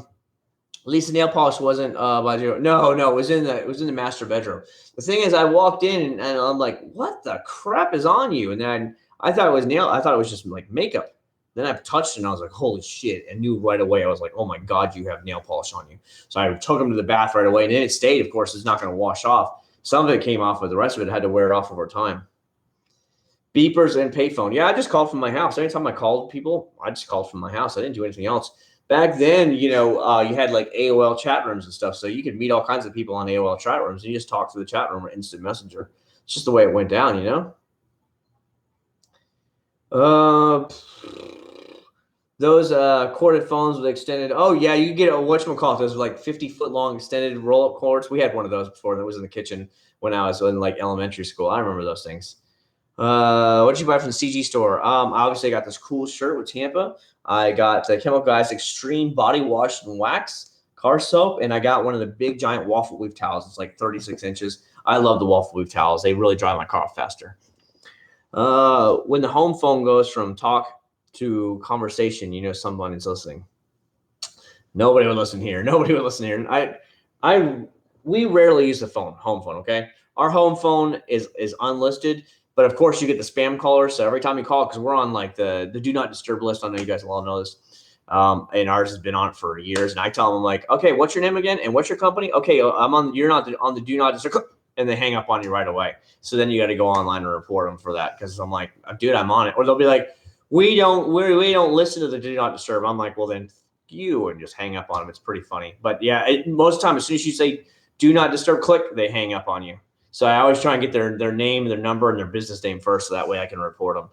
least the nail polish wasn't by zero. No, it was in the master bedroom. The thing is, I walked in and I'm like, what the crap is on you? And then I thought it was nail. I thought it was just like makeup. Then I touched it and I was like, holy shit. And knew right away. I was like, oh my God, you have nail polish on you. So I took him to the bath right away. And then it stayed. Of course, it's not going to wash off. Some of it came off, but the rest of it I had to wear it off over time. Beepers and payphone. Yeah, I just called from my house. Anytime I called people, I just called from my house. I didn't do anything else. Back then, you had like AOL chat rooms and stuff. So you could meet all kinds of people on AOL chat rooms. And you just talk to the chat room or instant messenger. It's just the way it went down, Those corded phones with extended. Oh yeah, you get a whatchamacallit. Those like 50-foot long extended roll-up cords. We had one of those before. That was in the kitchen when I was in like elementary school. I remember those things. What did you buy from the CG store? Obviously I got this cool shirt with Tampa. I got the Chemical Guys Extreme Body Wash and Wax car soap, and I got one of the big giant waffle weave towels. It's like 36 inches. I love the waffle weave towels. They really dry my car off faster. When the home phone goes from talk to conversation, someone is listening. Nobody would listen here. Nobody would listen here. And we rarely use the home phone. Okay, our home phone is unlisted. But of course, you get the spam callers. So every time you call, because we're on like the do not disturb list. I know you guys all know this. And ours has been on it for years. And I tell them like, okay, what's your name again? And what's your company? Okay, you're not on the do not disturb. And they hang up on you right away. So then you got to go online and report them for that. Because I'm like, dude, I'm on it. Or they'll be like, we don't listen to the do not disturb. I'm like, well then you, and just hang up on them. It's pretty funny. But yeah, most of the time, as soon as you say do not disturb, click, they hang up on you. So I always try and get their name, their number, and their business name first, so that way I can report them.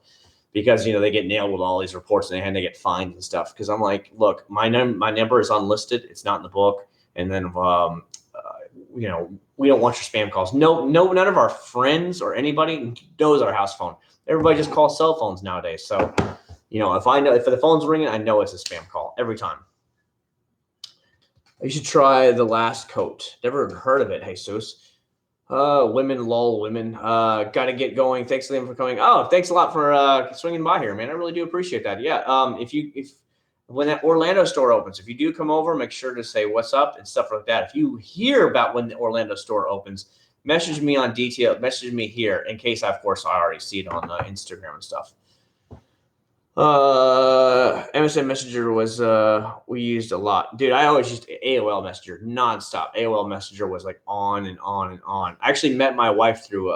Because they get nailed with all these reports and they get fined and stuff. Because I'm like, look, my number is unlisted; it's not in the book. And then, we don't want your spam calls. No, none of our friends or anybody knows our house phone. Everybody just calls cell phones nowadays. So, if the phone's ringing, I know it's a spam call every time. You should try the last coat. Never heard of it, Jesus. Women, lol, women. Got to get going. Thanks to them for coming. Oh, thanks a lot for swinging by here, man. I really do appreciate that. Yeah. When that Orlando store opens, if you do come over, make sure to say what's up and stuff like that. If you hear about when the Orlando store opens, message me on detail. Message me here in case, of course, I already see it on Instagram and stuff. MSN Messenger was we used a lot, dude. I always used AOL Messenger nonstop. AOL Messenger was like on and on and on. I actually met my wife through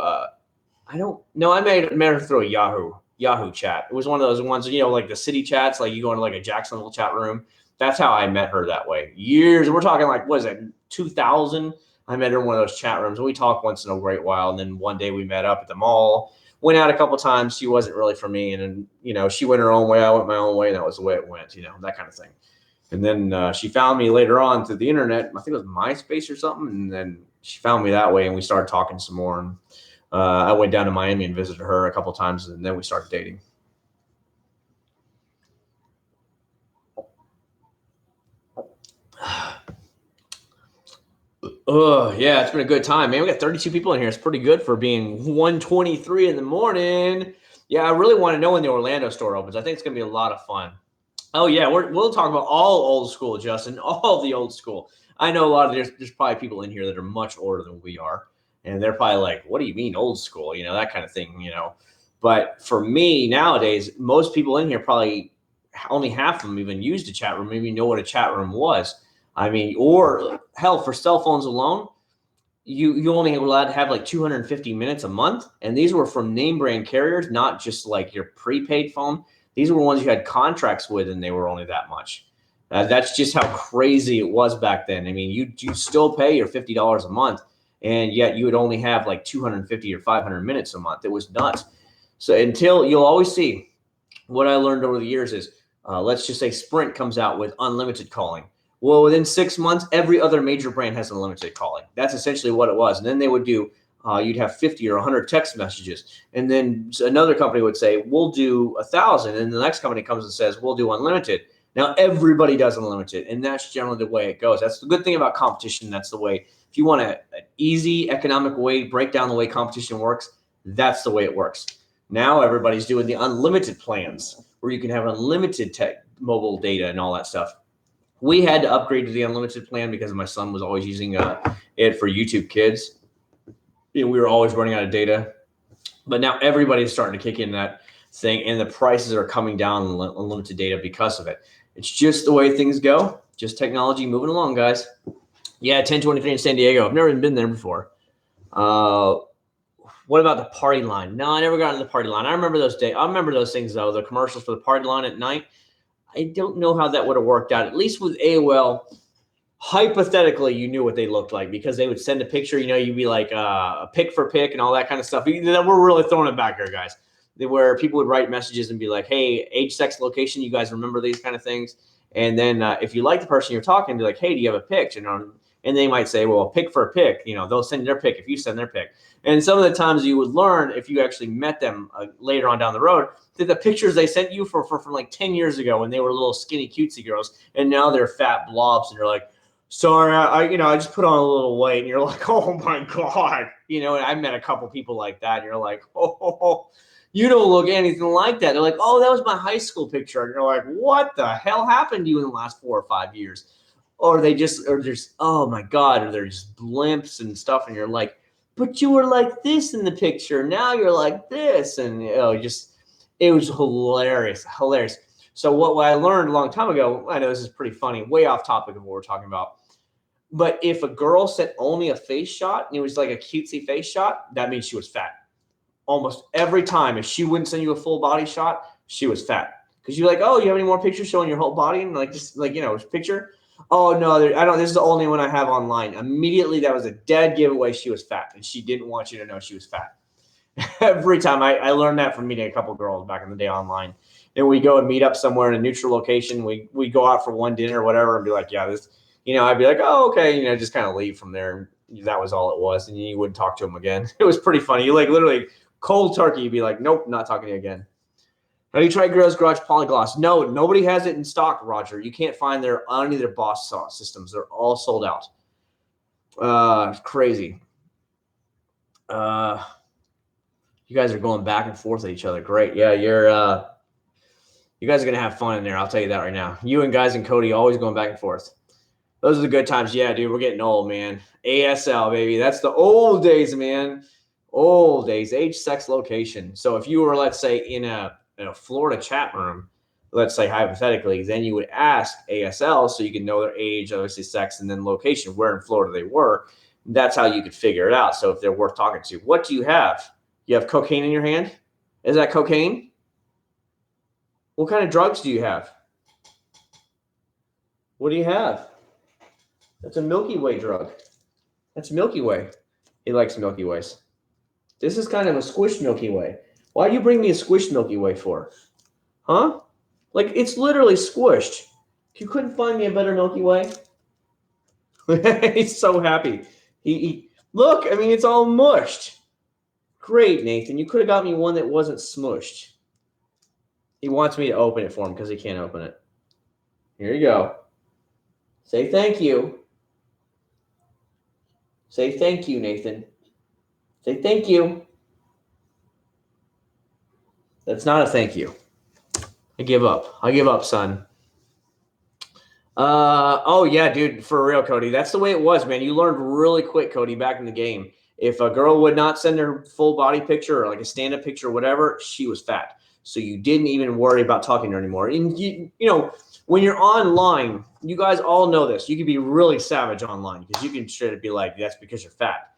I don't know. I met her through a Yahoo chat. It was one of those ones, like the city chats, like you go into like a Jacksonville chat room. That's how I met her that way. Years. We're talking like, what is it, 2000? I met her in one of those chat rooms. And we talked once in a great while. And then one day we met up at the mall, went out a couple times. She wasn't really for me. And then, she went her own way. I went my own way. And that was the way it went, that kind of thing. And then she found me later on through the internet. I think it was MySpace or something. And then she found me that way. And we started talking some more. And I went down to Miami and visited her a couple times, and then we started dating. Oh, yeah, it's been a good time, man. We got 32 people in here. It's pretty good for being 1:23 in the morning. Yeah, I really want to know when the Orlando store opens. I think it's going to be a lot of fun. Oh, yeah, we'll talk about all old school, Justin, all the old school. I know there's probably people in here that are much older than we are. And they're probably like, what do you mean old school? That kind of thing, But for me nowadays, most people in here probably only half of them even used a chat room, maybe know what a chat room was. I mean, or hell, for cell phones alone, you only allowed to have like 250 minutes a month. And these were from name brand carriers, not just like your prepaid phone. These were ones you had contracts with, and they were only that much. That's just how crazy it was back then. I mean, you still pay your $50 a month, and yet you would only have like 250 or 500 minutes a month. It was nuts. So until you'll always see what I learned over the years is, let's just say Sprint comes out with unlimited calling. Well, within 6 months, every other major brand has unlimited calling. That's essentially what it was. And then they would do, you'd have 50 or 100 text messages. And then another company would say, we'll do 1,000. And the next company comes and says, we'll do unlimited. Now everybody does unlimited. And that's generally the way it goes. That's the good thing about competition. That's the way, if you want an easy economic way, break down the way competition works, that's the way it works. Now everybody's doing the unlimited plans where you can have unlimited mobile data and all that stuff. We had to upgrade to the unlimited plan because my son was always using it for YouTube Kids. We were always running out of data. But now everybody's starting to kick in that thing, and the prices are coming down on unlimited data because of it. It's just the way things go. Just technology moving along, guys. Yeah, 1023 in San Diego. I've never even been there before. What about the party line? No, I never got on the party line. I remember those days. I remember those things, though, the commercials for the party line at night. I don't know how that would have worked out. At least with AOL, hypothetically, you knew what they looked like because they would send a picture. You'd be like a pick for pick and all that kind of stuff. We're really throwing it back here, guys. Where people would write messages and be like, hey, age, sex, location. You guys remember these kind of things? And then if you like the person you're talking to, like, hey, do you have a pic? And they might say, well, a pick for a pick. They'll send their pick if you send their pick. And some of the times you would learn, if you actually met them later on down the road, that the pictures they sent you from like 10 years ago when they were little skinny cutesy girls, and now they're fat blobs, and you're like, sorry, I just put on a little weight, and you're like, oh my God. And I met a couple people like that, and you're like, oh, you don't look anything like that. They're like, oh, that was my high school picture. And you're like, what the hell happened to you in the last 4 or 5 years? Or they just, oh my God, or they're just blimps and stuff. And you're like, but you were like this in the picture. Now you're like this. And it was hilarious. So what I learned a long time ago, I know this is pretty funny, way off topic of what we're talking about. But if a girl sent only a face shot and it was like a cutesy face shot, that means she was fat. Almost every time, if she wouldn't send you a full body shot, she was fat. Because you're like, oh, you have any more pictures showing your whole body? And picture. Oh, no, I don't. This is the only one I have online. Immediately, that was a dead giveaway. She was fat, and she didn't want you to know she was fat. Every time. I learned that from meeting a couple girls back in the day online. Then we go and meet up somewhere in a neutral location. We go out for one dinner or whatever and be like, yeah, this, I'd be like, oh, okay, just kind of leave from there. That was all it was, and you wouldn't talk to them again. It was pretty funny. You literally cold turkey. You'd be like, nope, not talking to you again. Have you tried Girls Garage Polygloss? No, nobody has it in stock, Roger. You can't find any of their Boss Sauce systems. They're all sold out. It's crazy. You guys are going back and forth at each other. Great. Yeah, you guys are going to have fun in there. I'll tell you that right now. You and guys and Cody always going back and forth. Those are the good times. Yeah, dude, we're getting old, man. ASL, baby. That's the old days, man. Old days. Age, sex, location. So if you were, let's say, in a Florida chat room, let's say hypothetically, then you would ask ASL so you can know their age, obviously sex, and then location, where in Florida they were. That's how you could figure it out. So if they're worth talking to. What do you have? You have cocaine in your hand? Is that cocaine? What kind of drugs do you have? What do you have? That's a Milky Way drug. That's Milky Way. He likes Milky Ways. This is kind of a squished Milky Way. Why do you bring me a squished Milky Way for? Huh? Like, it's literally squished. You couldn't find me a better Milky Way? He's so happy. Look, I mean, it's all mushed. Great, Nathan. You could have got me one that wasn't smushed. He wants me to open it for him because he can't open it. Here you go. Say thank you. Say thank you, Nathan. Say thank you. That's not a thank you. I give up. I give up, son. Oh yeah, dude, for real, Cody. That's the way it was, man. You learned really quick, Cody, back in the game. If a girl would not send her full body picture or like a stand-up picture or whatever, she was fat. So you didn't even worry about talking to her anymore. And you know, when you're online, you guys all know this. You can be really savage online because you can straight up be like, that's because you're fat.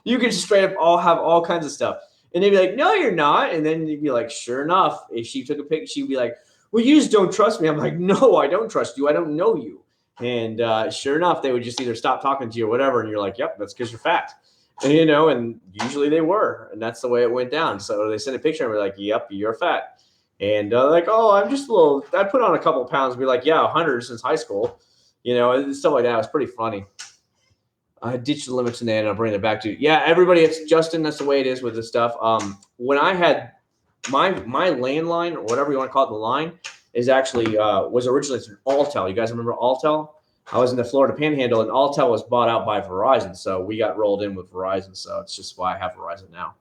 You can straight up have all kinds of stuff. And they'd be like, no, you're not. And then you'd be like, sure enough, if she took a picture, she'd be like, well, you just don't trust me. I'm like, no, I don't trust you. I don't know you. And sure enough, they would just either stop talking to you or whatever. And you're like, yep, that's because you're fat. And, you know, and usually they were. And that's the way it went down. So they sent a picture and we're like, yep, you're fat. And like, oh, I'm just a little, I put on a couple of pounds and be like, yeah, 100 since high school. You know, and stuff like that. It was pretty funny. I ditched the limits in there and I'll bring it back to you. Yeah, everybody, it's Justin. That's the way it is with this stuff. When I had my landline or whatever you want to call it, the line is actually was originally through Alltel. You guys remember Alltel? I was in the Florida Panhandle and Alltel was bought out by Verizon, so we got rolled in with Verizon. So it's just why I have Verizon now.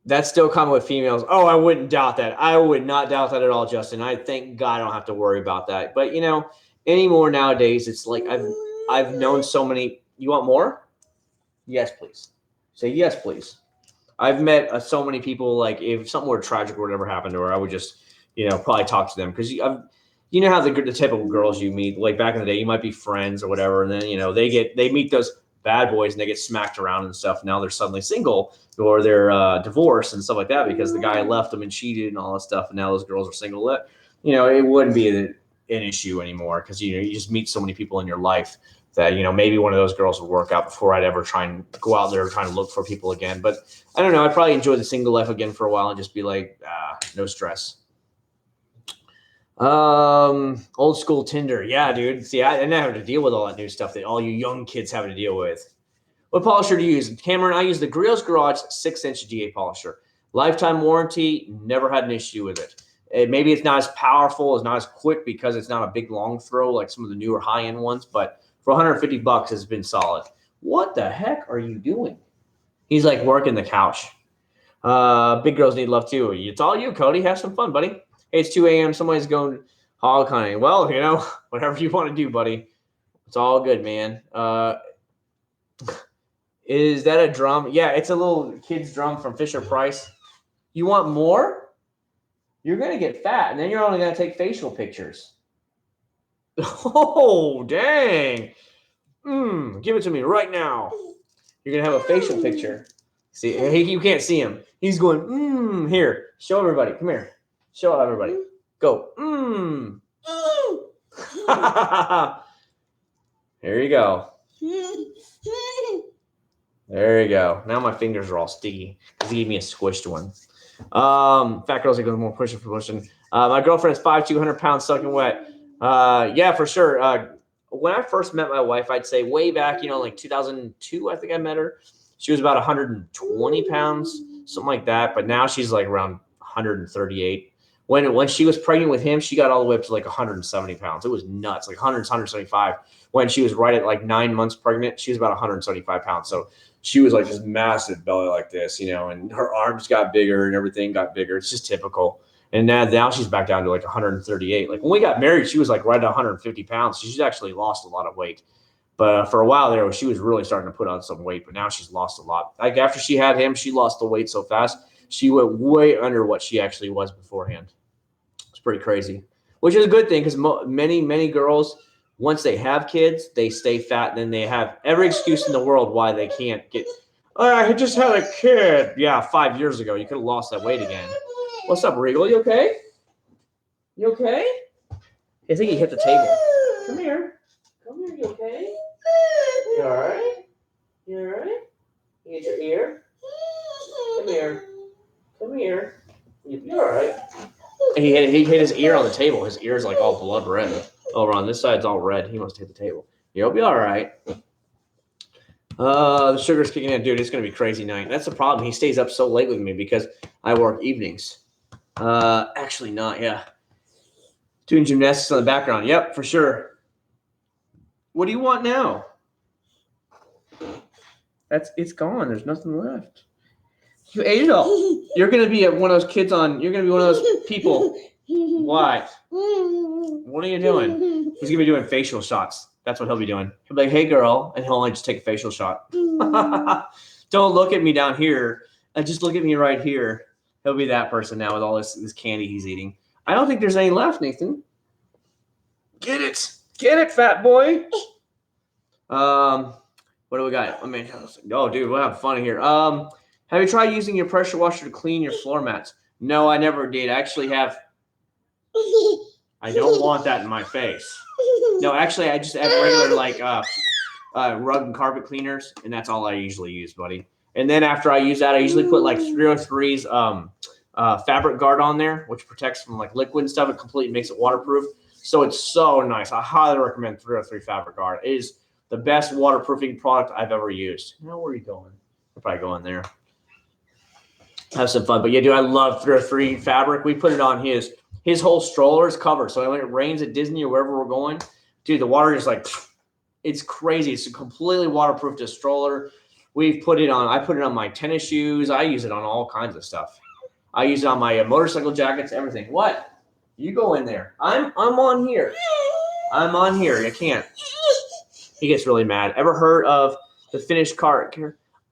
That's still common with females. Oh, I wouldn't doubt that. I would not doubt that at all, Justin. I thank God I don't have to worry about that. But you know, anymore nowadays, it's like I've known so many. You want more? Yes, please. Say yes, please. I've met so many people. Like if something were tragic or whatever happened to her, I would just, you know, probably talk to them because you know how the typical girls you meet, like back in the day, you might be friends or whatever, and then you know they meet those bad boys and they get smacked around and stuff. Now they're suddenly single or they're divorced and stuff like that because the guy left them and cheated and all that stuff, and now those girls are single. You know, it wouldn't be an issue anymore because you know you just meet so many people in your life that, you know, maybe one of those girls would work out before I'd ever try and go out there trying to look for people again. But I don't know. I'd probably enjoy the single life again for a while and just be like, no stress. Old school Tinder. Yeah, dude. See, I didn't have to deal with all that new stuff that all you young kids have to deal with. What polisher do you use? Cameron, I use the Grills Garage 6-inch DA polisher. Lifetime warranty, never had an issue with it. Maybe it's not as powerful, it's not as quick because it's not a big long throw like some of the newer high-end ones, but for $150, it's been solid. What the heck are you doing? He's like working the couch. Big girls need love too. It's all you, Cody. Have some fun, buddy. Hey, it's 2 a.m. Somebody's going hog hunting. Well, you know, whatever you want to do, buddy. It's all good, man. Is that a drum? Yeah, it's a little kid's drum from Fisher Price. You want more? You're going to get fat, and then you're only going to take facial pictures. Oh, dang. Give it to me right now. You're going to have a facial picture. See, you can't see him. He's going, here. Show everybody. Come here. Show everybody. Go, There you go. There you go. Now my fingers are all sticky because he gave me a squished one. Fat girls equals more pushing for pushing. My girlfriend is 5'2", 200 pounds, soaking wet. Yeah, for sure. When I first met my wife, I'd say way back, you know, like 2002, I think I met her. She was about 120 pounds, something like that. But now she's like around 138. When she was pregnant with him, she got all the way up to like 170 pounds. It was nuts, like 100, 175. When she was right at like 9 months pregnant, she was about 175 pounds. So she was like this massive belly like this, you know, and her arms got bigger and everything got bigger. It's just typical. And now she's back down to like 138. Like when we got married, she was like right at 150 pounds. She's actually lost a lot of weight. But for a while there, she was really starting to put on some weight. But now she's lost a lot. Like after she had him, she lost the weight so fast. She went way under what she actually was beforehand. It's pretty crazy, which is a good thing because many girls Once they have kids, they stay fat, and then they have every excuse in the world why they can't get. Oh, I just had a kid. Yeah, 5 years ago, you could have lost that weight again. What's up, Regal? You okay? You okay? I think he hit the table. Come here. Come here. You okay? You all right? You all right? You hit your ear? Come here. Come here. You're all right. And he hit his ear on the table. His ear's like all blood red. Over on this side's all red. He must hit the table. You'll be all right. The sugar's kicking in. Dude, it's going to be a crazy night. That's the problem. He stays up so late with me because I work evenings. Actually not, yeah. Doing gymnastics in the background. Yep, for sure. What do you want now? It's gone. There's nothing left. You ate it all. You're gonna be one of those kids on. You're gonna be one of those people. What? What are you doing? He's gonna be doing facial shots. That's what he'll be doing. He'll be like, "Hey, girl," and he'll only just take a facial shot. Don't look at me down here. Just look at me right here. He'll be that person now with all this candy he's eating. I don't think there's any left, Nathan. Get it, fat boy. What do we got? I mean, oh, dude, we'll have fun here. Have you tried using your pressure washer to clean your floor mats? No, I never did. I actually have. I don't want that in my face. No, actually, I just have regular rug and carpet cleaners, and that's all I usually use, buddy. And then after I use that, I usually put like 303's fabric guard on there, which protects from like liquid and stuff. It completely makes it waterproof. So it's so nice. I highly recommend 303 fabric guard. It is the best waterproofing product I've ever used. Now, where are you going? I'll probably go in there. Have some fun. But yeah, dude, I love 303 fabric. We put it on his whole stroller is covered. So when it rains at Disney or wherever we're going, dude, the water is like, it's crazy. It's completely waterproof to stroller. I put it on my tennis shoes. I use it on all kinds of stuff. I use it on my motorcycle jackets, everything. What? You go in there. I'm on here. I'm on here. I can't. He gets really mad. Ever heard of the finished cart?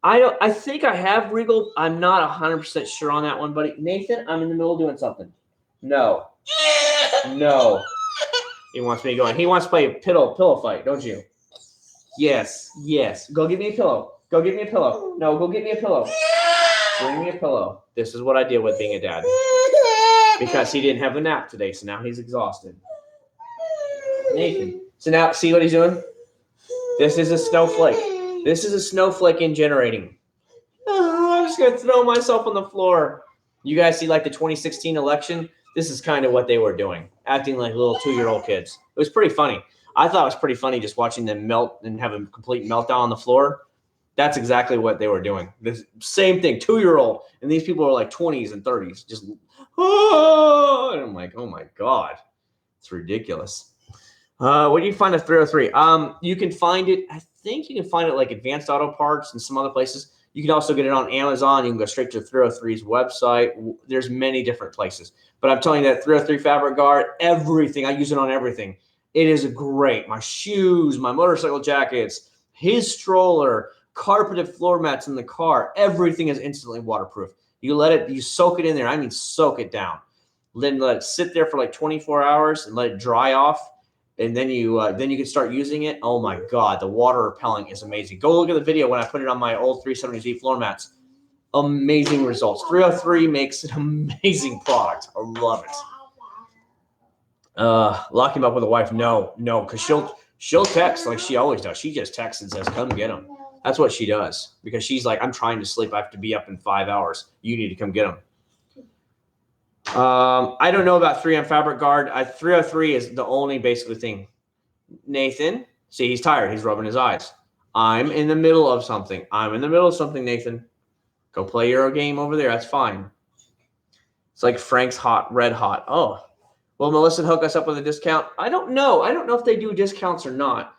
I think I have, Regal. I'm not 100% sure on that one, buddy. Nathan, I'm in the middle of doing something. No. He wants me to go in. He wants to play a pillow fight, don't you? Yes. Go get me a pillow. No, go get me a pillow. Bring me a pillow. This is what I deal with being a dad. Because he didn't have a nap today, so now he's exhausted. Nathan. So now, see what he's doing? This is a snowflake. This is a snowflake in generating. I'm just going to throw myself on the floor. You guys see like the 2016 election? This is kind of what they were doing, acting like little 2-year-old kids. It was pretty funny. I thought it was pretty funny just watching them melt and have a complete meltdown on the floor. That's exactly what they were doing. The same thing, 2-year-old. And these people are like 20s and 30s. Just, oh, and I'm like, oh my God. It's ridiculous. Where do you find a 303? You can find it, I think you can find it like Advanced Auto Parts and some other places. You can also get it on Amazon. You can go straight to 303's website. There's many different places. But I'm telling you that 303 fabric guard, everything. I use it on everything. It is great. My shoes, my motorcycle jackets, his stroller, carpeted floor mats in the car. Everything is instantly waterproof. You soak it in there. I mean, soak it down. Then let it sit there for like 24 hours and let it dry off. And then you can start using it. Oh my God, the water repelling is amazing. Go look at the video when I put it on my old 370Z floor mats. Amazing results. 303 makes an amazing product. I love it. Lock him up with a wife? No, because she'll text like she always does. She just texts and says, "Come get him." That's what she does because she's like, "I'm trying to sleep. I have to be up in 5 hours. You need to come get him." I don't know about 3M fabric guard. 303 is the only basically thing. Nathan, see, he's tired. He's rubbing his eyes. I'm in the middle of something. Nathan. Go play your game over there. That's fine. It's like Frank's Red Hot. Oh, will Melissa hook us up with a discount? I don't know. I don't know if they do discounts or not.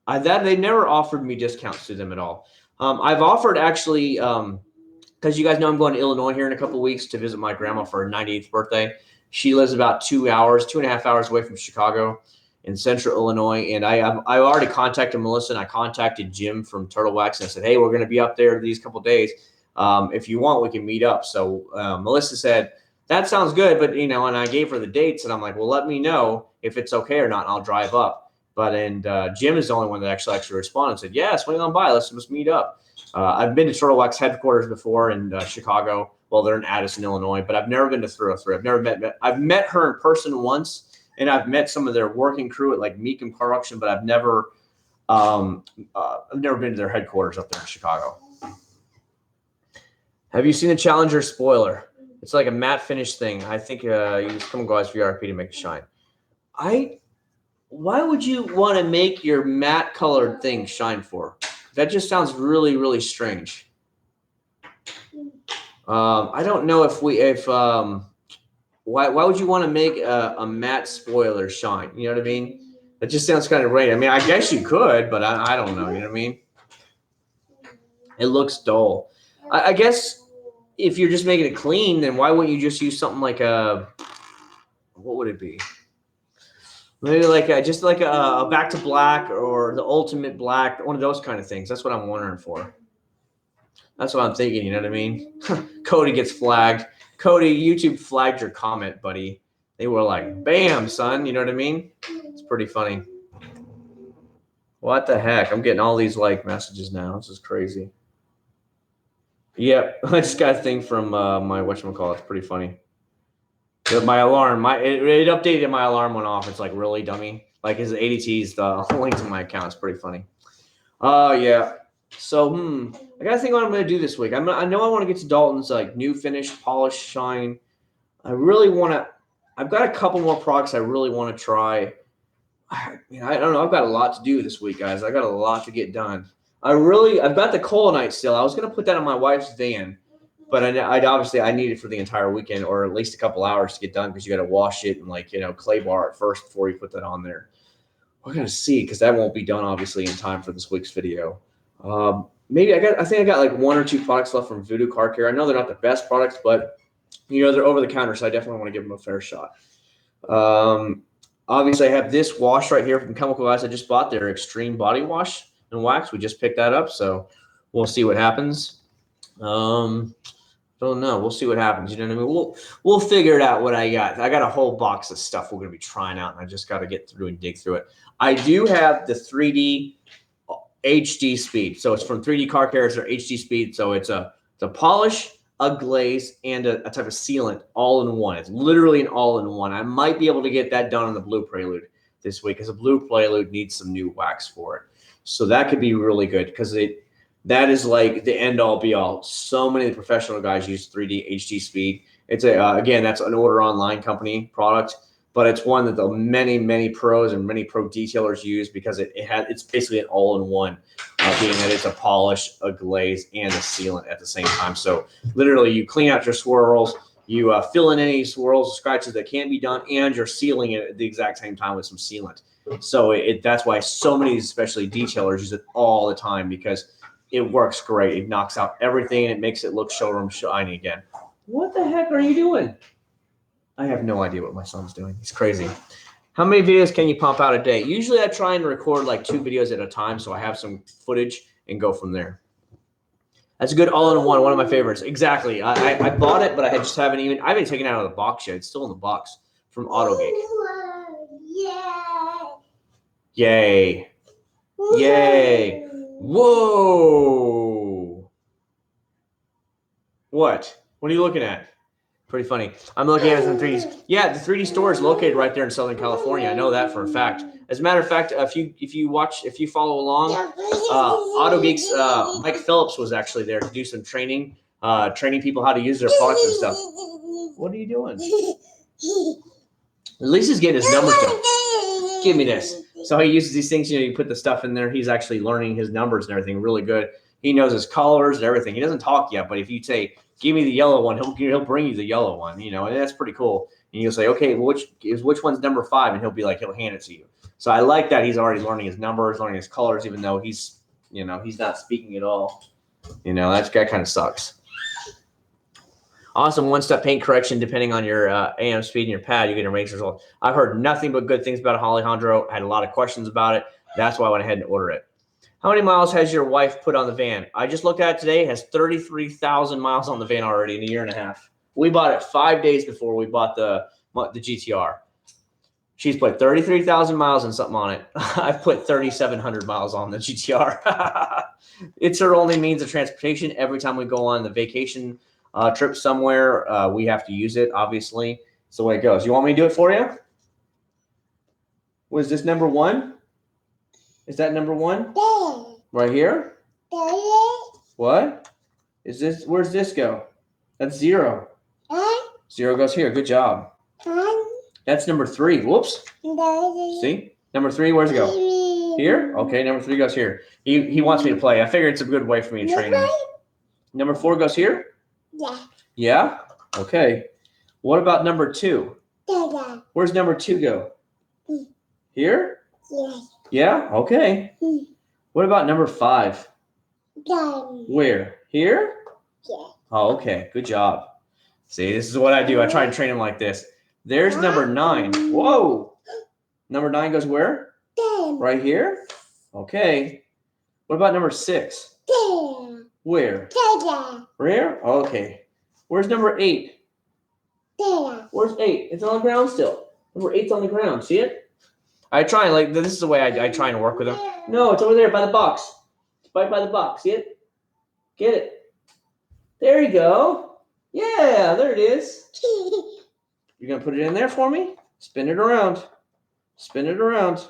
They never offered me discounts to them at all. I've offered actually, because you guys know I'm going to Illinois here in a couple of weeks to visit my grandma for her 98th birthday. She lives about 2.5 hours away from Chicago in central Illinois. And I already contacted Melissa and I contacted Jim from Turtle Wax and I said, hey, we're going to be up there these couple of days. If you want, we can meet up. So Melissa said, that sounds good. But, you know, and I gave her the dates and I'm like, well, let me know if it's okay or not. And I'll drive up. Jim is the only one that actually responded and said, yeah, swing on by. Let's meet up. I've been to Turtle Wax headquarters before in Chicago. Well, they're in Addison, Illinois, but I've never been to 303. I've met her in person once, and I've met some of their working crew at like Meekum Car Auction, but I've never been to their headquarters up there in Chicago. Have you seen the Challenger spoiler? It's like a matte finish thing. I think you use Chemical Guys VRP to make it shine. Why would you want to make your matte colored thing shine for? That just sounds really, really strange. I don't know why would you want to make a matte spoiler shine? You know what I mean? That just sounds kind of right. I mean, I guess you could, but I don't know. You know what I mean? It looks dull. I guess if you're just making it clean, then why wouldn't you just use something like what would it be? Maybe like just like a back to black or the ultimate black, one of those kind of things. That's what I'm wondering for. That's what I'm thinking. You know what I mean? Cody gets flagged. Cody, YouTube flagged your comment, buddy. They were like, bam, son. You know what I mean? It's pretty funny. What the heck? I'm getting all these like messages now. This is crazy. Yep. I just got a thing from my whatchamacallit. It's pretty funny. My alarm, it updated. My alarm went off. It's like, really, dummy? Like his ADT's the link to my account. It's pretty funny. Yeah. So, I gotta think what I'm gonna do this week. I know I want to get to Dalton's like new finish, polish, shine. I really want to. I've got a couple more products I really want to try. I don't know. I've got a lot to do this week, guys. I got a lot to get done. I've got the Colonite still. I was gonna put that in my wife's van. But I need it for the entire weekend or at least a couple hours to get done because you got to wash it and like, clay bar it first before you put that on there. We're going to see because that won't be done obviously in time for this week's video. Maybe I think I got like 1 or 2 products left from Voodoo Car Care. I know they're not the best products, but they're over the counter, so I definitely want to give them a fair shot. Obviously I have this wash right here from Chemical Guys I just bought, their Extreme Body Wash and Wax. We just picked that up, so we'll see what happens. Don't know. We'll see what happens. You know what I mean? We'll figure it out what I got. I got a whole box of stuff we're going to be trying out, and I just got to get through and dig through it. I do have the 3D HD Speed. So it's from 3D Car Care. It's their HD Speed. So it's a polish, a glaze, and a type of sealant all in one. It's literally an all-in-one. I might be able to get that done on the Blue Prelude this week because the Blue Prelude needs some new wax for it. So that could be really good because that is like the end all be all. So many of the professional guys use 3D HD Speed. It's again, that's an order online company product, but it's one that the many pros and many pro detailers use because it's basically an all-in-one, being that it's a polish, a glaze, and a sealant at the same time. So literally, you clean out your swirls, you fill in any swirls or scratches that can be done, and you're sealing it at the exact same time with some sealant. So that's why so many, especially detailers, use it all the time because it works great. It knocks out everything, and it makes it look showroom shiny again. What the heck are you doing? I have no idea what my son's doing. He's crazy. How many videos can you pump out a day? Usually I try and record like 2 videos at a time so I have some footage and go from there. That's a good all-in-one, one of my favorites. Exactly. I bought it, but I haven't taken it out of the box yet. It's still in the box from AutoGeek. Yay. Yay. Whoa. What? What are you looking at? Pretty funny. I'm looking at it in 3D. Yeah, the 3D store is located right there in Southern California. I know that for a fact. As a matter of fact, if you follow along, AutoGeek's Mike Phillips was actually there to do some training people how to use their products and stuff. What are you doing? At least he's getting his numbers done. Give me this. So he uses these things, you put the stuff in there. He's actually learning his numbers and everything really good. He knows his colors and everything. He doesn't talk yet, but if you say, give me the yellow one, he'll bring you the yellow one, and that's pretty cool. And you'll say, okay, well, which one's number 5? And he'll hand it to you. So I like that he's already learning his numbers, learning his colors, even though he's not speaking at all. That kind of sucks. Awesome one-step paint correction depending on your AM speed and your pad. You get a range result. I've heard nothing but good things about Alejandro. I had a lot of questions about it. That's why I went ahead and ordered it. How many miles has your wife put on the van? I just looked at it today. It has 33,000 miles on the van already in a year and a half. We bought it 5 days before we bought the GTR. She's put 33,000 miles and something on it. I've put 3,700 miles on the GTR. It's her only means of transportation. Every time we go on the vacation trip somewhere, we have to use it, obviously. It's the way it goes. You want me to do it for you? Was this number 1? Is that number 1? Right here? What? Is this? Where's this go? That's 0. 0 goes here. Good job. That's number 3. Whoops. See? Number 3, where's it go? Here? Okay, number 3 goes here. He wants me to play. I figured it's a good way for me to train him. Number 4 goes here? Yeah. Yeah? Okay. What about number 2? Where's number 2 go? Here? Yeah? Okay. What about number 5? Where? Here? Yeah. Oh, okay. Good job. See, this is what I do. I try and train him like this. There's number 9. Whoa. Number 9 goes where? Right here? Okay. What about number 6? Where? Where? Okay. Where's number 8? Where's 8? It's on the ground still. Number 8's on the ground. See it? I try and like this is the way I try and work with him. No, it's over there by the box. It's right by the box. See it? Get it. There you go. Yeah, there it is. You're going to put it in there for me? Spin it around. Spin it around.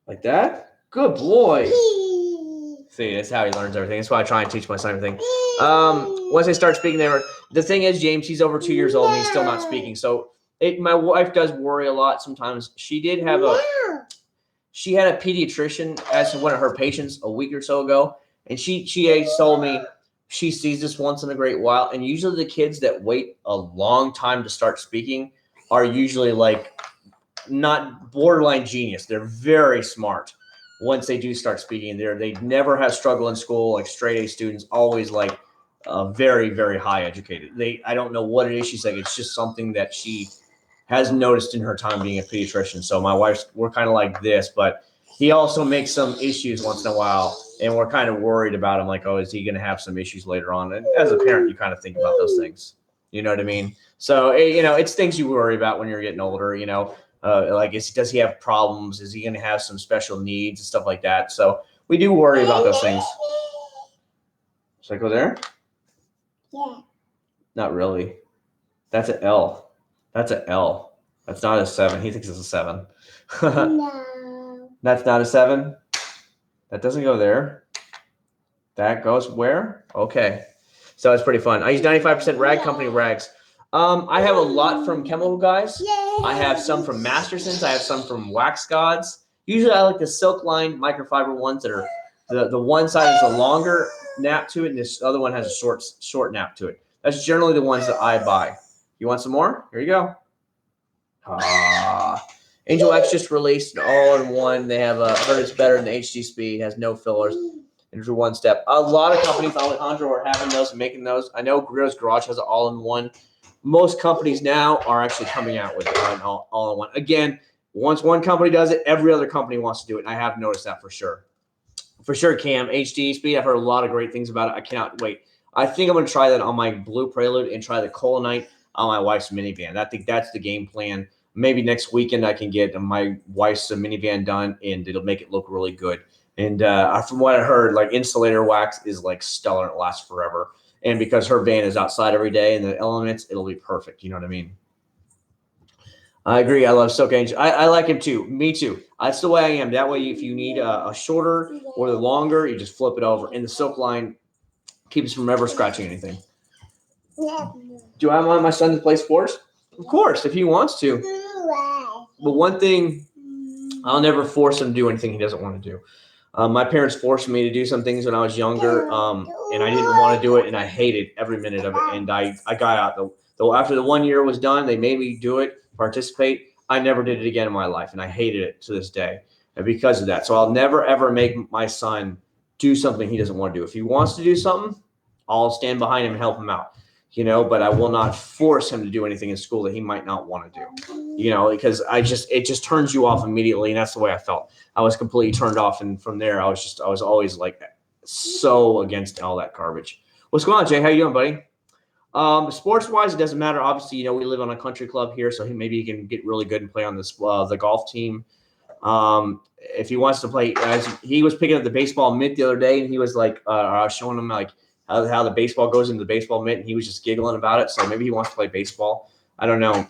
Like that? Good boy. See, that's how he learns everything. That's why I try and teach my son everything. Once they start speaking, the thing is, James, he's over 2 years old and he's still not speaking. So my wife does worry a lot sometimes. She had a pediatrician as one of her patients a week or so ago, and she told me she sees this once in a great while, and usually the kids that wait a long time to start speaking are usually like not borderline genius. They're very smart once they do start speaking. They never have struggle in school, like straight A students, always like very, very high educated. I don't know what it is. She's like, it's just something that she has noticed in her time being a pediatrician. So my wife's, we're kind of like this, but he also makes some issues once in a while, and we're kind of worried about him. Like, oh, is he going to have some issues later on? And as a parent, you kind of think about those things. You know what I mean? So, it's things you worry about when you're getting older, like, does he have problems? Is he going to have some special needs and stuff like that? So we do worry about those things. Should I go there? Yeah. Not really. That's an L. That's an L. That's not a 7. He thinks it's a 7. No. That's not a 7. That doesn't go there. That goes where? Okay. So it's pretty fun. I use 95% Rag Company rags. I have a lot from Chemical Guys. I have some from Masterson's. I have some from Wax Gods. Usually I like the silk line microfiber ones that are the one side has a longer nap to it, and this other one has a short nap to it. That's generally the ones that I buy. You want some more? Here you go. Angel X just released an all-in-one. They have heard it's better than the HD Speed. Has no fillers. And it's one step. A lot of companies, Alejandro, are having those and making those. I know Grillo's Garage has an all-in-one. Most companies now are actually coming out with an all-in-one. Again, once one company does it, every other company wants to do it. And I have noticed that for sure. For sure, Cam. HD Speed, I've heard a lot of great things about it. I cannot wait. I think I'm going to try that on my Blue Prelude and try the Colonite on my wife's minivan. I think that's the game plan. Maybe next weekend I can get my wife's minivan done, and it'll make it look really good. And from what I heard, like insulator wax is like stellar. It lasts forever. And because her van is outside every day in the elements, it'll be perfect. You know what I mean? I agree. I love Silk Angel. I like him too. Me too. That's the way I am. That way, if you need a shorter or the longer, you just flip it over. And the Silk line keeps from ever scratching anything. Do I want my son to play sports? Of course, if he wants to. But one thing, I'll never force him to do anything he doesn't want to do. My parents forced me to do some things when I was younger, and I didn't want to do it, and I hated every minute of it. And I got out. Though after the 1 year was done, they made me do it, participate. I never did it again in my life, and I hated it to this day because of that. So I'll never, ever make my son do something he doesn't want to do. If he wants to do something, I'll stand behind him and help him out. But I will not force him to do anything in school that he might not want to do, because it just turns you off immediately. And that's the way I felt. I was completely turned off. And from there, I was always like so against all that garbage. What's going on, Jay? How you doing, buddy? Sports-wise, it doesn't matter. Obviously, we live on a country club here, so maybe he can get really good and play on this the golf team. If he wants to play, as he was picking up the baseball mitt the other day, and he was like, I was showing him like how the baseball goes into the baseball mitt, and he was just giggling about it. So maybe he wants to play baseball. I don't know.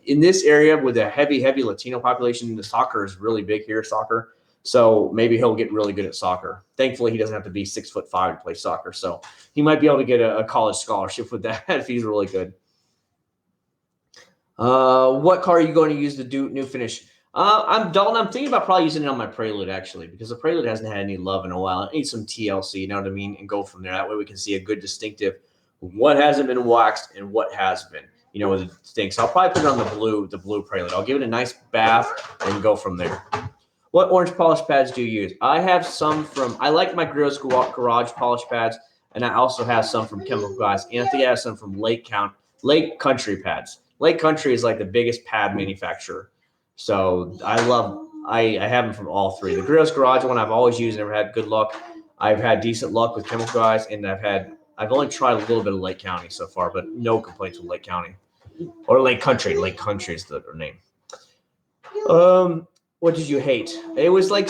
In this area with a heavy Latino population, the soccer is really big here, soccer. So maybe he'll get really good at soccer. Thankfully, he doesn't have to be 6'5" to play soccer. So he might be able to get a college scholarship with that if he's really good. What car are you going to use to do new finish? I'm Dalton. I'm thinking about probably using it on my Prelude, actually, because the Prelude hasn't had any love in a while. I need some TLC, you know what I mean, and go from there. That way we can see a good distinctive what hasn't been waxed and what has been. With the thing. So I'll probably put it on the blue Prelude. I'll give it a nice bath and go from there. What orange polish pads do you use? I have some I like my Grills Garage polish pads, and I also have some from Chemical Guys. And I think I have some from Lake Country pads. Lake Country is like the biggest pad manufacturer. So I have them from all three. The Grills Garage one I've always used, never had good luck. I've had decent luck with Chemical Guys, and I've only tried a little bit of Lake County so far, but no complaints with Lake County. Or Lake Country. Lake Country is the name. What did you hate? It was like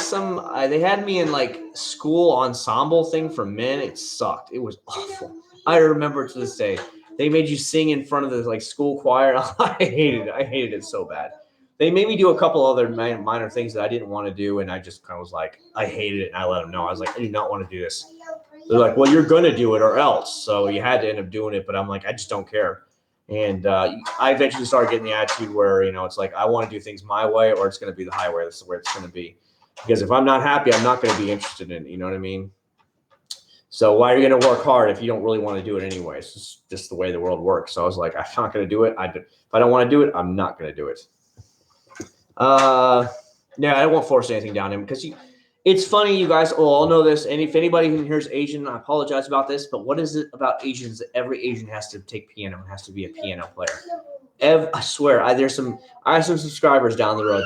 they had me in like school ensemble thing for men. It sucked. It was awful. I remember to this day. They made you sing in front of the like school choir. I hated it. I hated it so bad. They made me do a couple other minor things that I didn't want to do, and I just kind of was like, I hated it, and I let them know. I was like, I do not want to do this. They're like, well, you're going to do it or else. So you had to end up doing it, but I'm like, I just don't care. And I eventually started getting the attitude where, it's like I want to do things my way or it's going to be the highway. This is where it's going to be. Because if I'm not happy, I'm not going to be interested in it. You know what I mean? So why are you going to work hard if you don't really want to do it anyway? It's just the way the world works. So I was like, I'm not going to do it. If I don't want to do it, I'm not going to do it. Yeah, I won't force anything down him because it's funny, you guys all know this. And if anybody who here's Asian, I apologize about this, but what is it about Asians that every Asian has to take piano and has to be a piano player? I swear, I have some subscribers down the road.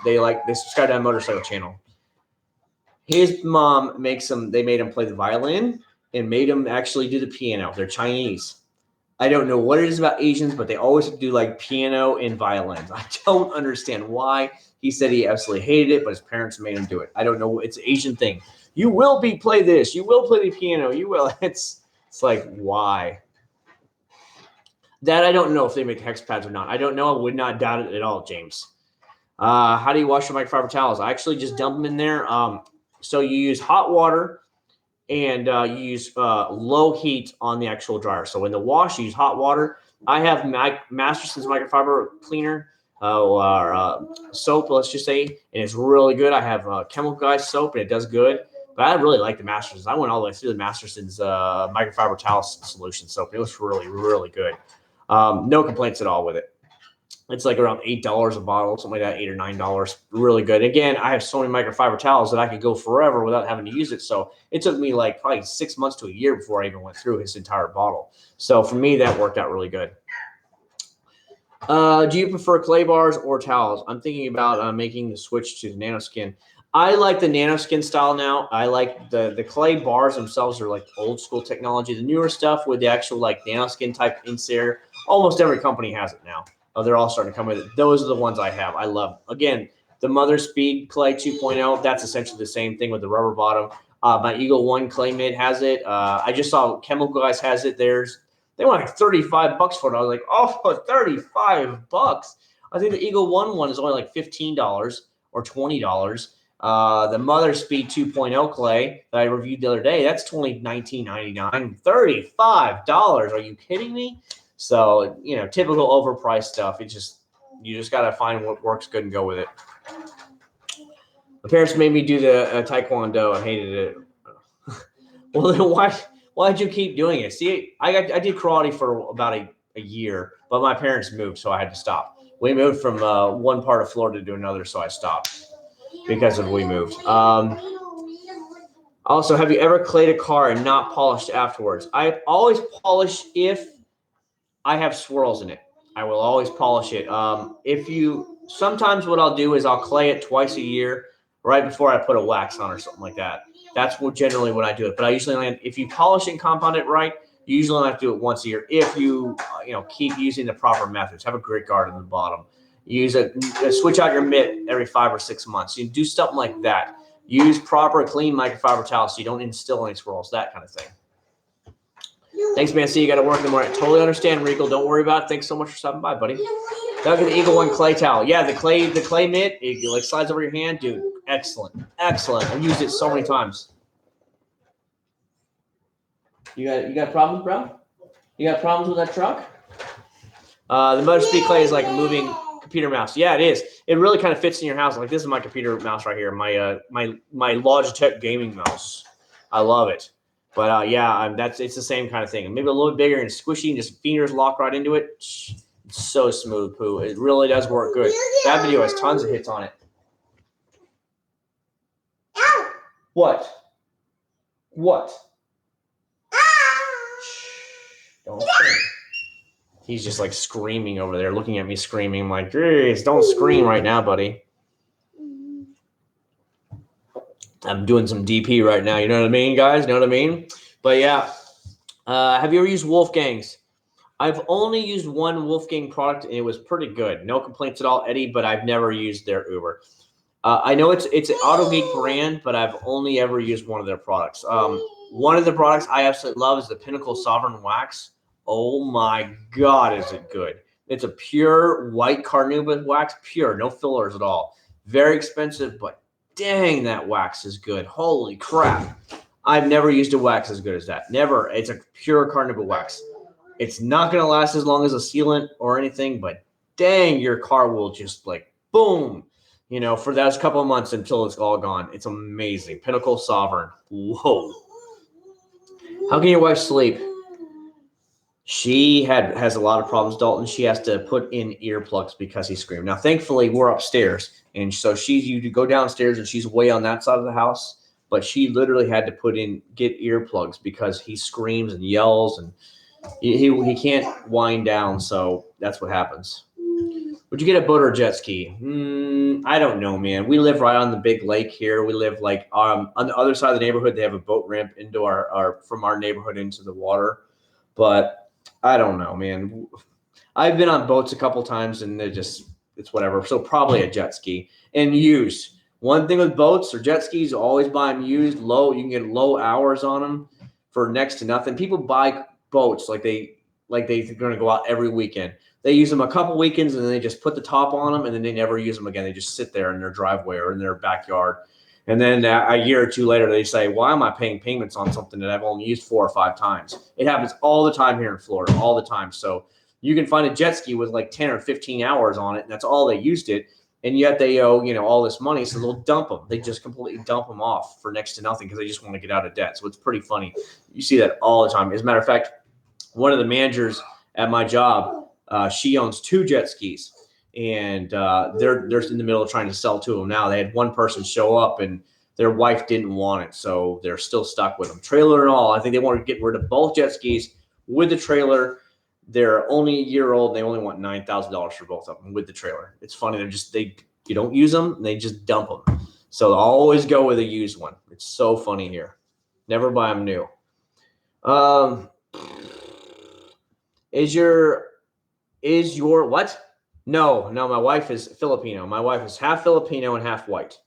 They subscribe to my motorcycle channel. His mom they made him play the violin and made him actually do the piano. They're Chinese. I don't know what it is about Asians, but they always do like piano and violins. I don't understand why. He said he absolutely hated it, but his parents made him do it. I don't know. It's an Asian thing. You will play this. You will play the piano. You will. It's like, why? That I don't know if they make hex pads or not. I don't know. I would not doubt it at all, James. How do you wash your microfiber towels? I actually just dump them in there. So you use hot water and you use low heat on the actual dryer. So in the wash, you use hot water. I have my Masterson's microfiber cleaner soap, let's just say, and it's really good. I have Chemical Guys soap, and it does good. But I really like the Masterson's. I went all the way through the Masterson's microfiber towel solution soap. It was really, really good. No complaints at all with it. It's like around $8 a bottle, something like that, $8 or $9. Really good. Again, I have so many microfiber towels that I could go forever without having to use it. So it took me like probably 6 months to a year before I even went through his entire bottle. So for me, that worked out really good. Do you prefer clay bars or towels? I'm thinking about making the switch to the nanoskin. I like the nanoskin style now. I like the clay bars themselves are like old school technology. The newer stuff with the actual like nanoskin type insert, almost every company has it now. They're all starting to come with it. Those are the ones I have. I love. Again, the Mother Speed Clay 2.0, that's essentially the same thing with the rubber bottom. My Eagle 1 Clay Mid has it. I just saw Chemical Guys has it. They want like $35 for it. I was like, oh, $35. I think the Eagle 1 is only like $15 or $20. The Mother Speed 2.0 clay that I reviewed the other day, that's only $19.99. $35. Are you kidding me? So, typical overpriced stuff. You just got to find what works good and go with it. My parents made me do the Taekwondo. I hated it. Well, then why'd you keep doing it? See, I did karate for about a year, but my parents moved, so I had to stop. We moved from one part of Florida to another, so I stopped because we moved. Also, have you ever clayed a car and not polished afterwards? I always polish if I have swirls in it. I will always polish it. Sometimes what I'll do is I'll clay it twice a year right before I put a wax on or something like that. That's generally when I do it. But I usually if you polish and compound it right, You usually only have to do it once a year if you keep using the proper methods. Have a grit guard on the bottom. Switch out your mitt every 5 or 6 months. You do something like that. Use proper clean microfiber towels so you don't instill any swirls, that kind of thing. Thanks, man. See, you got to work in the morning. Totally understand, Rico. Don't worry about it. Thanks so much for stopping by, buddy. Doug, the Eagle One clay towel. Yeah, the clay mitt. It like slides over your hand, dude. Excellent. I've used it so many times. You got problems, bro? You got problems with that truck? The Motor Speed Clay is like a moving computer mouse. Yeah, it is. It really kind of fits in your house. Like this is my computer mouse right here. My Logitech gaming mouse. I love it. But yeah, it's the same kind of thing. Maybe a little bit bigger and squishy, and just fingers lock right into it. It's so smooth, poo. It really does work good. That video has tons of hits on it. What? Don't scream. He's just like screaming over there, looking at me screaming. I'm like, geez, don't scream right now, buddy. I'm doing some DP right now. You know what I mean, guys? You know what I mean? But yeah. Have you ever used Wolfgang's? I've only used one Wolfgang product, and it was pretty good. No complaints at all, Eddie, but I've never used their Uber. I know it's an AutoGeek brand, but I've only ever used one of their products. One of the products I absolutely love is the Pinnacle Sovereign Wax. Oh my God, is it good. It's a pure white carnauba wax, pure, no fillers at all. Very expensive, but dang, that wax is good. Holy crap. I've never used a wax as good as that. Never. It's a pure carnauba wax. It's not going to last as long as a sealant or anything, but dang, your car will just like, boom, for those couple of months until it's all gone. It's amazing. Pinnacle Sovereign. Whoa. How can your wife sleep? She has a lot of problems, Dalton. She has to put in earplugs because he screamed. Now, thankfully, we're upstairs, and so you go downstairs, and she's way on that side of the house. But she literally had to get earplugs because he screams and yells, and he can't wind down. So that's what happens. Would you get a boat or a jet ski? I don't know, man. We live right on the big lake here. We live like on the other side of the neighborhood. They have a boat ramp into from our neighborhood into the water, but I don't know, man. I've been on boats a couple times, and it's whatever. So probably a jet ski and used. One thing with boats or jet skis, always buy them used, low. You can get low hours on them for next to nothing. People buy boats like they're going to go out every weekend. They use them a couple weekends, and then they just put the top on them, and then they never use them again. They just sit there in their driveway or in their backyard. And then a year or two later, they say, why am I paying payments on something that I've only used 4 or 5 times? It happens all the time here in Florida, all the time. So you can find a jet ski with like 10 or 15 hours on it, and that's all they used it. And yet they owe, all this money, so they'll dump them. They just completely dump them off for next to nothing because they just want to get out of debt. So it's pretty funny. You see that all the time. As a matter of fact, one of the managers at my job, she owns 2 jet skis, and they're in the middle of trying to sell 2 of them now. They had one person show up, and their wife didn't want it, so they're still stuck with them. Trailer and all. I think they want to get rid of both jet skis with the trailer. They're only a year old. They only want $9,000 for both of them with the trailer. It's funny. You don't use them, and they just dump them. So I'll always go with a used one. It's so funny here. Never buy them new. Is your what? No, my wife is Filipino. My wife is half Filipino and half white.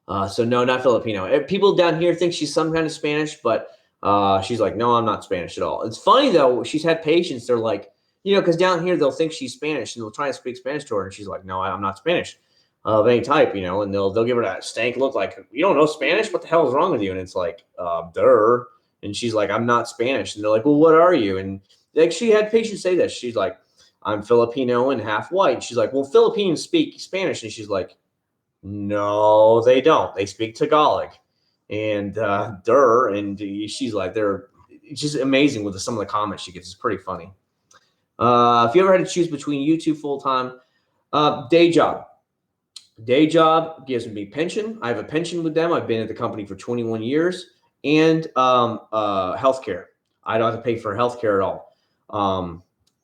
So no, not Filipino. People down here think she's some kind of Spanish, but she's like, no, I'm not Spanish at all. It's funny though. She's had patients. They're like, because down here they'll think she's Spanish and they'll try to speak Spanish to her, and she's like, no, I'm not Spanish of any type, and they'll give her that stank look like, you don't know Spanish? What the hell is wrong with you? And it's like, duh. And she's like, I'm not Spanish. And they're like, well, what are you? And like she had patients say that. She's like, I'm Filipino and half white. She's like, well, Filipinos speak Spanish. And she's like, no, they don't. They speak Tagalog. And and she's like, it's just amazing with some of the comments she gets. It's pretty funny. If you ever had to choose between YouTube full-time, day job. Day job gives me pension. I have a pension with them. I've been at the company for 21 years. And healthcare. I don't have to pay for healthcare at all.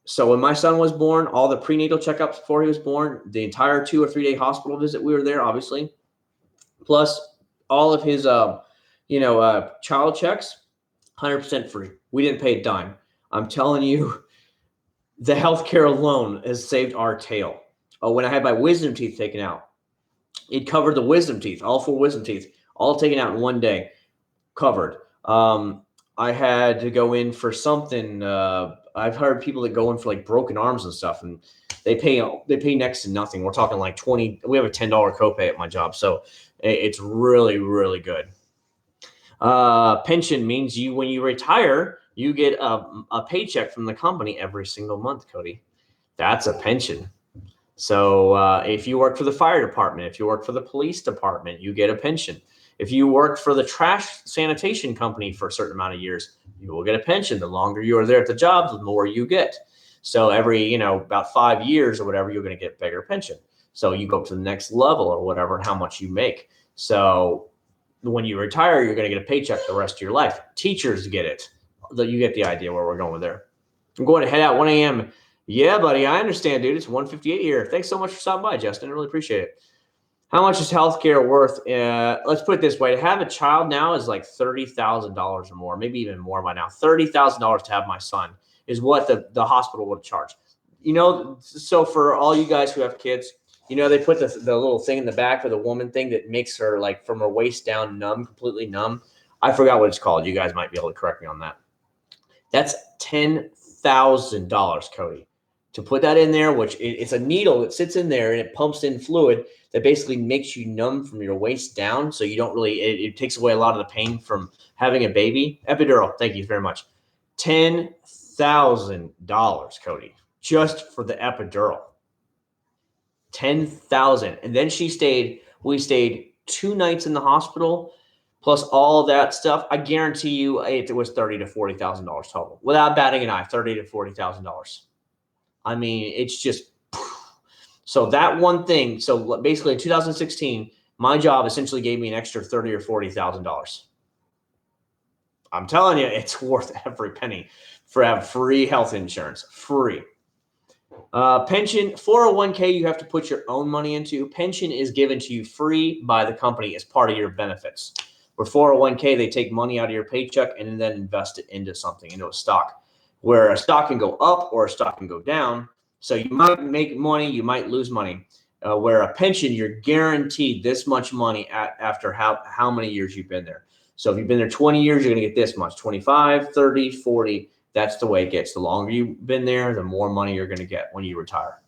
So when my son was born, all the prenatal checkups before he was born, the entire 2 or 3 day hospital visit, we were there, obviously. Plus all of his, child checks, 100% free. We didn't pay a dime. I'm telling you, the healthcare alone has saved our tail. Oh, when I had my wisdom teeth taken out, it covered the wisdom teeth, all 4 wisdom teeth, all taken out in one day, covered. I had to go in for something. I've heard people that go in for like broken arms and stuff, and they pay next to nothing. We're talking like 20. We have a $10 copay at my job, so it's really, really good. Pension means when you retire, you get a paycheck from the company every single month, Cody. That's a pension. So if you work for the fire department, if you work for the police department, you get a pension. If you work for the trash sanitation company for a certain amount of years, you will get a pension. The longer you are there at the job, the more you get. So every, about 5 years or whatever, you're going to get a bigger pension. So you go up to the next level or whatever and how much you make. So when you retire, you're going to get a paycheck the rest of your life. Teachers get it. You get the idea where we're going there. I'm going to head out 1 a.m. Yeah, buddy, I understand, dude. It's 1:58 here. Thanks so much for stopping by, Justin. I really appreciate it. How much is healthcare worth? Let's put it this way. To have a child now is like $30,000 or more, maybe even more by now. $30,000 to have my son is what the hospital would charge. So for all you guys who have kids, they put the little thing in the back for the woman thing that makes her like from her waist down numb, completely numb. I forgot what it's called. You guys might be able to correct me on that. That's $10,000, Cody. To put that in there, which it's a needle that sits in there and it pumps in fluid that basically makes you numb from your waist down. So you don't really, it takes away a lot of the pain from having a baby. Epidural, thank you very much. $10,000, Cody, just for the epidural. 10,000. And then we stayed 2 nights in the hospital, plus all of that stuff. I guarantee you it was $30,000 to $40,000 total. Without batting an eye, $30,000 to $40,000. I mean, it's just so that one thing. So basically, in 2016, my job essentially gave me an extra $30,000 or $40,000. I'm telling you, it's worth every penny for have free health insurance. Free. Pension, 401k, you have to put your own money into. Pension is given to you free by the company as part of your benefits. Where 401k, they take money out of your paycheck and then invest it into something, into a stock. Where a stock can go up or a stock can go down. So you might make money, you might lose money. Where a pension, you're guaranteed this much money after how many years you've been there. So if you've been there 20 years, you're going to get this much, 25, 30, 40. That's the way it gets. The longer you've been there, the more money you're going to get when you retire.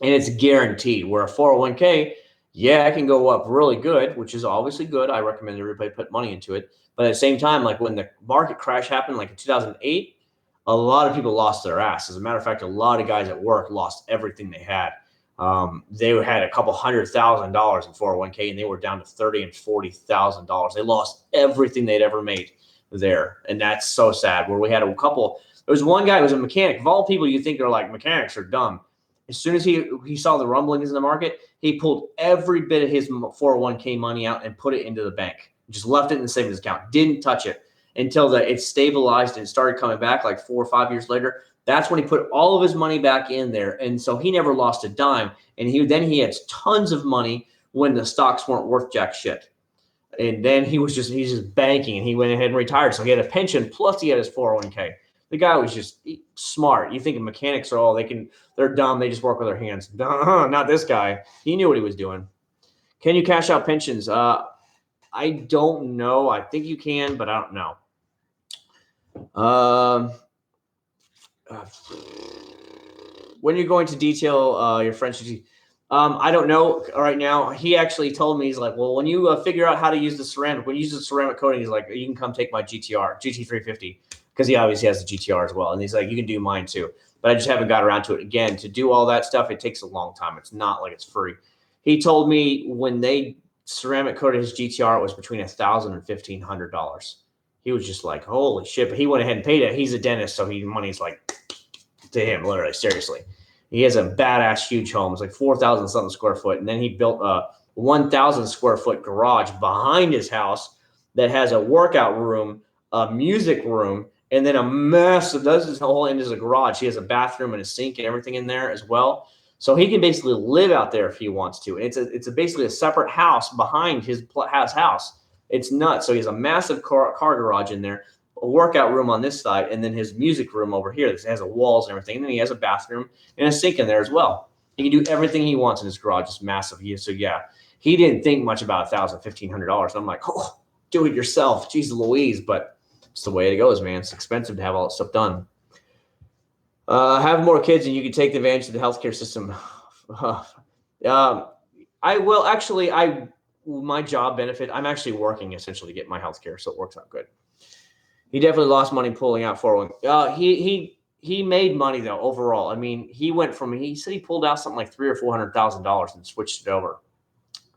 And it's guaranteed. Where a 401k, yeah, it can go up really good, which is obviously good. I recommend everybody put money into it. But at the same time, like when the market crash happened, like in 2008, a lot of people lost their ass. As a matter of fact, a lot of guys at work lost everything they had. They had a couple $100,000 in 401k, and they were down to $30,000 and $40,000. They lost everything they'd ever made there, and that's so sad. Where we had a couple. There was one guy who was a mechanic. Of all people, you think they're like mechanics are dumb. As soon as he saw the rumblings in the market, he pulled every bit of his 401k money out and put it into the bank. Just left it in the savings account. Didn't touch it until it stabilized and started coming back like 4 or 5 years later. That's when he put all of his money back in there. And so he never lost a dime. And he had tons of money when the stocks weren't worth jack shit. And then he's just banking, and he went ahead and retired. So he had a pension, plus he had his 401k. The guy was just smart. You think mechanics are they're dumb. They just work with their hands. Not this guy. He knew what he was doing. Can you cash out pensions? I don't know. I think you can, but I don't know. When you're going to detail your French, I don't know right now. He actually told me, he's like, well, when you figure out how to use the ceramic, when you use the ceramic coating, he's like, you can come take my GT350, because he obviously has the GTR as well. And he's like, you can do mine too. But I just haven't got around to it. Again, to do all that stuff, it takes a long time. It's not like it's free. He told me when they ceramic coated his GTR, it was between $1,000 and $1,500. He was just like, holy shit. But he went ahead and paid it. He's a dentist, so money's like to him, literally, seriously. He has a badass, huge home. It's like 4,000 something square foot. And then he built a 1,000 square foot garage behind his house that has a workout room, a music room, and then a massive, this is the whole end is a garage. He has a bathroom and a sink and everything in there as well. So he can basically live out there if he wants to. And it's basically a separate house behind his house. It's nuts. So he has a massive car garage in there. a workout room on this side, and then his music room over here that has walls and everything. And then he has a bathroom and a sink in there as well. He can do everything he wants in his garage. It's massive. So yeah, he didn't think much about $1,000, $1,500. I'm like, oh, do it yourself. Jeez Louise. But it's the way it goes, man. It's expensive to have all that stuff done. Have more kids and you can take advantage of the healthcare system. I will actually, my job benefit, I'm actually working essentially to get my healthcare, so it works out good. He definitely lost money pulling out 401. He made money though overall. I mean, he said he pulled out something like $300,000 or $400,000 and switched it over,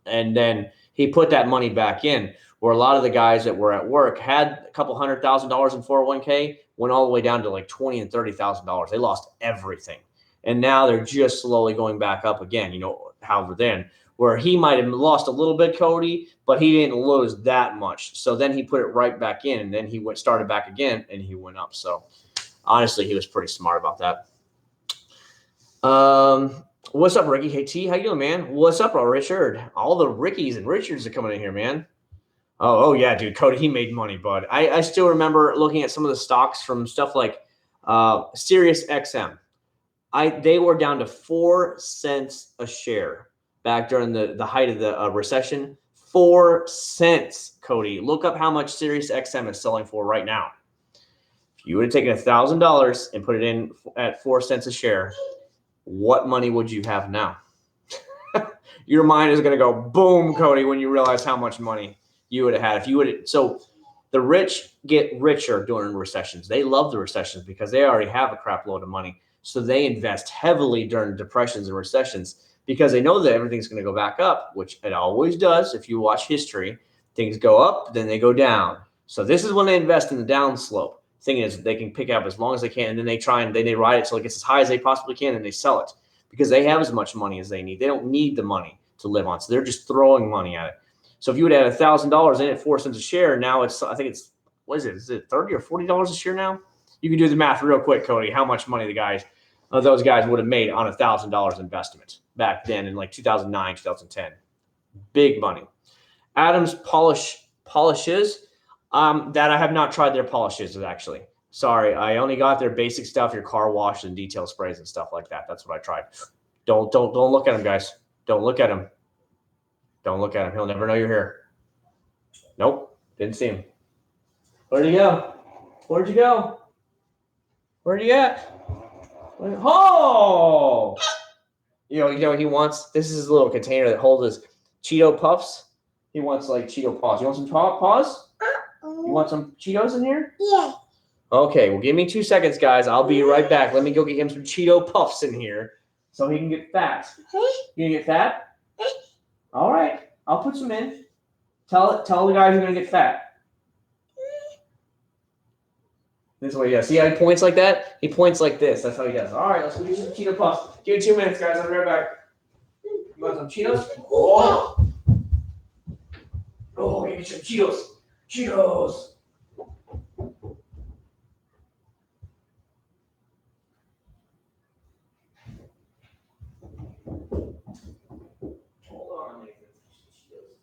and then he put that money back in. Where a lot of the guys that were at work had a couple $100,000 in 401k, went all the way down to like $20,000 and $30,000. They lost everything, and now they're just slowly going back up again. You know, however, then where he might have lost a little bit, Cody, but he didn't lose that much. So then he put it right back in, and then he started back again, and he went up. So honestly, he was pretty smart about that. What's up, Ricky? Hey, T, how you doing, man? What's up, bro, Richard? All the Rickies and Richards are coming in here, man. Oh yeah, dude, Cody, he made money, bud. I still remember looking at some of the stocks from stuff like Sirius XM. They were down to 4 cents a share back during the height of the recession. 4 cents, Cody. Look up how much Sirius XM is selling for right now. If you would have taken $1,000 and put it in at 4 cents a share, what money would you have now? Your mind is going to go boom, Cody, when you realize how much money you would have had if you would. So the rich get richer during recessions. They love the recessions because they already have a crap load of money. So they invest heavily during depressions and recessions because they know that everything's going to go back up, which it always does. If you watch history, things go up, then they go down. So this is when they invest in the down slope. Thing is, they can pick up as long as they can, and then they ride it till it gets as high as they possibly can, and they sell it because they have as much money as they need. They don't need the money to live on, so they're just throwing money at it. So if you would have $1,000 in at 4 cents a share, now I think it's what is it? Is it $30 or $40 a share now? You can do the math real quick, Cody. How much money those guys would have made on $1,000 investment back then in like 2009, 2010. Big money. Adams polishes. That I have not tried their polishes actually. Sorry, I only got their basic stuff, your car wash and detail sprays and stuff like that. That's what I tried. Don't look at him, guys. Don't look at him. Don't look at him. He'll never know you're here. Nope, didn't see him. Where'd he go? Where'd you go? Where'd you at? Oh! You know what he wants? This is his little container that holds his Cheeto Puffs. He wants like Cheeto Paws. You want some paws? You want some Cheetos in here? Yeah. Okay, well, give me 2 seconds, guys. I'll be right back. Let me go get him some Cheeto Puffs in here so he can get fat. You gonna get fat? All right, I'll put some in. Tell the guys you're gonna get fat. This way, yeah. See how he points like that? He points like this. That's how he does. All right, let's go get some Cheeto Puffs. Give me 2 minutes, guys. I'll be right back. You want some Cheetos? Oh, give me some Cheetos. Cheetos. Hold on, Nathan. Cheetos.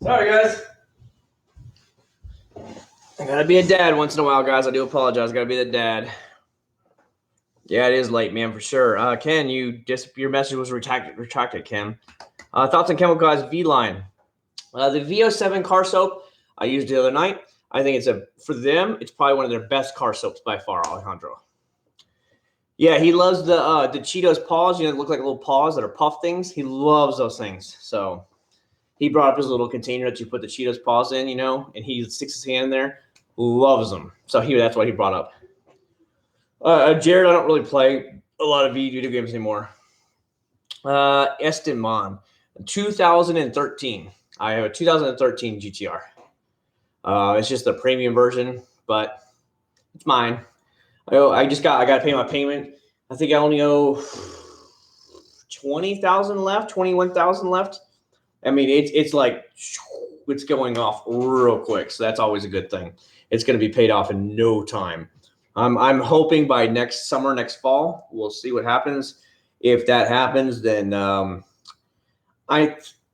Sorry, guys. I gotta be a dad once in a while, guys. I do apologize. I gotta be the dad. Yeah, it is late, man, for sure. Ken, your message was retracted, Ken. Thoughts on Chemical Guys V-Line. The VO7 car soap I used the other night. I think for them, it's probably one of their best car soaps by far, Alejandro. Yeah, he loves the Cheetos paws. They look like little paws that are puff things. He loves those things. So he brought up his little container that you put the Cheetos paws in, and he sticks his hand in there. Loves them. So that's what he brought up. Jared, I don't really play a lot of video games anymore. Esteban, 2013. I have a 2013 GTR. It's just the premium version, but it's mine. I got to pay my payment. I think I only owe 20,000 left, 21,000 left. I mean, it's like it's going off real quick, so that's always a good thing. It's going to be paid off in no time. I'm hoping by next summer, next fall, we'll see what happens. If that happens, then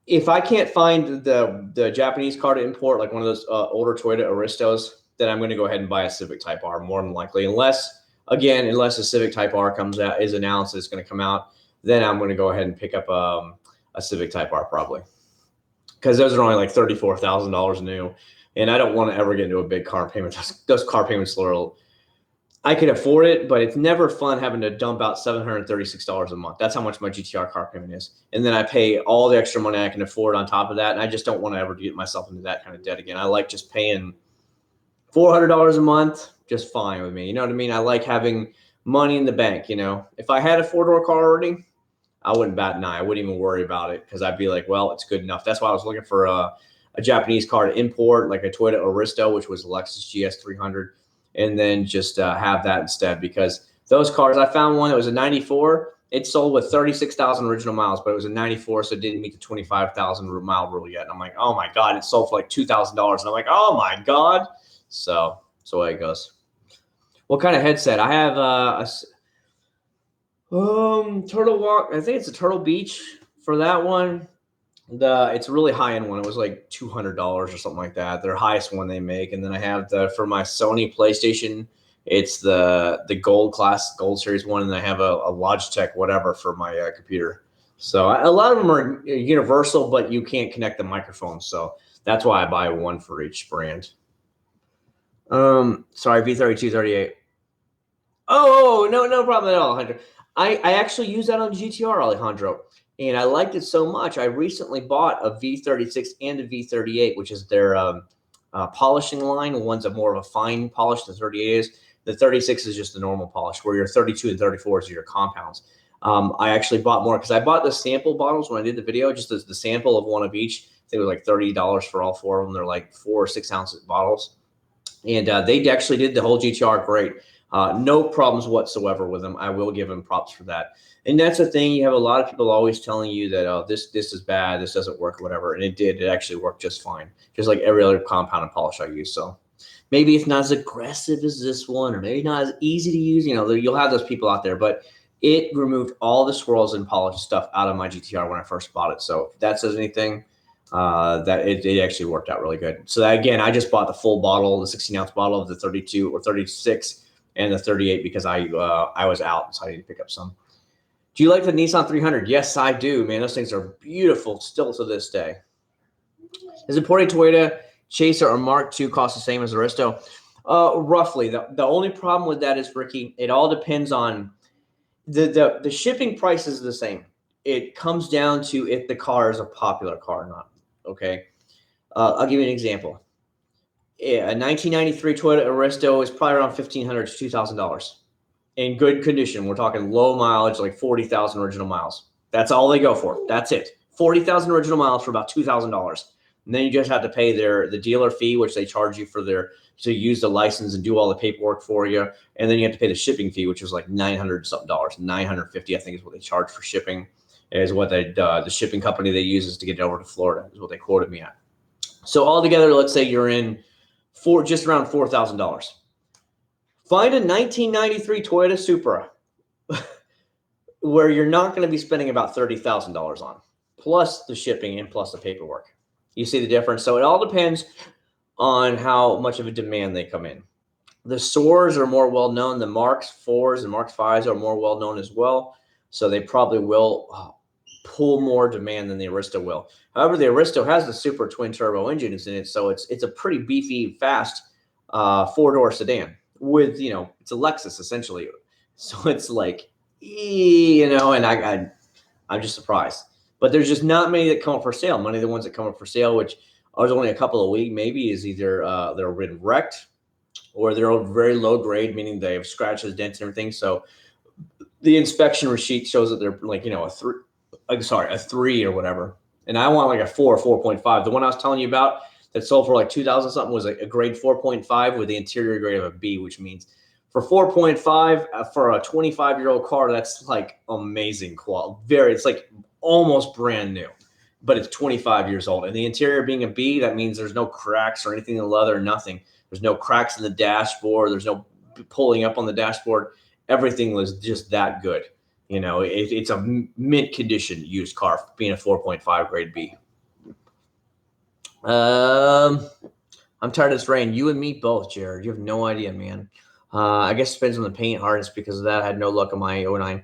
if I can't find the Japanese car to import, like one of those older Toyota Aristos, then I'm going to go ahead and buy a Civic Type R more than likely, unless a Civic Type R is announced it's going to come out, then I'm going to go ahead and pick up a Civic Type R probably, because those are only like $34,000 new, and I don't want to ever get into a big car payment. Those car payments are I could afford it, but it's never fun having to dump out $736 a month. That's how much my GTR car payment is. And then I pay all the extra money I can afford on top of that. And I just don't want to ever get myself into that kind of debt again. I like just paying $400 a month, just fine with me. You know what I mean? I like having money in the bank. If I had a 4-door car already, I wouldn't bat an eye. I wouldn't even worry about it, because I'd be like, well, it's good enough. That's why I was looking for a Japanese car to import, like a Toyota Aristo, which was a Lexus GS 300. And then just have that instead, because those cars, I found one that was a 94. It sold with 36,000 original miles, but it was a 94, so it didn't meet the 25,000 mile rule yet. And I'm like, oh my God, it sold for like $2,000. And I'm like, oh my God. So that's the way it goes. What kind of headset? I have Turtle Walk. I think it's a Turtle Beach for that one. It's a really high end one. It was like $200 or something like that. Their highest one they make. And then I have for my Sony PlayStation, it's the gold series one. And I have a Logitech whatever for my computer. So a lot of them are universal, but you can't connect the microphone. So that's why I buy one for each brand. Sorry, V3238. Oh, no problem at all, Alejandro. I actually use that on GTR, Alejandro. And I liked it so much, I recently bought a V36 and a V38, which is their polishing line. The one's more of a fine polish, the 38 is. The 36 is just the normal polish, where your 32 and 34 is your compounds. I actually bought more, because I bought the sample bottles when I did the video, just the sample of one of each. I think it was like $30 for all 4 of them. They're like 4 or 6 ounce bottles. And they actually did the whole GTR great. No problems whatsoever with them. I will give them props for that. And that's the thing. You have a lot of people always telling you that, this is bad, this doesn't work, whatever. And it did. It actually worked just fine, just like every other compound and polish I use. So maybe it's not as aggressive as this one, or maybe not as easy to use. You'll have those people out there. But it removed all the swirls and polish stuff out of my GTR when I first bought it. So if that says anything, that it actually worked out really good. So that, again, I just bought the full bottle, the 16-ounce bottle of the 32 or 36 and the 38, because I was out, so I needed to pick up some. Do you like the Nissan 300? Yes, I do, man. Those things are beautiful still to this day. Is imported Toyota Chaser or Mark II cost the same as the Aristo? Roughly. The only problem with that is, Ricky, it all depends on the shipping price is the same. It comes down to if the car is a popular car or not. Okay. I'll give you an example. A 1993 Toyota Aristo is probably around $1,500 to $2,000 in good condition. We're talking low mileage, like 40,000 original miles. That's all they go for. That's it. 40,000 original miles for about $2,000. And then you just have to pay the dealer fee, which they charge you to use the license and do all the paperwork for you. And then you have to pay the shipping fee, which is like $900 something, $950, I think, is what they charge for shipping. Is what the shipping company they use is to get it over to Florida, is what they quoted me at. So altogether, let's say you're in just around $4,000. Find a 1993 Toyota Supra where you're not going to be spending about $30,000 on, plus the shipping and plus the paperwork. You see the difference? So it all depends on how much of a demand they come in. The Soars are more well known. The Marks 4s and Mark 5s are more well known as well. So they probably will pull more demand than the Aristo will. However, the Aristo has the super twin turbo engines in it, so it's a pretty beefy, fast 4-door sedan with, you know, it's a Lexus essentially. So it's like, you know, and I'm just surprised. But there's just not many that come up for sale. Many of the ones that come up for sale, which are only a couple a week, maybe, is either they're been wrecked or they're very low grade, meaning they have scratches, dents, and everything. So the inspection receipt shows that they're like, you know, a 3 or whatever. And I want like a 4 or 4.5. The one I was telling you about that sold for like 2,000 something was like a grade 4.5 with the interior grade of a B, which means for 4.5 for a 25-year-old car, that's like amazing quality. It's like almost brand new, but it's 25 years old. And the interior being a B, that means there's no cracks or anything in the leather, nothing. There's no cracks in the dashboard. There's no pulling up on the dashboard. Everything was just that good. You know, it's a mint condition used car, being a 4.5 grade B. I'm tired of this rain. You and me both, Jared. You have no idea, man. I guess it depends on the paint hardness. Because of that, I had no luck on my 09.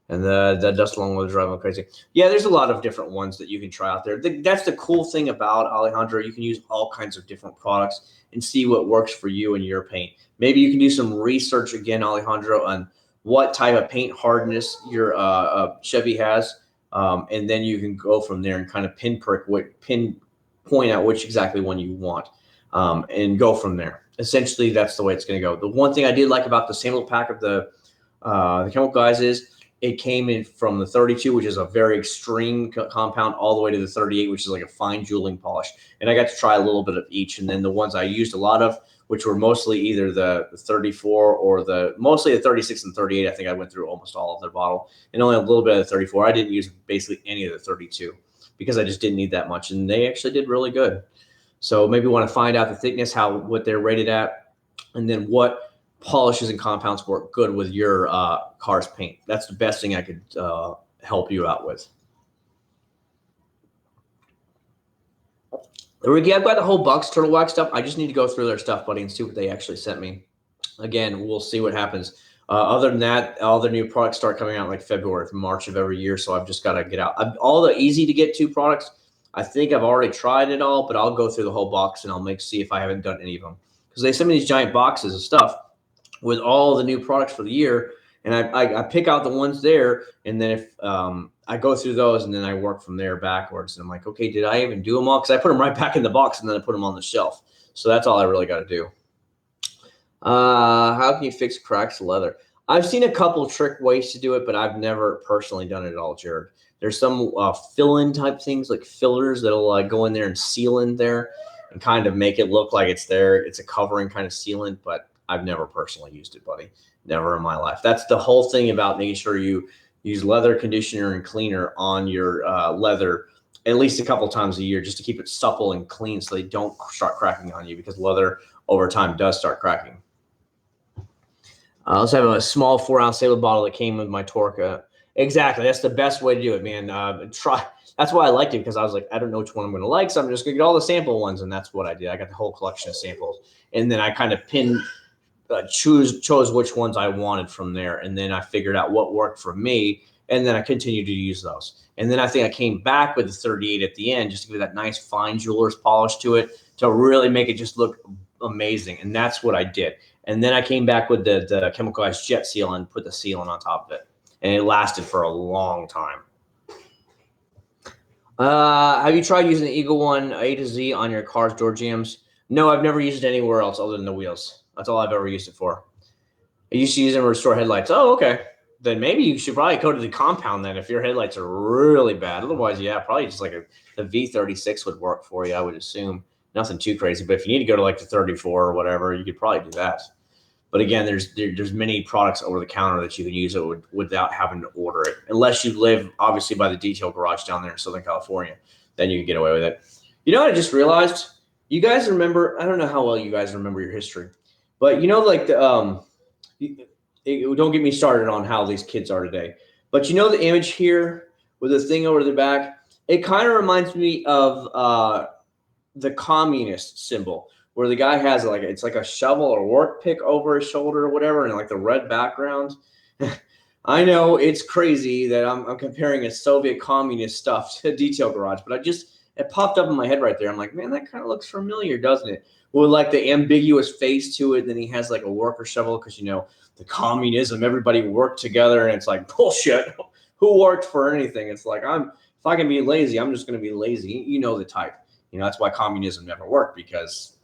And the dust along was driving me crazy. Yeah, there's a lot of different ones that you can try out there. That's the cool thing about Alejandro. You can use all kinds of different products and see what works for you and your paint. Maybe you can do some research again, Alejandro, on what type of paint hardness your Chevy has, and then you can go from there and kind of pinpoint out which exactly one you want, and go from there. Essentially, that's the way it's going to go. The one thing I did like about the sample pack of the Chemical Guys is it came in from the 32, which is a very extreme compound, all the way to the 38, which is like a fine jeweling polish. And I got to try a little bit of each. And then the ones I used a lot of, which were mostly either the 34 or mostly the 36 and 38. I think I went through almost all of their bottle, and only a little bit of the 34. I didn't use basically any of the 32 because I just didn't need that much. And they actually did really good. So maybe you want to find out the thickness, what they're rated at, and then what polishes and compounds work good with your car's paint. That's the best thing I could help you out with. Ricky, I've got the whole box Turtle Wax stuff. I just need to go through their stuff, buddy, and see what they actually sent me. Again, we'll see what happens. Other than that, all the new products start coming out like February, March of every year. So I've just got to get out. All the easy to get to products, I think I've already tried it all, but I'll go through the whole box and I'll see if I haven't done any of them. Because they send me these giant boxes of stuff with all the new products for the year. And I pick out the ones there. And then if I go through those and then I work from there backwards. And I'm like, okay, did I even do them all? Because I put them right back in the box and then I put them on the shelf. So that's all I really got to do. How can you fix cracks in leather? I've seen a couple trick ways to do it, but I've never personally done it at all, Jared. There's some fill-in type things like fillers that'll go in there and seal in there and kind of make it look like it's there. It's a covering kind of sealant, but I've never personally used it, buddy. Never in my life. That's the whole thing about making sure you use leather conditioner and cleaner on your leather at least a couple times a year just to keep it supple and clean so they don't start cracking on you, because leather over time does start cracking. Let's have a small 4-ounce sailor bottle that came with my Torque. Exactly. That's the best way to do it, man. That's why I liked it, because I was like, I don't know which one I'm going to like, so I'm just going to get all the sample ones, and that's what I did. I got the whole collection of samples, and then I kind of chose which ones I wanted from there, and then I figured out what worked for me, and then I continued to use those. And then I think I came back with the 38 at the end just to give that nice fine jeweler's polish to it to really make it just look amazing, and that's what I did. And then I came back with the Chemical Guys Jet Seal and put the sealant on top of it, and it lasted for a long time. Have you tried using the Eagle One A to Z on your car's door jambs? No, I've never used it anywhere else other than the wheels. That's all I've ever used it for. I used to use them to restore headlights. Oh, okay. Then maybe you should probably go to the compound then if your headlights are really bad. Otherwise, yeah, probably just like the V36 would work for you, I would assume. Nothing too crazy. But if you need to go to like the 34 or whatever, you could probably do that. But again, there's many products over the counter that you can use it without having to order it. Unless you live, obviously, by the detail garage down there in Southern California. Then you can get away with it. You know what I just realized? You guys remember, I don't know how well you guys remember your history. But you know, like don't get me started on how these kids are today. But you know the image here with the thing over the back? It kind of reminds me of the communist symbol, where the guy has like it's like a shovel or work pick over his shoulder or whatever, and like the red background. I know it's crazy that I'm comparing a Soviet communist stuff to Detail Garage, but it popped up in my head right there. I'm like, man, that kind of looks familiar, doesn't it? With like the ambiguous face to it. Then he has like a worker shovel because the communism, everybody worked together, and it's like bullshit. Who worked for anything? It's like if I can be lazy, I'm just going to be lazy. You know the type. That's why communism never worked because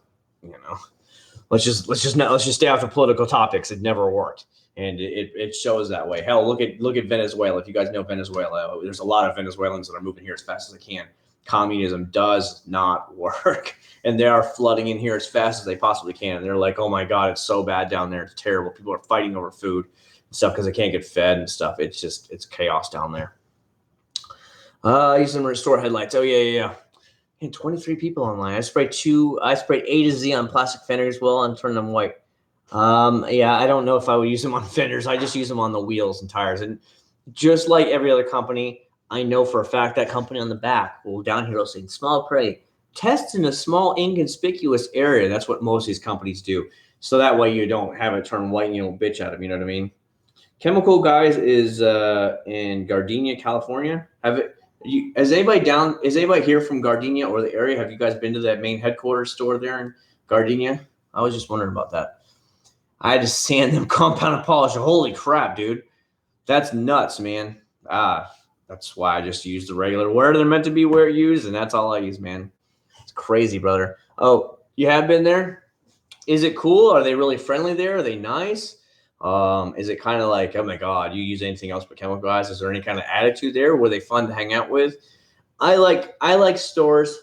let's just stay off the political topics. It never worked. And it shows that way. Hell, look at Venezuela. If you guys know Venezuela, there's a lot of Venezuelans that are moving here as fast as they can. Communism does not work, and they are flooding in here as fast as they possibly can. And they're like, "Oh my God, it's so bad down there. It's terrible. People are fighting over food and stuff because they can't get fed and stuff. It's chaos down there." Using them to restore headlights. Oh yeah. And 23 people online. I sprayed A to Z on plastic fenders as well and turned them white. Yeah, I don't know if I would use them on fenders. I just use them on the wheels and tires. And just like every other company, I know for a fact that company on the back will down here will say, small prey, test in a small inconspicuous area. That's what most of these companies do. So that way you don't have it turn white and you don't bitch at them. You know what I mean? Chemical Guys is in Gardenia, California. Is anybody here from Gardenia or the area? Have you guys been to that main headquarters store there in Gardenia? I was just wondering about that. I had to sand them compound and polish. Holy crap, dude. That's nuts, man. That's why I just use the regular where they're meant to be used, and that's all I use, man. It's crazy, brother. Oh, you have been there? Is it cool? Are they really friendly there? Are they nice? Is it kind of like, oh my God, you use anything else but Chemical Guys? Is there any kind of attitude there? Were they fun to hang out with? I like stores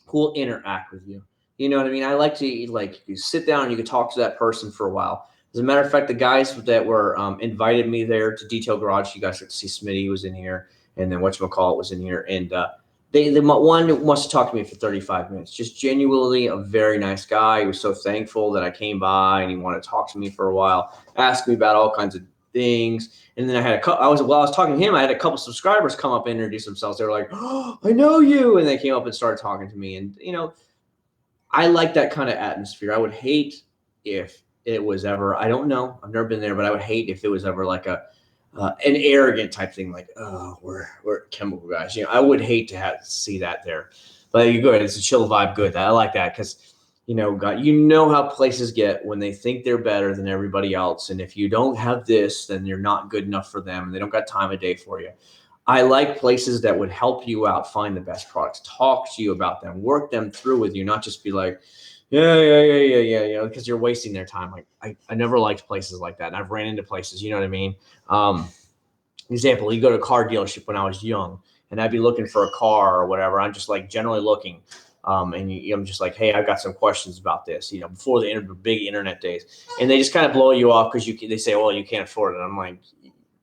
who will interact with you. You know what I mean? I like to you sit down and you can talk to that person for a while. As a matter of fact, the guys that were invited me there to Detail Garage, you guys got to see Smitty was in here, and then whatchamacallit was in here, and the one wants to talk to me for 35 minutes. Just genuinely a very nice guy. He was so thankful that I came by, and he wanted to talk to me for a while, ask me about all kinds of things. And then while I was talking to him, I had a couple subscribers come up and introduce themselves. They were like, "Oh, I know you," and they came up and started talking to me, and I like that kind of atmosphere. I would hate if it was ever, I don't know, I've never been there, but I would hate if it was ever like an arrogant type thing, like, oh, we're Chemical Guys. I would hate to see that there. But you're good. It's a chill vibe. Good. I like that because, God, how places get when they think they're better than everybody else. And if you don't have this, then you're not good enough for them. And they don't got time of day for you. I like places that would help you out, find the best products, talk to you about them, work them through with you, not just be like, yeah, because you're wasting their time. Like I never liked places like that. And I've ran into places, you know what I mean? Example, you go to a car dealership when I was young and I'd be looking for a car or whatever. I'm just like generally looking. I'm just like, hey, I've got some questions about this, before the big internet days. And they just kind of blow you off because they say, well, you can't afford it. I'm like,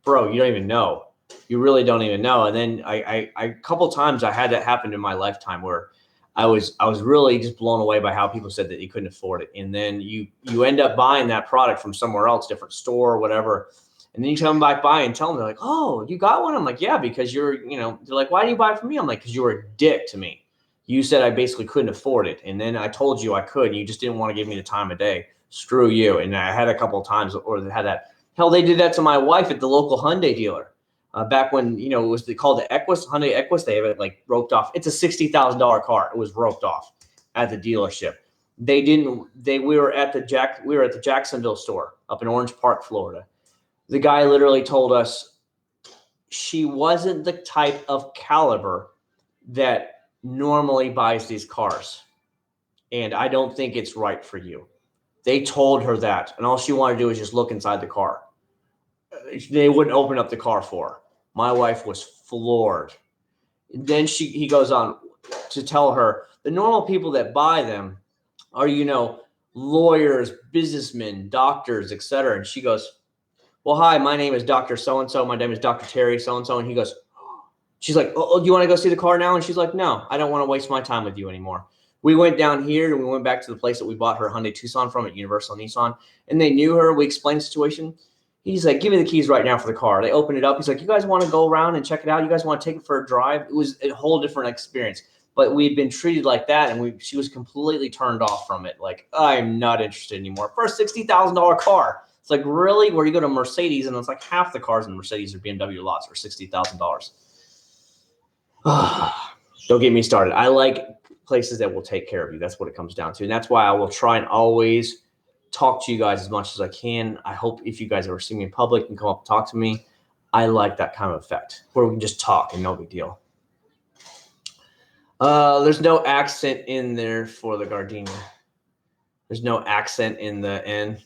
bro, you don't even know. You really don't even know. And then I a couple times I had that happen in my lifetime where I was really just blown away by how people said that you couldn't afford it. And then you end up buying that product from somewhere else, different store or whatever. And then you come back by and tell them, they're like, oh, you got one? I'm like, yeah, because they're like, why do you buy it from me? I'm like, because you were a dick to me. You said I basically couldn't afford it. And then I told you I could, and you just didn't want to give me the time of day. Screw you. And I had a couple of times, or they had that. Hell, they did that to my wife at the local Hyundai dealer. Back when, it was called the Equus, Hyundai Equus, they have it like roped off. It's a $60,000 car. It was roped off at the dealership. We were at the Jacksonville store up in Orange Park, Florida. The guy literally told us she wasn't the type of caliber that normally buys these cars. And I don't think it's right for you. They told her that. And all she wanted to do was just look inside the car. They wouldn't open up the car for her. My wife was floored. Then he goes on to tell her the normal people that buy them are, lawyers, businessmen, doctors, etc. And she goes, well, hi, my name is Dr. So-and-so. My name is Dr. Terry so-and-so. And he goes, she's like, oh, do you want to go see the car now? And she's like, no, I don't want to waste my time with you anymore. We went down here and we went back to the place that we bought her Hyundai Tucson from at Universal Nissan. And they knew her. We explained the situation. He's like, give me the keys right now for the car. They opened it up. He's like, you guys want to go around and check it out? You guys want to take it for a drive? It was a whole different experience. but we'd been treated like that, and she was completely turned off from it. Like, I'm not interested anymore for a $60,000 car. It's like, really? Where you go to Mercedes, and it's like half the cars in Mercedes or BMW lots for $60,000. Don't get me started. I like places that will take care of you. That's what it comes down to. And that's why I will try and always talk to you guys as much as I can. I hope if you guys ever see me in public and come up and talk to me, I like that kind of effect where we can just talk and no big deal. There's no accent in there for the gardenia. There's no accent in the N.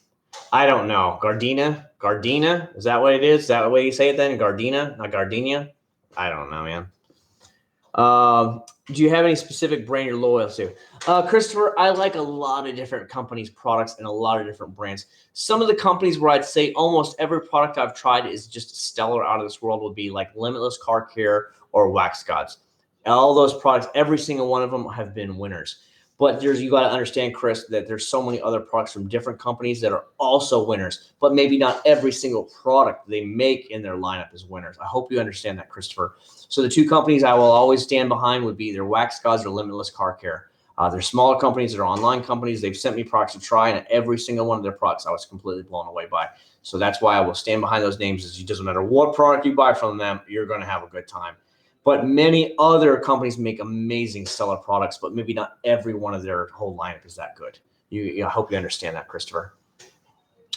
I don't know. Gardena? Is that what it is? Is that the way you say it then? Gardena, not gardenia? I don't know, man. Do you have any specific brand you're loyal to? Christopher, I like a lot of different companies' products and a lot of different brands. Some of the companies where I'd say almost every product I've tried is just stellar, out of this world, would be like Limitless Car Care or Wax Gods. All those products, every single one of them have been winners. But you got to understand, Chris, that there's so many other products from different companies that are also winners, but maybe not every single product they make in their lineup is winners. I hope you understand that, Christopher. So the two companies I will always stand behind would be either Wax Gods or Limitless Car Care. They're smaller companies. They're online companies. They've sent me products to try, and every single one of their products I was completely blown away by. So that's why I will stand behind those names. It doesn't matter what product you buy from them, you're going to have a good time. But many other companies make amazing seller products, but maybe not every one of their whole lineup is that good. I hope you understand that, Christopher.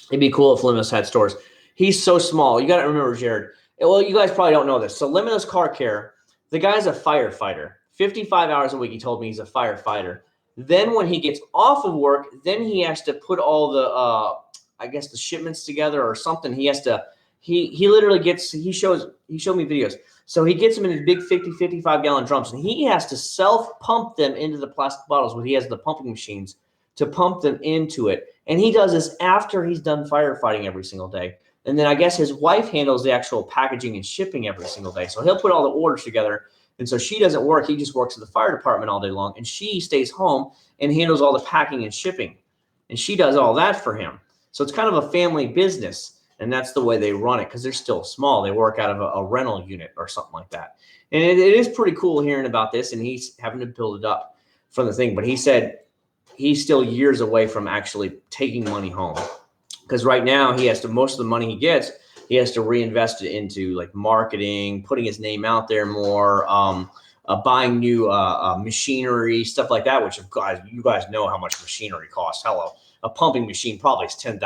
It'd be cool if Limitless had stores. He's so small. You got to remember, Jared. Well, you guys probably don't know this. So Limitless Car Care, the guy's a firefighter. 55 hours a week, he told me he's a firefighter. Then when he gets off of work, then he has to put all the, the shipments together or something. He has to, he literally gets, he showed me videos. So he gets them in big 50, 55-gallon drums, and he has to self-pump them into the plastic bottles where he has the pumping machines to pump them into it. And he does this after he's done firefighting every single day. And then I guess his wife handles the actual packaging and shipping every single day. So he'll put all the orders together. And so she doesn't work. He just works at the fire department all day long. And she stays home and handles all the packing and shipping. And she does all that for him. So it's kind of a family business. And that's the way they run it because they're still small. They work out of a rental unit or something like that. And it is pretty cool hearing about this. And he's having to build it up from the thing. But he said he's still years away from actually taking money home. Because right now he has to, most of the money he gets, he has to reinvest it into like marketing, putting his name out there more, buying new machinery, stuff like that, which you guys know how much machinery costs. Hello, a pumping machine probably is $10,000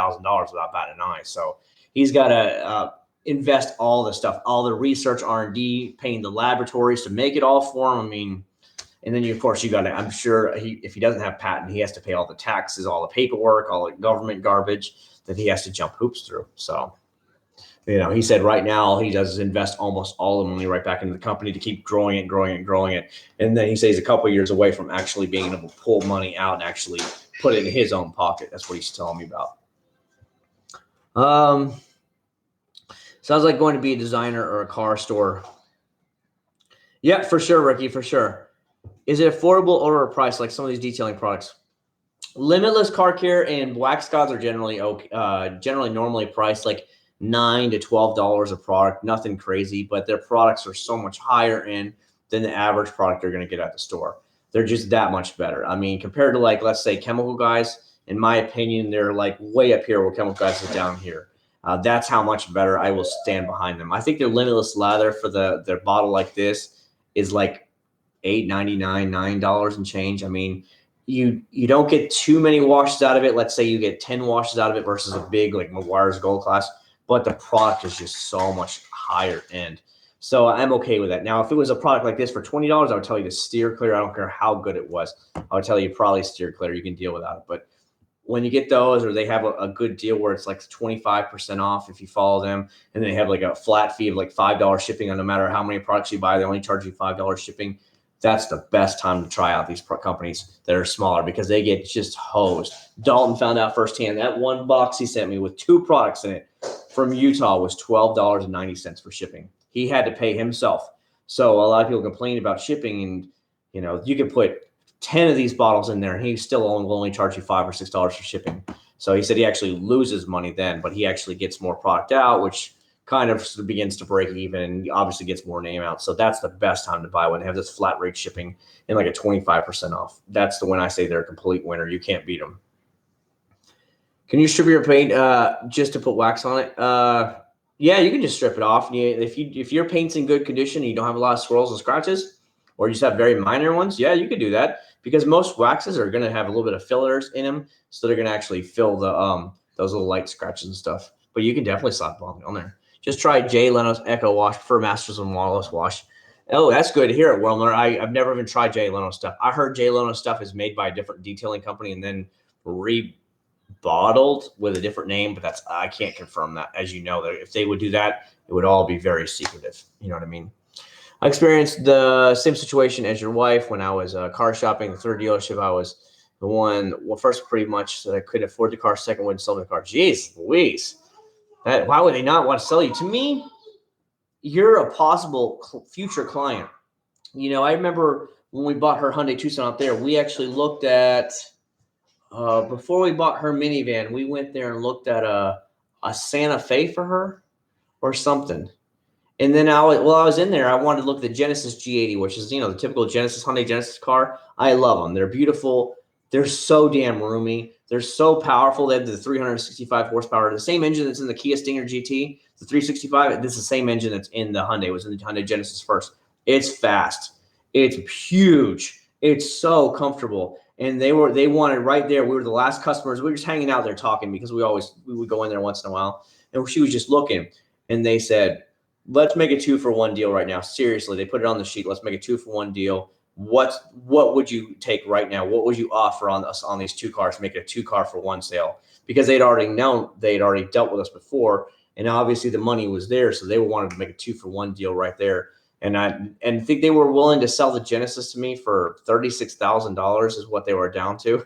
without batting an eye. So he's got to invest all the stuff, all the research, R&D, paying the laboratories to make it all for him. I mean, and then of course you got to, I'm sure if he doesn't have patent, he has to pay all the taxes, all the paperwork, all the government garbage that he has to jump hoops through. So, he said right now all he does is invest almost all the money right back into the company to keep growing it. And then he says he's a couple of years away from actually being able to pull money out and actually put it in his own pocket. That's what he's telling me about. Sounds like going to be a designer or a car store. Yeah, for sure, Ricky, for sure. Is it affordable or priced like some of these detailing products? Limitless Car Care and Wax Gods are generally normally priced like $9 to $12 a product, nothing crazy, but their products are so much higher end than the average product you're going to get at the store. They're just that much better. I mean, compared to like, let's say Chemical Guys, in my opinion, they're like way up here where Chemical Guys is down here. That's how much better I will stand behind them. I think their Limitless Lather for their bottle like this is like $8.99, $9 and change. I mean, you don't get too many washes out of it. Let's say you get 10 washes out of it versus a big like McGuire's Gold Class, but the product is just so much higher end. So I'm okay with that. Now, if it was a product like this for $20, I would tell you to steer clear. I don't care how good it was. I would tell you probably steer clear. You can deal without it. But when you get those, or they have a good deal where it's like 25% off if you follow them, and they have like a flat fee of like $5 shipping on no matter how many products you buy, they only charge you $5 shipping. That's the best time to try out these companies that are smaller because they get just hosed. Dalton found out firsthand that one box he sent me with 2 products in it from Utah was $12.90 for shipping. He had to pay himself. So a lot of people complain about shipping, and you could put 10 of these bottles in there and he still will only charge you $5 or $6 for shipping. So he said he actually loses money then, but he actually gets more product out, which kind of sort of begins to break even and obviously gets more name out. So that's the best time to buy when they have this flat rate shipping and like a 25% off. That's the one I say they're a complete winner. You can't beat them. Can you strip your paint just to put wax on it? Yeah, you can just strip it off. If your paint's in good condition and you don't have a lot of swirls and scratches, or you just have very minor ones, yeah, you could do that because most waxes are going to have a little bit of fillers in them, so they're going to actually fill the those little light scratches and stuff. But you can definitely slap on there. Just try Jay Leno's Echo Wash for Masters and Wallace Wash. Oh, that's good to hear it, Wilmer. I've never even tried Jay Leno's stuff. I heard Jay Leno's stuff is made by a different detailing company and then rebottled with a different name, but I can't confirm that. As you know, if they would do that, it would all be very secretive. You know what I mean? I experienced the same situation as your wife when I was car shopping. The third dealership, I was the one, well, first pretty much that I couldn't afford the car. Second, wouldn't sell me the car. Jeez Louise. Why would they not want to sell you? To me, you're a possible future client. You know, I remember when we bought her Hyundai Tucson out there, we actually looked at, before we bought her minivan, we went there and looked at a Santa Fe for her or something. And then while I was in there, I wanted to look at the Genesis G80, which is, the typical Hyundai Genesis car. I love them. They're beautiful. They're so damn roomy. They're so powerful. They have the 365 horsepower. The same engine that's in the Kia Stinger GT, the 365, this is the same engine that's in the Hyundai. It was in the Hyundai Genesis first. It's fast. It's huge. It's so comfortable. And they wanted right there. We were the last customers. We were just hanging out there talking because we would go in there once in a while. And she was just looking. And they said, let's make a 2-for-1 deal right now. Seriously, they put it on the sheet. Let's make a 2-for-1 deal. What would you take right now? What would you offer on us on these two cars? Make it a 2-car-for-1 sale because they'd already dealt with us before, and obviously the money was there, so they wanted to make a 2-for-1 deal right there. And I think they were willing to sell the Genesis to me for $36,000 is what they were down to.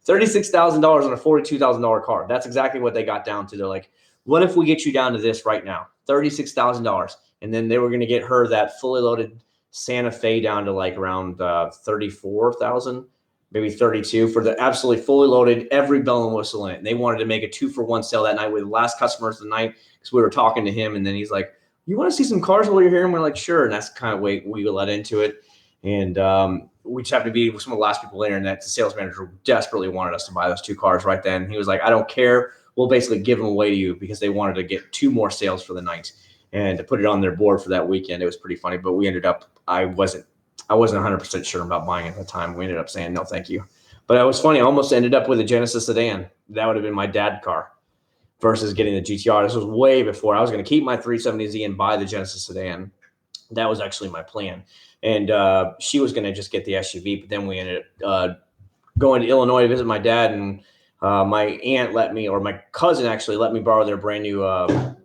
$36,000 on a $42,000 car. That's exactly what they got down to. They're like, what if we get you down to this right now? $36,000. And then they were going to get her that fully loaded Santa Fe down to like around 34,000, maybe 32 for the absolutely fully loaded, every bell and whistle in it. And they wanted to make a 2-for-1 sale that night with the last customers of the night because we were talking to him. And then he's like, you want to see some cars while you're here? And we're like, sure. And that's the kind of way we let into it. And we just happened to be some of the last people there. And that the sales manager desperately wanted us to buy those 2 cars right then. He was like, I don't care. We'll basically give them away to you because they wanted to get 2 more sales for the night and to put it on their board for that weekend. It was pretty funny, but we ended up, I wasn't 100% sure about buying it at the time. We ended up saying, no, thank you. But it was funny. I almost ended up with a Genesis sedan. That would have been my dad's car versus getting the GTR. This was way before. I was going to keep my 370Z and buy the Genesis sedan. That was actually my plan. And she was going to just get the SUV, but then we ended up going to Illinois to visit my dad, and my aunt my cousin actually let me borrow their brand new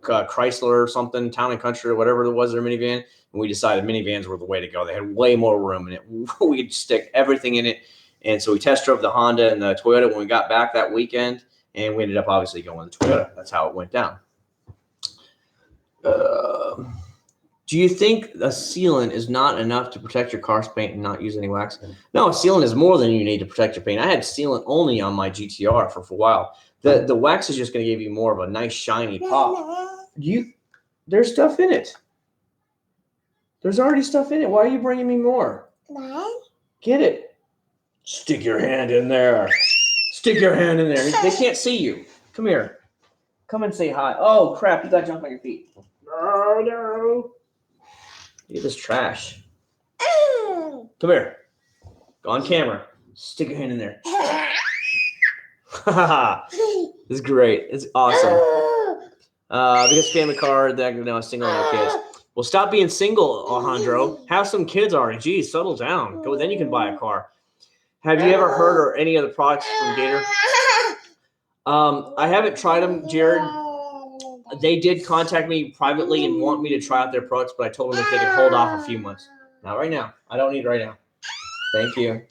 Chrysler or something, Town and Country or whatever it was, their minivan. And we decided minivans were the way to go. They had way more room in it. We could stick everything in it. And so we test drove the Honda and the Toyota when we got back that weekend. And we ended up obviously going with the Toyota. That's how it went down. Do you think a sealant is not enough to protect your car's paint and not use any wax? No, a sealant is more than you need to protect your paint. I had sealant only on my GTR for a while. The wax is just going to give you more of a nice shiny pop. There's stuff in it. There's already stuff in it. Why are you bringing me more? Get it. Stick your hand in there. Stick your hand in there. They can't see you. Come here. Come and say hi. Oh, crap. You got junk on your feet. Oh, no. Look at this trash. Come here. Go on camera. Stick your hand in there. This is great. It's awesome. Because family car, they're single, no kids. Well, stop being single, Alejandro. Have some kids already. Geez, settle down. Then you can buy a car. Have you ever heard or any other products from Gator? I haven't tried them, Jared. They did contact me privately and want me to try out their products, but I told them if they could hold off a few months. Not right now. I don't need it right now. Thank you.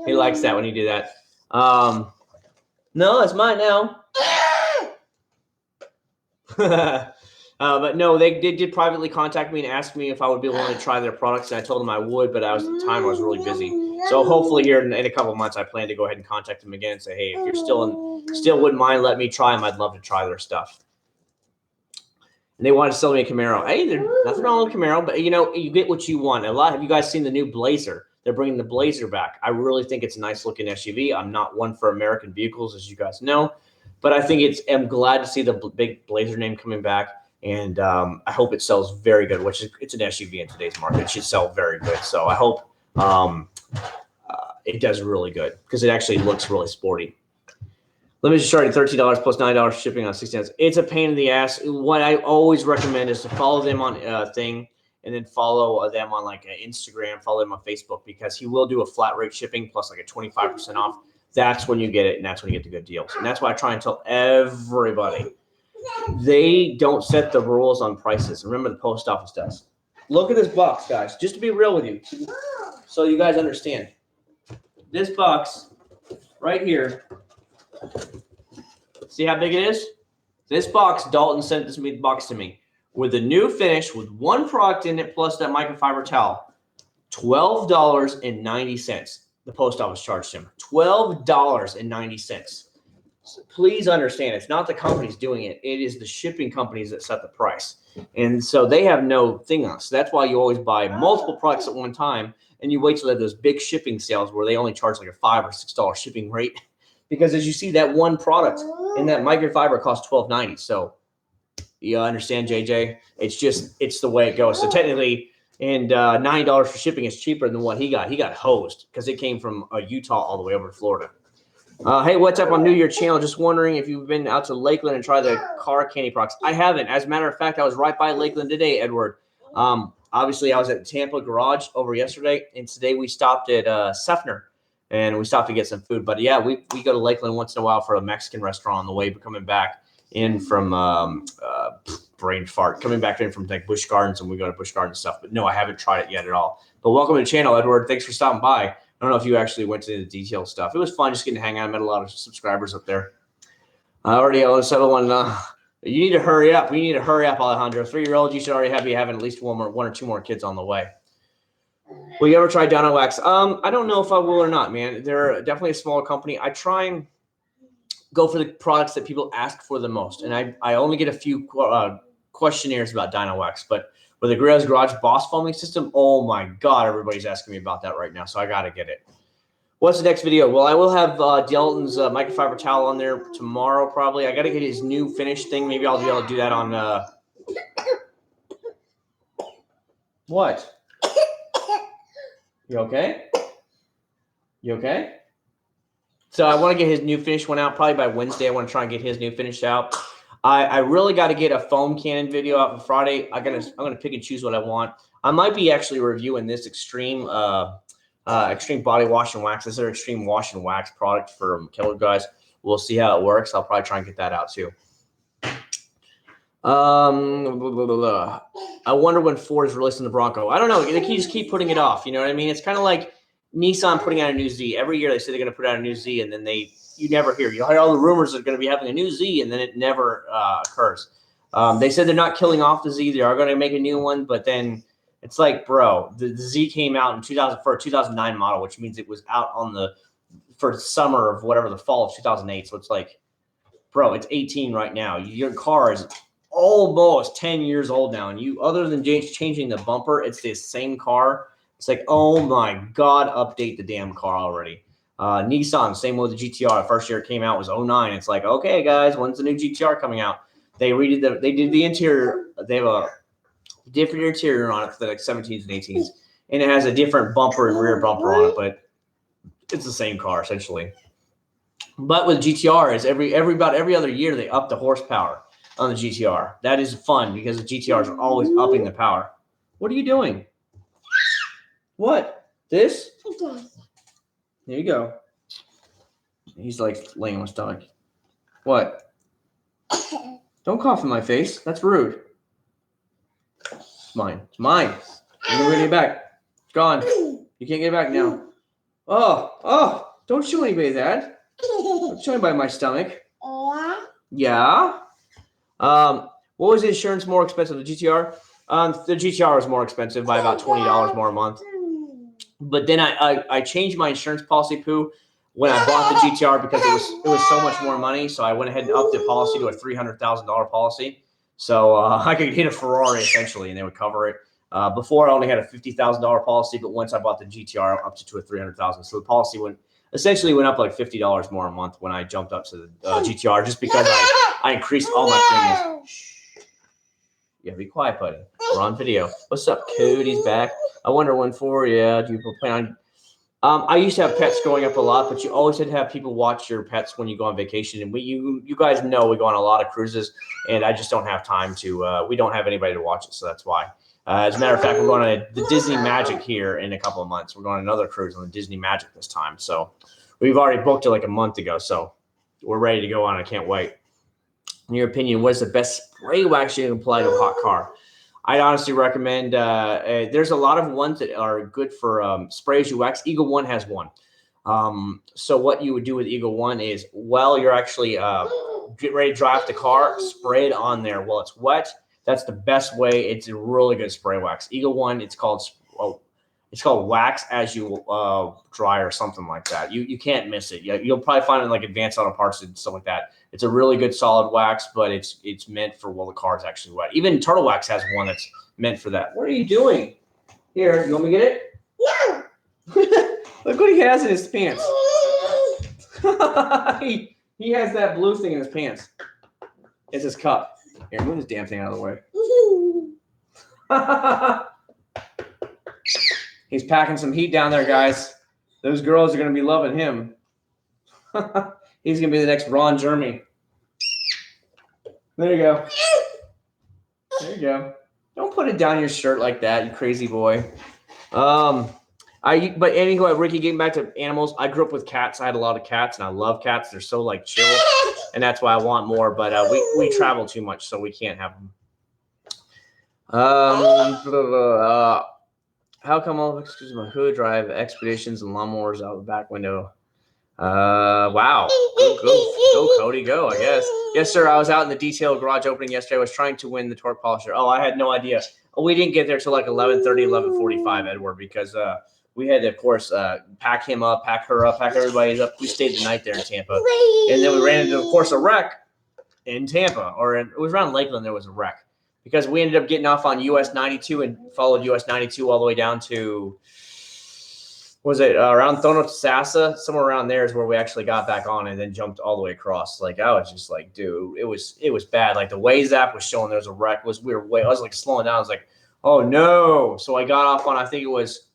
He likes that when you do that. No, it's mine now. But no, they did privately contact me and ask me if I would be willing to try their products, and I told them I would, but at the time I was really busy. So hopefully here in a couple of months, I plan to go ahead and contact them again and say, hey, if you're still wouldn't mind letting me try them, I'd love to try their stuff. And they wanted to sell me a Camaro. Hey, there's nothing wrong with Camaro, but you get what you want. Have you guys seen the new Blazer? They're bringing the Blazer back. I really think it's a nice looking SUV. I'm not one for American vehicles, as you guys know, but I think I'm glad to see the big Blazer name coming back. And I hope it sells very good, which it's an SUV in today's market. It should sell very good. So I hope it does really good because it actually looks really sporty. Limited starting $13 plus $9 shipping on 60 cents. It's a pain in the ass. What I always recommend is to follow them on thing and then follow them on like Instagram, follow them on Facebook, because he will do a flat rate shipping plus like a 25% off. That's when you get it, and that's when you get the good deals. And that's why I try and tell everybody. They don't set the rules on prices. Remember, the post office does. Look at this box, guys, just to be real with you, so you guys understand. This box right here, see how big it is? This box, Dalton sent this box to me with a new finish with one product in it plus that microfiber towel. $12.90. The post office charged him $12.90. So please understand, it's not the companies doing it. It is the shipping companies that set the price. And so they have no thing on us. So that's why you always buy multiple products at one time, and you wait till they have those big shipping sales where they only charge like a $5 or $6 shipping rate. Because as you see, that one product in that microfiber costs $12.90. So you understand, JJ? It's the way it goes. So technically, and $9 for shipping is cheaper than what he got. He got hosed because it came from Utah all the way over to Florida. Hey, what's up on New Year channel? Just wondering if you've been out to Lakeland and tried the car candy products. I haven't. As a matter of fact, I was right by Lakeland today, Edward. Obviously, I was at Tampa Garage over yesterday, and today we stopped at Sefner, and we stopped to get some food. But yeah, we go to Lakeland once in a while for a Mexican restaurant on the way coming back in from brain fart, coming back in from like Busch Gardens, and we go to Busch Gardens stuff. But no, I haven't tried it yet at all. But welcome to the channel, Edward. Thanks for stopping by. I don't know if you actually went to the detail stuff. It was fun just getting to hang out. I met a lot of subscribers up there. I already have this other one. You need to hurry up. We need to hurry up, Alejandro. 3-year-old, you should already be having at least one or two more kids on the way. Will you ever try Dino Wax? I don't know if I will or not, man. They're definitely a smaller company. I try and go for the products that people ask for the most. And I only get a few questionnaires about Dino Wax, but with the Grills Garage Boss foaming system, oh my God, everybody's asking me about that right now, so I got to get it. What's the next video? Well, I will have Dalton's microfiber towel on there tomorrow probably. I got to get his new finish thing. Maybe I'll be able to do that on what? You okay? You okay? So I want to get his new finish one out probably by Wednesday. I want to try and get his new finish out. I really got to get a foam cannon video out on Friday. I'm gonna pick and choose what I want. I might be actually reviewing this extreme body wash and wax. This is their extreme wash and wax product for killer guys. We'll see how it works. I'll probably try and get that out too. I wonder when Ford is releasing the Bronco. I don't know. They can just keep putting it off. You know what I mean? It's kind of like Nissan putting out a new Z. Every year they say they're going to put out a new Z, and then you never hear. You hear all the rumors they're going to be having a new Z, and then it never occurs. They said they're not killing off the Z. They are going to make a new one, but then it's like, bro, the Z came out in 2009 model, which means it was out for summer of whatever, the fall of 2008. So it's like, bro, it's 18 right now. Your car is almost 10 years old now, and other than changing the bumper, it's the same car. It's like, oh my God, update the damn car already. Nissan, same with the GTR. The first year it came out was 09. It's like, okay, guys, when's the new GTR coming out? They did the interior. They have a different interior on it for the like 17s and 18s, and it has a different bumper and rear bumper on it, but it's the same car essentially. But with GTR, is about every other year they up the horsepower on the GTR. That is fun because the GTRs are always upping the power. What are you doing? What? This? There you go. He's like laying on his stomach. What? Don't cough in my face. That's rude. It's mine. It's mine. I'm gonna get it back. It's gone. You can't get it back now. Oh! Don't show anybody that. Don't show anybody my stomach. Yeah. What was the insurance more expensive? The GTR? The GTR was more expensive by about $20 more a month. But then I changed my insurance policy, Pooh, when I bought the GTR because it was so much more money. So I went ahead and upped the policy to a $300,000 policy. So I could hit a Ferrari essentially, and they would cover it. Before I only had a $50,000 policy, but once I bought the GTR, I upped it to a $300,000. So the policy went up like $50 more a month when I jumped up to the GTR, just because I increased all my premiums. Yeah, be quiet, buddy. We're on video. What's up, Cody's back. I wonder when for. Yeah, do you plan on? I used to have pets growing up a lot, but you always had to have people watch your pets when you go on vacation. And you guys know we go on a lot of cruises, and I just don't have time to. We don't have anybody to watch it, so that's why. As a matter of fact, we're going on the Disney Magic here in a couple of months. We're going on another cruise on the Disney Magic this time. So we've already booked it like a month ago. So we're ready to go on. I can't wait. In your opinion, what is the best spray wax you can apply to a hot car? I'd honestly recommend, there's a lot of ones that are good for spray as you wax. Eagle One has one. So what you would do with Eagle One is, while you're actually getting ready to drive the car, spray it on there while it's wet. That's the best way. It's a really good spray wax. Eagle One, it's called wax as you dry or something like that. You can't miss it. You'll probably find it in like Advanced Auto Parts and stuff like that. It's a really good solid wax, but it's meant for while the car is actually wet. Even Turtle Wax has one that's meant for that. What are you doing? Here, you want me to get it? Yeah. Look what he has in his pants. he has that blue thing in his pants. It's his cup. Here, move this damn thing out of the way. He's packing some heat down there, guys. Those girls are going to be loving him. He's going to be the next Ron Jeremy. There you go. There you go. Don't put it down your shirt like that, you crazy boy. But anyway, Ricky, getting back to animals, I grew up with cats. I had a lot of cats, and I love cats. They're so like chill, and that's why I want more. But we travel too much, so we can't have them. How come all excuse my hood drive expeditions and lawnmowers out the back window? Wow. Go, Cody, go, I guess. Yes, sir. I was out in the detail garage opening yesterday. I was trying to win the torque polisher. Oh, I had no idea. We didn't get there till like 11:30, 11:45, Edward, because we had to, of course, pack him up, pack her up, pack everybody up. We stayed the night there in Tampa. And then we ran into, of course, a wreck in Tampa. It was around Lakeland, there was a wreck. Because we ended up getting off on US 92 and followed US 92 all the way down to, around Thono-Sassa? Somewhere around there is where we actually got back on and then jumped all the way across. Like, I was just like, dude, it was bad. Like, the Waze app was showing there was a wreck. I was like slowing down. I was like, oh no. So I got off on, I think it was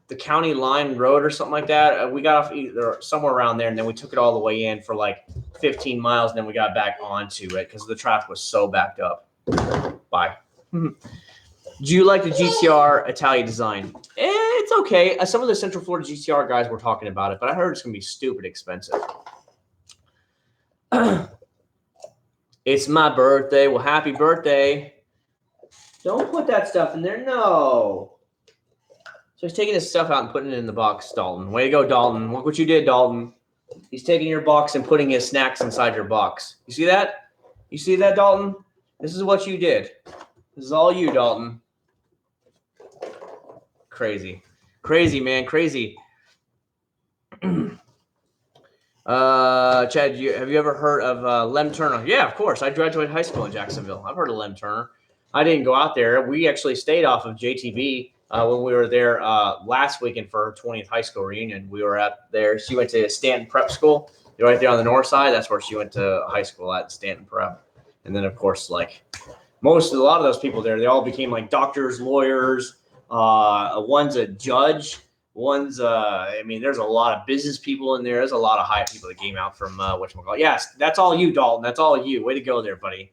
the county line road or something like that. We got off either somewhere around there, and then we took it all the way in for like 15 miles, and then we got back onto it because the traffic was so backed up. Bye. Do you like the GTR Italian design? It's okay. Some of the Central Florida GTR guys were talking about it, but I heard it's going to be stupid expensive. It's my birthday. Well, happy birthday. Don't put that stuff in there. No. So he's taking his stuff out and putting it in the box, Dalton. Way to go, Dalton. Look what you did, Dalton. He's taking your box and putting his snacks inside your box. You see that? You see that, Dalton? This is what you did. This is all you, Dalton. Crazy. Crazy, man. Crazy. Chad, have you ever heard of Lem Turner? Yeah, of course. I graduated high school in Jacksonville. I've heard of Lem Turner. I didn't go out there. We actually stayed off of JTB when we were there last weekend for her 20th high school reunion. We were out there. She went to Stanton Prep School. You're right there on the north side. That's where she went to high school at Stanton Prep. And then, of course, like a lot of those people there, they all became like doctors, lawyers. One's a judge. One's, there's a lot of business people in there. There's a lot of high people that came out from whatchamacallit. Yes, that's all you, Dalton. That's all you. Way to go there, buddy.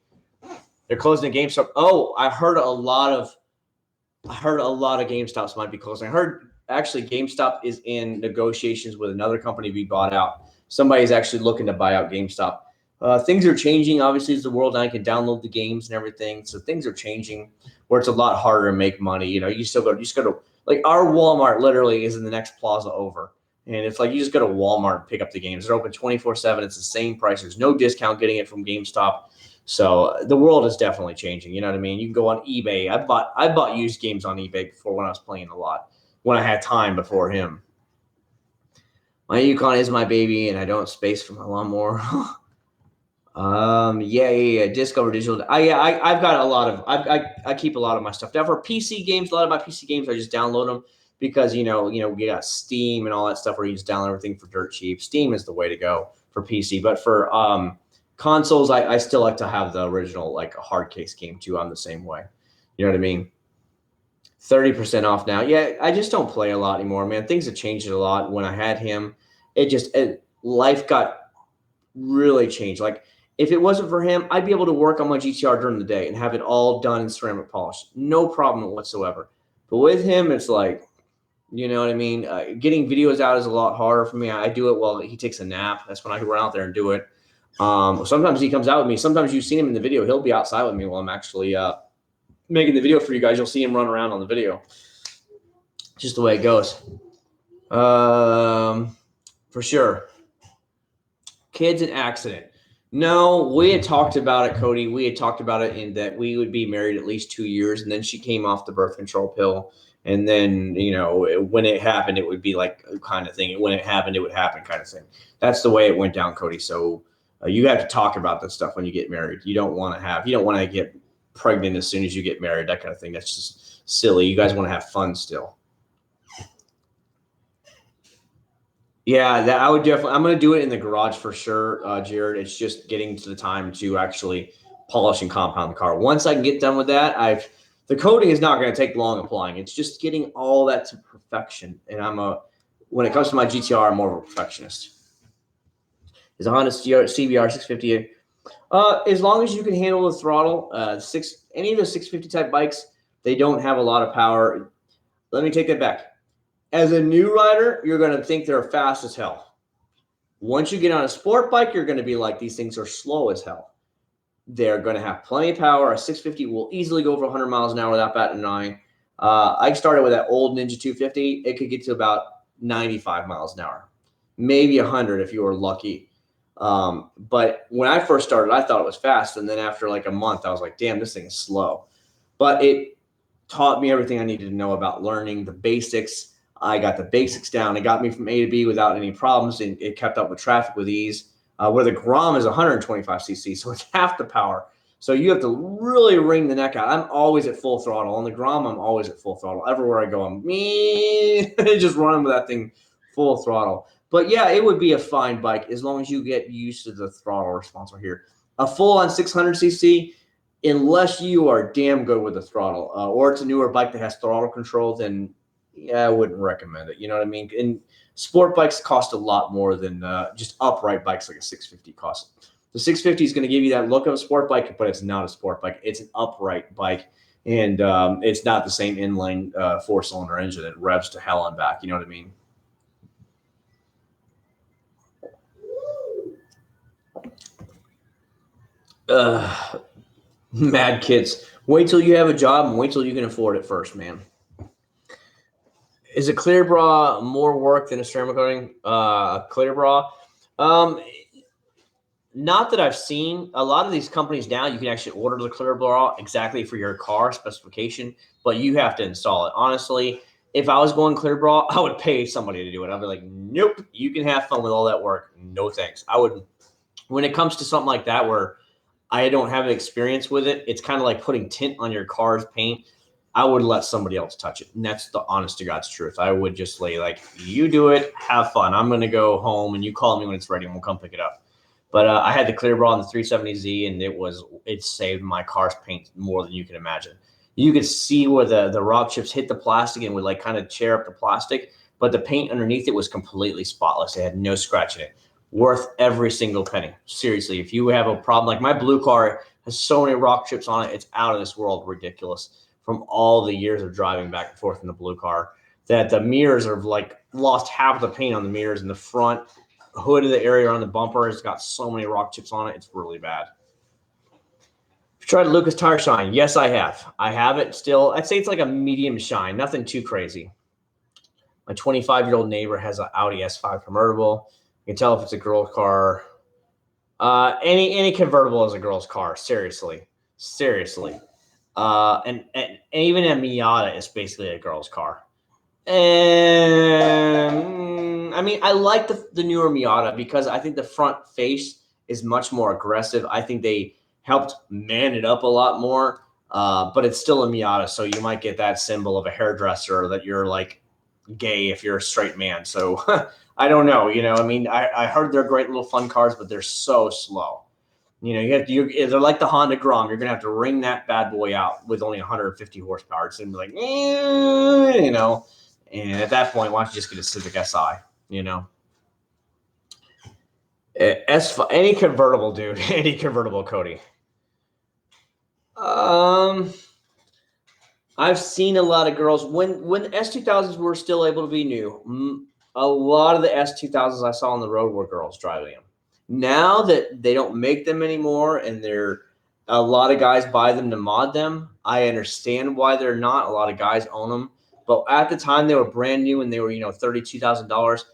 They're closing the GameStop. Oh, I heard a lot of GameStops might be closing. I heard actually GameStop is in negotiations with another company to be bought out. Somebody's actually looking to buy out GameStop. Things are changing. Obviously, as the world now, you can download the games and everything. So things are changing where it's a lot harder to make money. You know, you just go to like our Walmart literally is in the next plaza over. And it's like you just go to Walmart and pick up the games. They're open 24/7. It's the same price. There's no discount getting it from GameStop. So the world is definitely changing. You know what I mean? You can go on eBay. I bought used games on eBay before when I was playing a lot, when I had time before him. My Yukon is my baby, and I don't have space for my lawnmower. Yeah. Discover digital. I've got a lot of. I keep a lot of my stuff. Now for PC games, a lot of my PC games I just download them because we got Steam and all that stuff where you just download everything for dirt cheap. Steam is the way to go for PC, but for consoles, I still like to have the original like a hard case game too. I'm the same way. You know what I mean? 30% off now. Yeah, I just don't play a lot anymore, man. Things have changed a lot. When I had him, life got really changed. Like if it wasn't for him, I'd be able to work on my GTR during the day and have it all done in ceramic polish. No problem whatsoever. But with him, it's like, you know what I mean? Getting videos out is a lot harder for me. I do it while he takes a nap. That's when I can run out there and do it. Sometimes he comes out with me. Sometimes you've seen him in the video. He'll be outside with me while I'm actually making the video for you guys. You'll see him run around on the video. Just the way it goes. For sure. Kids and accident. No, we had talked about it, Cody. We had talked about it in that we would be married at least 2 years, and then she came off the birth control pill. And then, when it happened, it would be like a kind of thing. When it happened, it would happen kind of thing. That's the way it went down, Cody. So you have to talk about this stuff when you get married. You don't want to get pregnant as soon as you get married, that kind of thing. That's just silly. You guys want to have fun still. Yeah, I would definitely. I'm going to do it in the garage for sure, Jared. It's just getting to the time to actually polish and compound the car. Once I can get done with that, the coating is not going to take long applying. It's just getting all that to perfection. And when it comes to my GTR, I'm more of a perfectionist. Is a Honda CBR 650? As long as you can handle the throttle, any of the 650 type bikes, they don't have a lot of power. Let me take that back. As a new rider, you're going to think they're fast as hell. Once you get on a sport bike, you're going to be like, these things are slow as hell. They're going to have plenty of power. A 650 will easily go over 100 miles an hour without batting an eye. I started with that old Ninja 250. It could get to about 95 miles an hour, maybe 100 if you were lucky. But when I first started, I thought it was fast. And then after like a month, I was like, damn, this thing is slow. But it taught me everything I needed to know about learning the basics. I got the basics down. It got me from A to B without any problems, and it kept up with traffic with ease. Where the Grom is 125 cc, so it's half the power. So you have to really wring the neck out. I'm always at full throttle. On the Grom, I'm always at full throttle. Everywhere I go, I'm just running with that thing full throttle. But yeah, it would be a fine bike as long as you get used to the throttle response right here. A full-on 600 cc, unless you are damn good with the throttle, or it's a newer bike that has throttle control, then yeah, I wouldn't recommend it. You know what I mean? And sport bikes cost a lot more than just upright bikes like a 650 costs. The 650 is going to give you that look of a sport bike, but it's not a sport bike. It's an upright bike, and it's not the same inline four-cylinder engine that revs to hell and back. You know what I mean? Mad kids. Wait till you have a job and wait till you can afford it first, man. Is a clear bra more work than a ceramic coating? Clear bra? Not that I've seen. A lot of these companies now, you can actually order the clear bra exactly for your car specification, but you have to install it. Honestly, if I was going clear bra, I would pay somebody to do it. I'd be like, nope, you can have fun with all that work. No thanks. I would. When it comes to something like that where I don't have an experience with it, it's kind of like putting tint on your car's paint. I would let somebody else touch it. And that's the honest to God's truth. I would just lay like, you do it, have fun. I'm going to go home and you call me when it's ready and we'll come pick it up. But I had the clear bra on the 370Z and it saved my car's paint more than you can imagine. You could see where the rock chips hit the plastic and would like kind of tear up the plastic, but the paint underneath it was completely spotless. It had no scratch in it. Worth every single penny. Seriously, if you have a problem, like my blue car has so many rock chips on it, it's out of this world ridiculous. From all the years of driving back and forth in the blue car, that the mirrors are like lost half of the paint on the mirrors, and the front hood of the area on the bumper has got so many rock chips on it. It's really bad. You tried Lucas Tire Shine? Yes, I have. I have it still. I'd say it's like a medium shine, nothing too crazy. My 25-year-old neighbor has an Audi S5 convertible. You can tell if it's a girl's car. Any convertible is a girl's car. Seriously. And even a Miata is basically a girl's car. And I mean, I like the newer Miata because I think the front face is much more aggressive. I think they helped man it up a lot more. But it's still a Miata, so you might get that symbol of a hairdresser that you're like gay if you're a straight man. So I don't know. I mean, I heard they're great little fun cars, but they're so slow. They're like the Honda Grom. You're gonna have to wring that bad boy out with only 150 horsepower. It's gonna be like, And at that point, why don't you just get a Civic Si? Any convertible, dude. Any convertible, Cody. I've seen a lot of girls when S2000s were still able to be new. A lot of the S2000s I saw on the road were girls driving them. Now that they don't make them anymore, and a lot of guys buy them to mod them, I understand why they're not. A lot of guys own them, but at the time they were brand new and they were $32,000.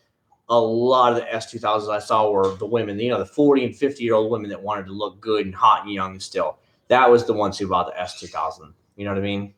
A lot of the S2000s I saw were the women, the 40 and 50-year-old women that wanted to look good and hot and young still. That was the ones who bought the S2000. You know what I mean?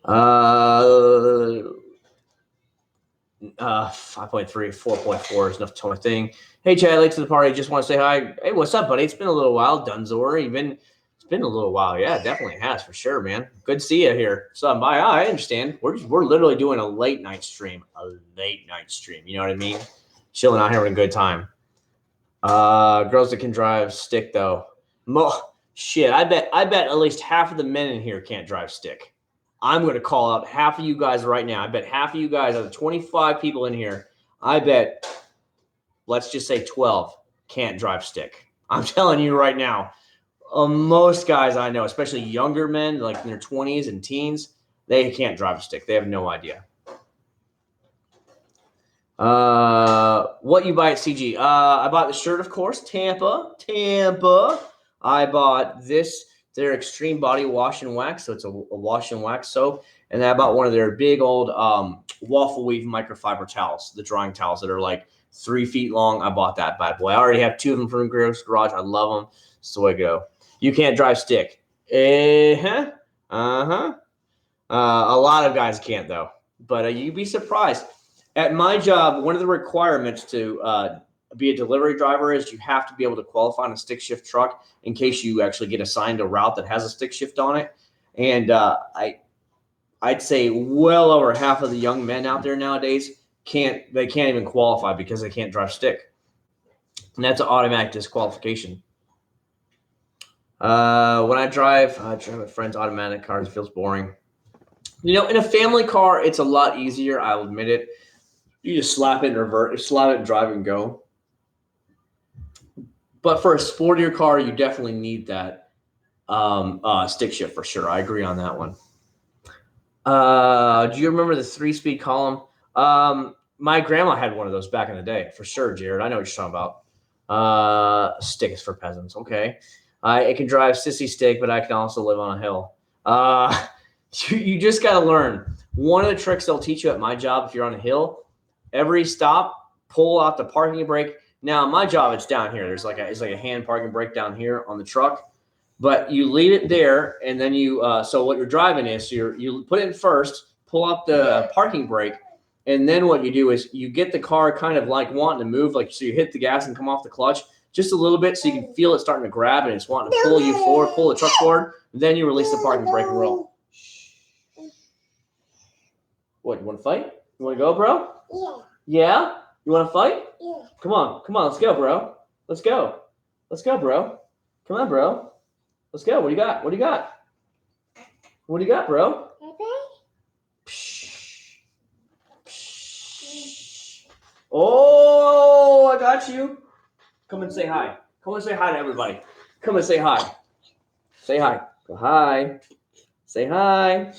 5.3, 4.4 is enough to tell my thing. Hey, Chad, late to the party. Just want to say hi. Hey, what's up, buddy? It's been a little while. Dunzor, it's been a little while. Yeah, it definitely has for sure, man. Good to see you here. So I understand. We're literally doing a late night stream. You know what I mean? Chilling out here having a good time. Girls that can drive stick though. Shit, I bet at least half of the men in here can't drive stick. I'm going to call out half of you guys right now. I bet half of you guys, out of 25 people in here, I bet, let's just say 12, can't drive stick. I'm telling you right now, most guys I know, especially younger men, like in their 20s and teens, they can't drive a stick. They have no idea. What you buy at CG? I bought the shirt, of course, Tampa. I bought their Extreme Body Wash and Wax, so it's a wash and wax soap. And then I bought one of their big old waffle weave microfiber towels, the drying towels that are like 3 feet long. I bought that bad boy. I already have 2 of them from Gross Garage. I love them. That's the way to go. You can't drive stick. A lot of guys can't, though. But you'd be surprised. At my job, one of the requirements to be a delivery driver is you have to be able to qualify on a stick shift truck in case you actually get assigned a route that has a stick shift on it. And I'd say well over half of the young men out there nowadays can't even qualify because they can't drive stick. And that's an automatic disqualification. When I drive my friend's automatic cars, it feels boring. In a family car, it's a lot easier. I'll admit it. You just slap it and drive and go. But for a sportier car, you definitely need that stick shift for sure. I agree on that one. Do you remember the 3-speed column? My grandma had one of those back in the day, for sure, Jared. I know what you're talking about. Stick is for peasants. Okay. I can drive sissy stick, but I can also live on a hill. You just got to learn. One of the tricks they'll teach you at my job, if you're on a hill, every stop, pull out the parking brake. Now, my job, it's down here. It's like a hand parking brake down here on the truck. But you leave it there, and then so what you're driving is, so you put it in first, pull out the parking brake, and then what you do is you get the car kind of like wanting to move, like so you hit the gas and come off the clutch just a little bit so you can feel it starting to grab and it's wanting to pull you forward, pull the truck forward, and then you release the parking brake and roll. What, you want to fight? You want to go, bro? Yeah. Yeah? You want to fight? Yeah. Come on, let's go, bro. Let's go, bro. Come on, bro. Let's go. What do you got? What do you got, bro? Psh. Psh. Oh, I got you. Come and say hi. Come and say hi to everybody. Come and say hi. Say hi. Go hi. Say hi.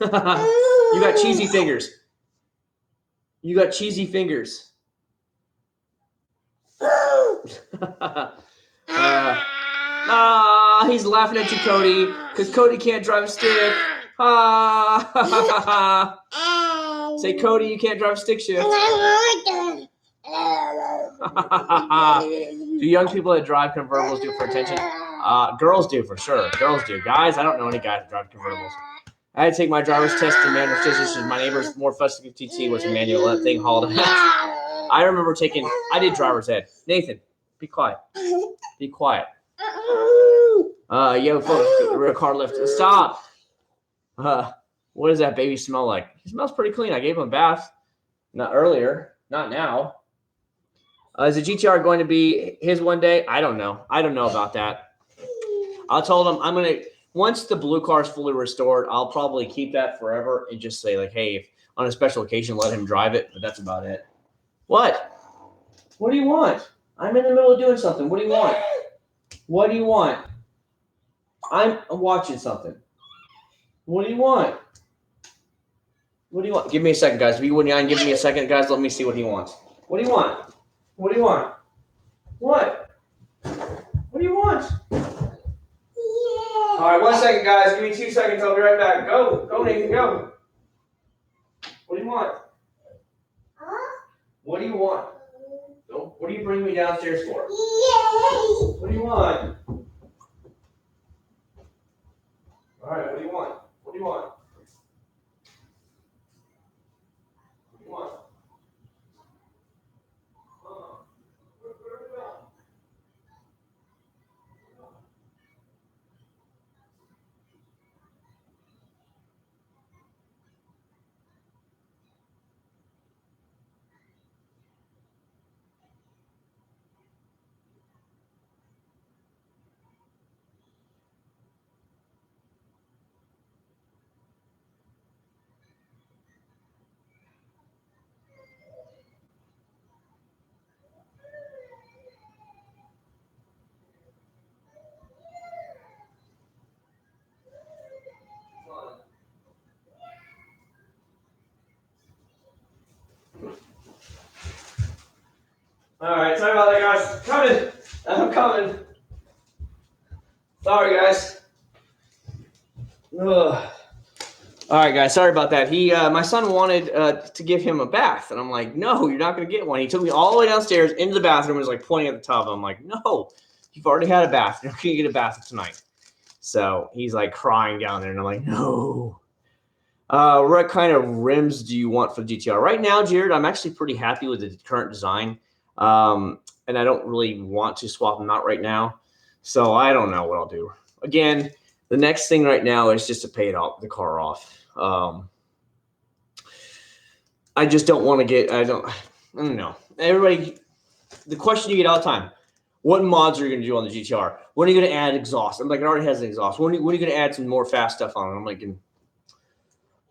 You got cheesy fingers. You got cheesy fingers. He's laughing at you, Cody, because Cody can't drive a stick. Say, Cody, you can't drive stick shift. Do young people that drive convertibles do it for attention? Girls do for sure. Girls do. Guys, I don't know any guys that drive convertibles. I had to take my driver's test in manual transition. My neighbor's more fussy TT was a manual. That thing hauled ass. I remember I did driver's ed. Nathan, be quiet. Be quiet. Yo, folks, car lift. Stop. What does that baby smell like? He smells pretty clean. I gave him a bath. Not earlier. Not now. Is the GTR going to be his one day? I don't know. I don't know about that. I told him I'm going to, once the blue car is fully restored, I'll probably keep that forever and just say, like, hey, if on a special occasion, let him drive it. But that's about it. What? What do you want? I'm in the middle of doing something. What do you want? What do you want? I'm watching something. What do you want? What do you want? Give me a second, guys. If you wouldn't mind giving me a second, guys, let me see what he wants. What do you want? What do you want? What? What do you want? All right, 1 second, guys. Give me 2 seconds. I'll be right back. Go. Go, Nathan. Go. What do you want? What do you want? What do you bring me downstairs for? What do you want? All right, what do you want? What do you want? What do you want? All right, sorry about that, guys. Coming. I'm coming. Sorry, guys. Ugh. All right, guys. Sorry about that. My son wanted to give him a bath, and I'm like, no, you're not going to get one. He took me all the way downstairs into the bathroom and was like pointing at the tub. I'm like, no, you've already had a bath. You're not going to get a bath tonight. So he's like crying down there, and I'm like, no. What kind of rims do you want for the GTR? Right now, Jared, I'm actually pretty happy with the current design. And I don't really want to swap them out right now. So I don't know what I'll do. Again, the next thing right now is just to pay the car off. I just don't want to get, I don't know. Everybody, the question you get all the time, what mods are you going to do on the GTR? When are you going to add exhaust? I'm like, it already has an exhaust. When are you going to add some more fast stuff on it? I'm like,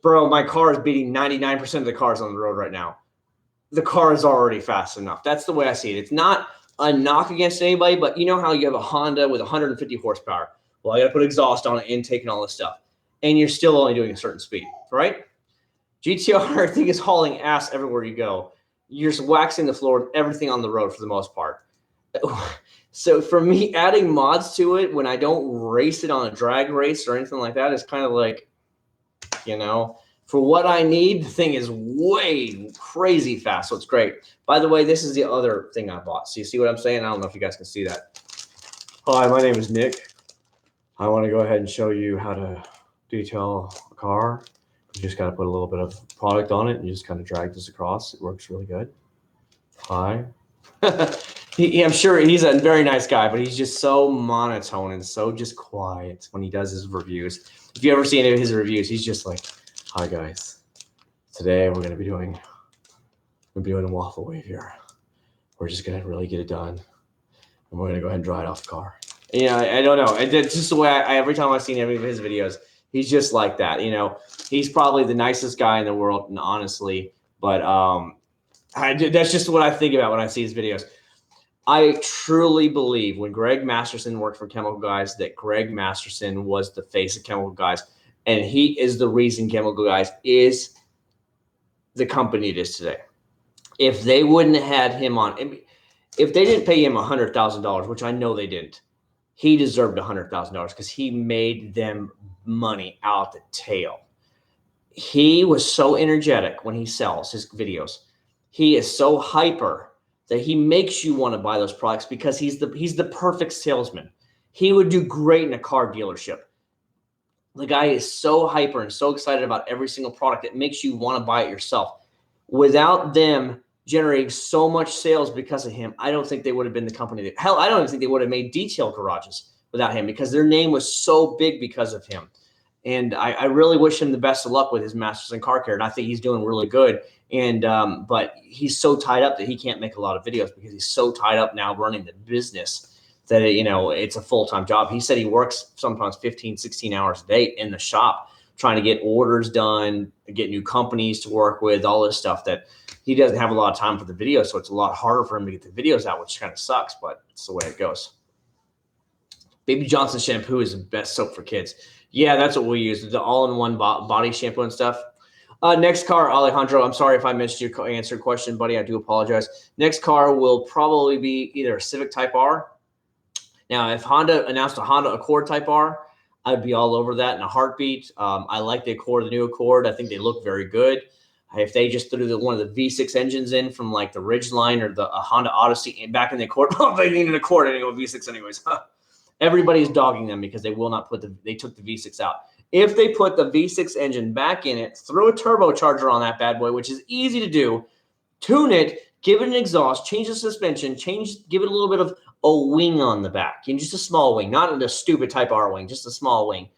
bro, my car is beating 99% of the cars on the road right now. The car is already fast enough. That's the way I see it. It's not a knock against anybody, but you know how you have a Honda with 150 horsepower. Well, I got to put exhaust on it, intake, and all this stuff. And you're still only doing a certain speed, right? GTR, I think, is hauling ass everywhere you go. You're just waxing the floor with everything on the road for the most part. So for me, adding mods to it when I don't race it on a drag race or anything like that is kind of like, you know, for what I need, the thing is way crazy fast. So it's great. By the way, this is the other thing I bought. So you see what I'm saying? I don't know if you guys can see that. Hi, my name is Nick. I want to go ahead and show you how to detail a car. You just got to put a little bit of product on it and you just kind of drag this across. It works really good. Hi. I'm sure he's a very nice guy, but he's just so monotone and so just quiet when he does his reviews. If you ever see any of his reviews, he's just like, hi guys, today we're going to be doing a waffle wave here. We're just going to really get it done. And we're going to go ahead and dry it off the car. And, you know, I don't know. It's just the way every time I've seen any of his videos, he's just like that. You know, he's probably the nicest guy in the world, and honestly, but that's just what I think about when I see his videos. I truly believe when Greg Masterson worked for Chemical Guys that Greg Masterson was the face of Chemical Guys. And he is the reason Chemical Guys is the company it is today. If they wouldn't have had him on, if they didn't pay him $100,000, which I know they didn't, he deserved $100,000 because he made them money out the tail. He was so energetic when he sells his videos. He is so hyper that he makes you want to buy those products because he's the perfect salesman. He would do great in a car dealership. The guy is so hyper and so excited about every single product, it makes you want to buy it yourself. Without them generating so much sales because of him, I don't think they would have been the company that, hell, I don't even think they would have made detail garages without him because their name was so big because of him. And I really wish him the best of luck with his Masters in Car Care. And I think he's doing really good. And but he's so tied up that he can't make a lot of videos because he's so tied up now running the business that, it's a full-time job. He said he works sometimes 15, 16 hours a day in the shop trying to get orders done, get new companies to work with, all this stuff that he doesn't have a lot of time for the videos. So it's a lot harder for him to get the videos out, which kind of sucks, but it's the way it goes. Baby Johnson shampoo is the best soap for kids. Yeah, that's what we use, the all-in-one body shampoo and stuff. Next car, Alejandro, I'm sorry if I missed your answer question, buddy. I do apologize. Next car will probably be either a Civic Type R. Now, if Honda announced a Honda Accord Type R, I'd be all over that in a heartbeat. I like the Accord, the new Accord. I think they look very good. If they just threw one of the V6 engines in from like the Ridgeline or the Honda Odyssey back in the Accord, they need an Accord anyway, V6 anyways. Everybody's dogging them because they will not they took the V6 out. If they put the V6 engine back in it, throw a turbocharger on that bad boy, which is easy to do, tune it, give it an exhaust, change the suspension, give it a little bit of a wing on the back, just a small wing, not a stupid Type R wing, just a small wing,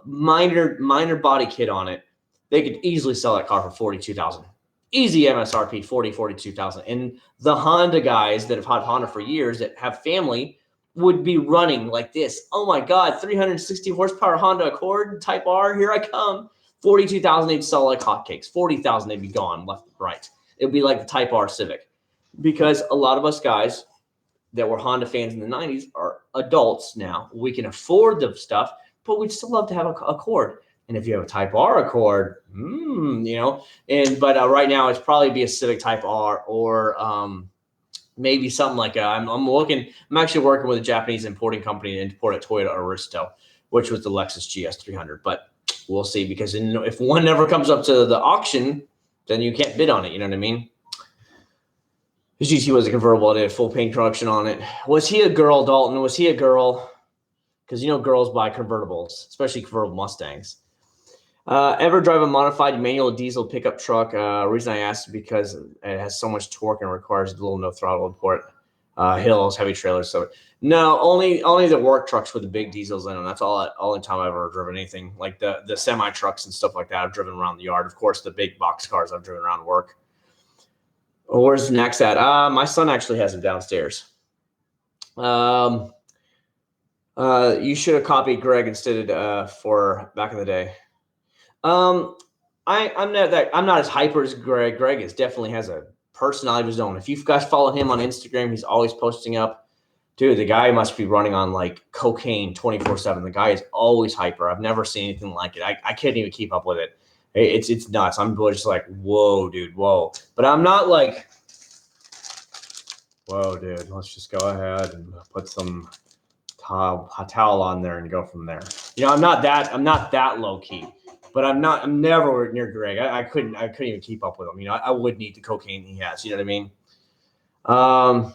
minor body kit on it. They could easily sell that car for $42,000. Easy MSRP, $42,000. And the Honda guys that have had Honda for years that have family would be running like this. Oh my God, 360 horsepower Honda Accord Type R, here I come. $42,000, they'd sell like hotcakes. $40,000, they'd be gone left and right. It would be like the Type R Civic. Because a lot of us guys that were Honda fans in the 90s are adults now. We can afford the stuff, but we'd still love to have a Accord. And if you have a Type R Accord, but right now it's probably be a Civic Type R or maybe something like I'm actually working with a Japanese importing company to import a Toyota Aristo, which was the Lexus GS 300. But we'll see, because if one never comes up to the auction, then you can't bid on it. You know what I mean? His GT was a convertible. It had full paint production on it. Was he a girl, Dalton? Was he a girl? Because girls buy convertibles, especially convertible Mustangs. Ever drive a modified manual diesel pickup truck? Reason I asked is because it has so much torque and requires a little no throttle import, hills, heavy trailers. So no, only the work trucks with the big diesels in them. That's all the time I've ever driven anything like the semi trucks and stuff like that. I've driven around the yard. Of course, the big box cars I've driven around work. Where's Next at? My son actually has them downstairs. You should have copied Greg instead for back in the day. I'm not as hyper as Greg. Greg definitely has a personality of his own. If you guys follow him on Instagram, he's always posting up. Dude, the guy must be running on like cocaine 24/7. The guy is always hyper. I've never seen anything like it. I can't even keep up with it. It's nuts. I'm just like, whoa, dude, whoa. But I'm not like, whoa, dude, let's just go ahead and put some towel on there and go from there. I'm not that low key. But I'm never near Greg. I couldn't even keep up with him. I would need the cocaine he has. You know what I mean?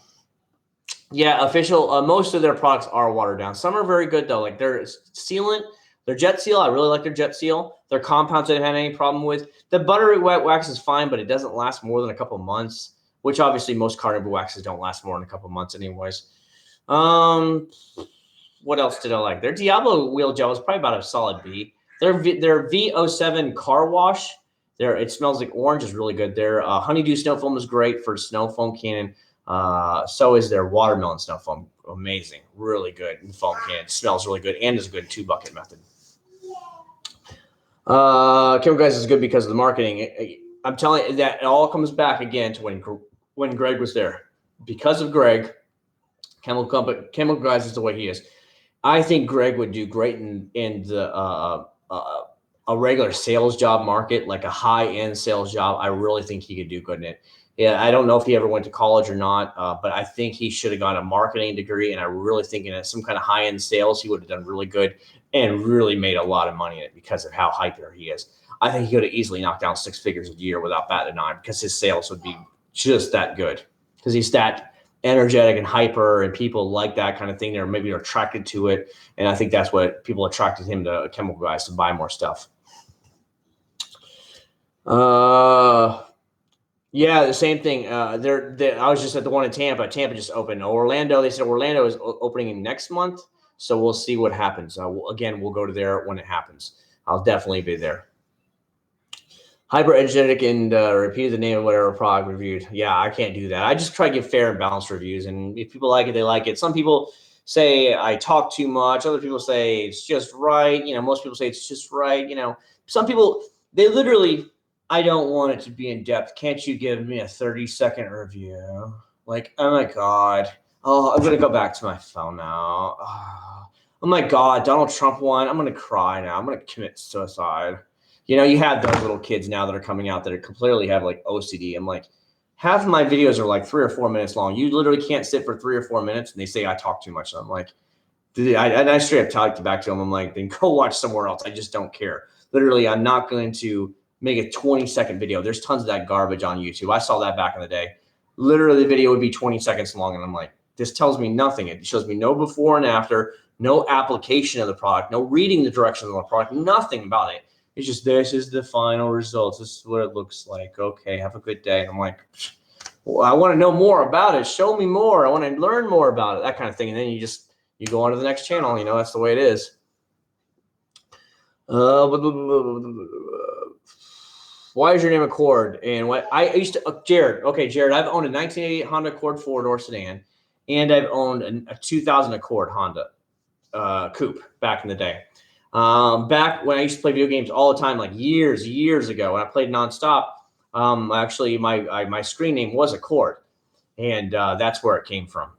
Yeah, official. Most of their products are watered down. Some are very good though. Like their sealant, their Jet Seal. I really like their Jet Seal. Their compounds I didn't have any problem with. The buttery wet wax is fine, but it doesn't last more than a couple months. Which obviously most carnival waxes don't last more than a couple months, anyways. What else did I like? Their Diablo wheel gel is probably about a solid B. Their V07 car wash, it smells like orange, is really good. Their honeydew snow foam is great for snow foam cannon. So is their watermelon snow foam. Amazing. Really good foam can. It smells really good and is a good 2-bucket method. Chemical Guys is good because of the marketing. I'm telling you that it all comes back again to when Greg was there. Because of Greg, Chemical Guys is the way he is. I think Greg would do great in the a regular sales job market, like a high-end sales job. I really think he could do good in it. Yeah, I don't know if he ever went to college or not, but I think he should have got a marketing degree. And I really think in some kind of high end sales, he would have done really good and really made a lot of money in it because of how hyper he is. I think he could have easily knocked down 6 figures a year without batting an eye because his sales would be just that good because he's that energetic and hyper, and people like that kind of thing. They're maybe attracted to it, and I think that's what people attracted him to chemical guys to buy more stuff. Yeah, the same thing. I was just at the one in Tampa. Tampa just opened. Orlando, they said Orlando is opening next month, so we'll see what happens. We'll go to there when it happens. I'll definitely be there. Hyper energetic and repeat the name of whatever product reviewed. Yeah, I can't do that. I just try to give fair and balanced reviews, and if people like it, they like it. Some people say I talk too much. Other people say it's just right. Most people say it's just right. Some people, they literally, I don't want it to be in depth. Can't you give me a 30-second review? Like, oh my God. Oh, I'm going to go back to my phone now. Oh my God, Donald Trump won. I'm going to cry now. I'm going to commit suicide. You have those little kids now that are coming out that are completely have like OCD. I'm like, half of my videos are like 3 or 4 minutes long. You literally can't sit for 3 or 4 minutes, and they say I talk too much. So I'm like, I straight up talked back to them. I'm like, then go watch somewhere else. I just don't care. Literally, I'm not going to make a 20-second video. There's tons of that garbage on YouTube. I saw that back in the day. Literally, the video would be 20 seconds long, and I'm like, this tells me nothing. It shows me no before and after, no application of the product, no reading the directions of the product, nothing about it. It's just, this is the final results. This is what it looks like. Okay, have a good day. And I'm like, well, I want to know more about it. Show me more. I want to learn more about it, that kind of thing. And then you go on to the next channel. That's the way it is. Why is your name Accord? And what I used to, Jared. Okay, Jared, I've owned a 1988 Honda Accord 4-door sedan, and I've owned a 2000 Accord Honda coupe back in the day. Back when I used to play video games all the time, like years ago, when I played nonstop, actually my screen name was Accord, and that's where it came from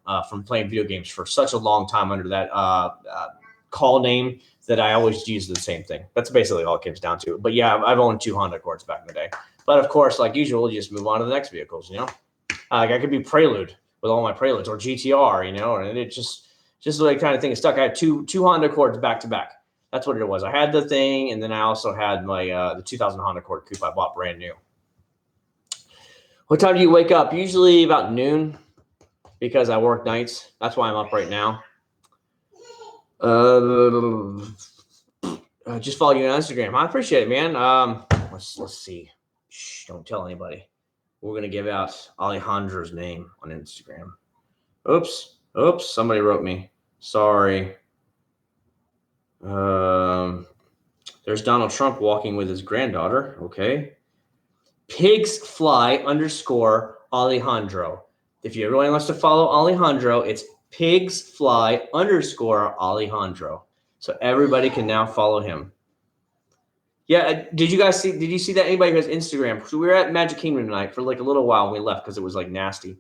playing video games for such a long time under that call name that I always use the same thing. That's basically all it comes down to. But yeah, I've owned 2 Honda Accords back in the day. But of course, like usual, you just move on to the next vehicles. I could be Prelude with all my Preludes, or GTR, and it just the kind of thing is stuck. I had two Honda Accords back to back. That's what it was. I had the thing, and then I also had my the 2000 Honda Accord coupe I bought brand new. What time do you wake up? Usually about noon, because I work nights. That's why I'm up right now. Just follow you on Instagram. I appreciate it, man. Let's see. Shh, don't tell anybody. We're gonna give out Alejandro's name on Instagram. Oops. Somebody wrote me. Sorry. There's Donald Trump walking with his granddaughter. Okay. Pigsfly _ Alejandro. If you really wants to follow Alejandro, it's Pigsfly _ Alejandro. So everybody can now follow him. Yeah, did you see that? Anybody who has Instagram? So we were at Magic Kingdom tonight for like a little while, and we left because it was like nasty.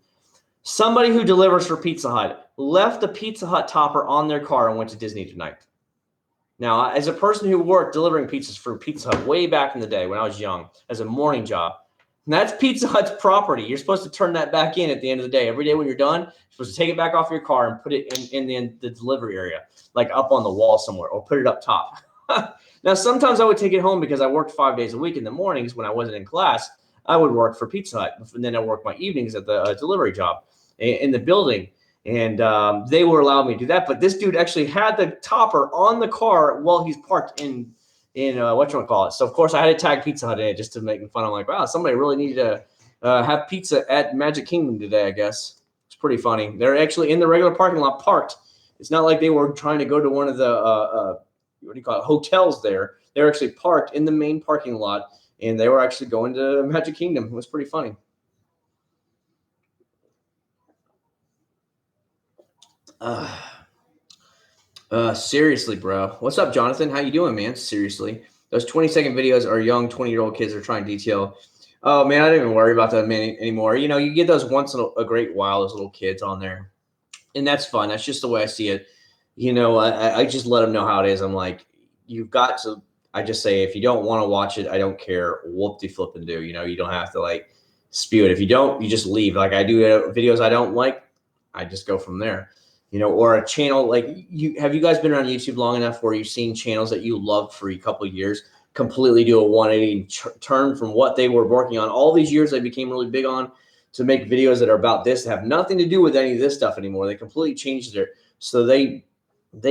Somebody who delivers for Pizza Hut left the Pizza Hut topper on their car and went to Disney tonight. Now, as a person who worked delivering pizzas for Pizza Hut way back in the day when I was young, as a morning job, and that's Pizza Hut's property. You're supposed to turn that back in at the end of the day. Every day when you're done, you're supposed to take it back off your car and put it in the delivery area, like up on the wall somewhere, or put it up top. Now, sometimes I would take it home because I worked 5 days a week in the mornings when I wasn't in class. I would work for Pizza Hut, and then I worked my evenings at the delivery job in the building. And they were allowing me to do that. But this dude actually had the topper on the car while he's parked in whatchamacallit. So, of course, I had to tag Pizza Hut in it just to make fun. I'm like, wow, somebody really needed to have pizza at Magic Kingdom today, I guess. It's pretty funny. They're actually in the regular parking lot parked. It's not like they were trying to go to one of the, hotels there. They're actually parked in the main parking lot, and they were actually going to Magic Kingdom. It was pretty funny. Seriously, bro. What's up, Jonathan? How you doing, man? Seriously. Those 20-second videos are young 20-year-old kids are trying to detail. Oh, man, I don't even worry about that anymore. You get those once in a great while, those little kids on there. And that's fun. That's just the way I see it. I just let them know how it is. I'm like, you've got to – I just say if you don't want to watch it, I don't care. Whoop-de-flip and do. You don't have to, like, spew it. If you don't, you just leave. Like I do videos I don't like, I just go from there. Or a channel like have you guys been around YouTube long enough where you've seen channels that you loved for a couple of years completely do a 180 turn from what they were working on all these years they became really big on to make videos that are about this, have nothing to do with any of this stuff anymore. They completely changed so they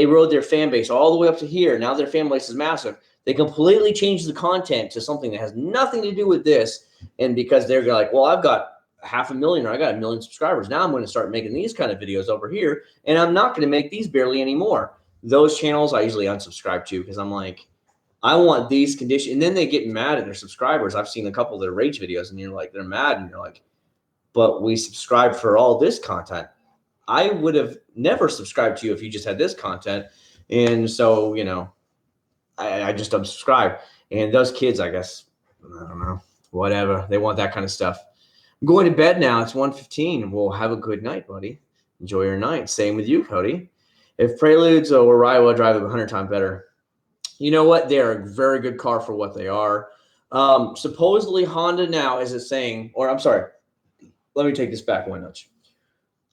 rode their fan base all the way up to here. Now their fan base is massive. They completely changed the content to something that has nothing to do with this. And because they're like, well, I've got 500,000 or I got 1 million subscribers. Now I'm going to start making these kind of videos over here. And I'm not going to make these barely anymore. Those channels I usually unsubscribe to because I'm like, I want these conditions. And then they get mad at their subscribers. I've seen a couple of their rage videos and you're like, they're mad. And you're like, but we subscribe for all this content. I would have never subscribed to you if you just had this content. And so, I just unsubscribe. And those kids, I guess, I don't know, whatever. They want that kind of stuff. I'm going to bed now. It's 1:15. Well, have a good night, buddy. Enjoy your night. Same with you, Cody. If Preludes or Ride will drive them 100 times better. You know what? They're a very good car for what they are. Supposedly Honda now is saying, or I'm sorry, let me take this back one notch.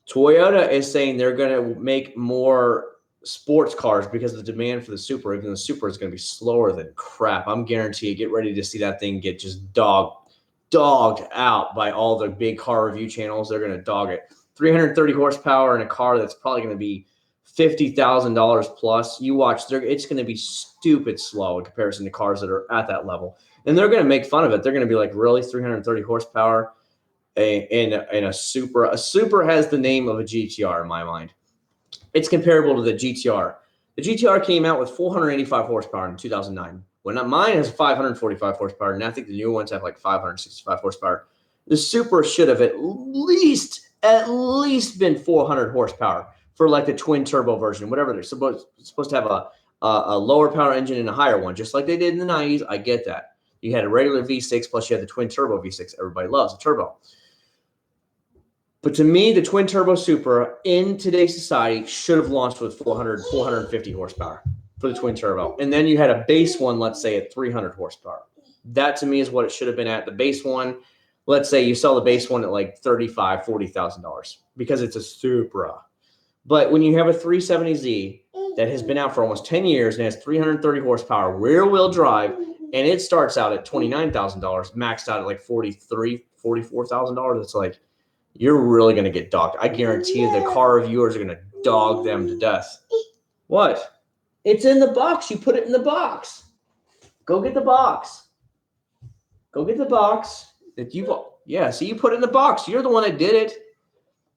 Toyota is saying they're going to make more sports cars because of the demand for the Supra. Even the Supra is going to be slower than crap. I'm guaranteed. Get ready to see that thing get just dogged out by all the big car review channels. They're going to dog it. 330 horsepower in a car that's probably going to be $50,000 plus. You watch, it's going to be stupid slow in comparison to cars that are at that level. And they're going to make fun of it. They're going to be like, really, 330 horsepower in a Supra? A Supra has the name of a GTR in my mind. It's comparable to the GTR. The GTR came out with 485 horsepower in 2009. When mine has 545 horsepower, and I think the new ones have like 565 horsepower. The Supra should have at least been 400 horsepower for like the twin turbo version, whatever they're supposed to have a lower power engine and a higher one, just like they did in the 90s. I get that. You had a regular V6 plus you had the twin turbo V6. Everybody loves a turbo. But to me, the twin turbo Supra in today's society should have launched with 450 horsepower for the twin turbo. And then you had a base one, let's say at 300 horsepower. That to me is what it should have been at. The base one, let's say you sell the base one at like $35,000, $40,000 because it's a Supra. But when you have a 370Z that has been out for almost 10 years and has 330 horsepower, rear wheel drive, and it starts out at $29,000, maxed out at like $43,000, $44,000, it's like, you're really going to get dogged. I guarantee you the car reviewers are going to dog them to death. What? It's in the box. You put it in the box. Go get the box. Go get the box that you bought. Yeah, so you put it in the box. You're the one that did it.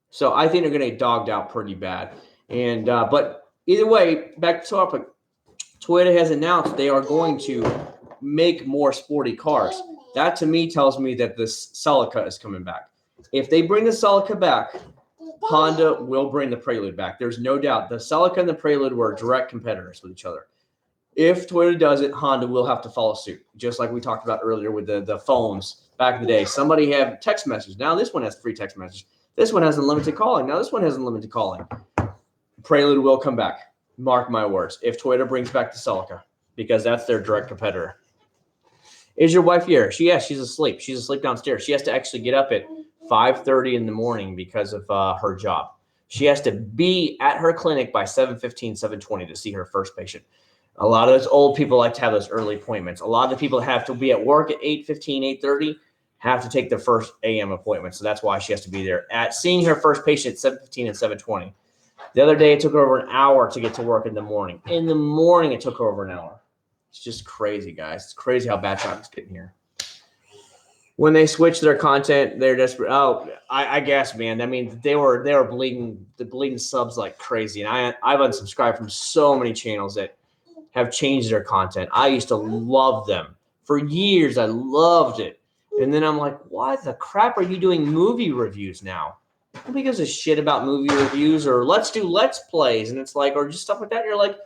So I think they're going to get dogged out pretty bad. And but either way, back to the topic. Toyota has announced they are going to make more sporty cars. That to me tells me that this Celica is coming back. If they bring the Celica back, Honda will bring the Prelude back. There's no doubt. The Celica and the Prelude were direct competitors with each other. If Toyota does it, Honda will have to follow suit, just like we talked about earlier with the phones back in the day. Somebody had text message. Now this one has free text message. This one has unlimited calling. Now this one has unlimited calling. Prelude will come back. Mark my words. If Toyota brings back the Celica, because that's their direct competitor. Is your wife here? She's asleep. She's asleep downstairs. She has to actually get up at 5:30 in the morning because of her job. She has to be at her clinic by 7:15, 7:20 to see her first patient. A lot of those old people like to have those early appointments. A lot of the people have to be at work at 8:15, 8:30, have to take their first AM appointment. So that's why she has to be there at seeing her first patient at 7:15 and 7:20. The other day, it took her over an hour to get to work in the morning. In the morning, it took her over an hour. It's just crazy, guys. It's crazy how bad traffic's getting here. When they switch their content, they're desperate. Oh, I guess, man. I mean, they were bleeding subs like crazy, and I've unsubscribed from so many channels that have changed their content. I used to love them for years. I loved it, and then I'm like, why the crap are you doing movie reviews now? Nobody gives a shit about movie reviews, or let's do let's plays, and it's like, or just stuff like that. And you're like,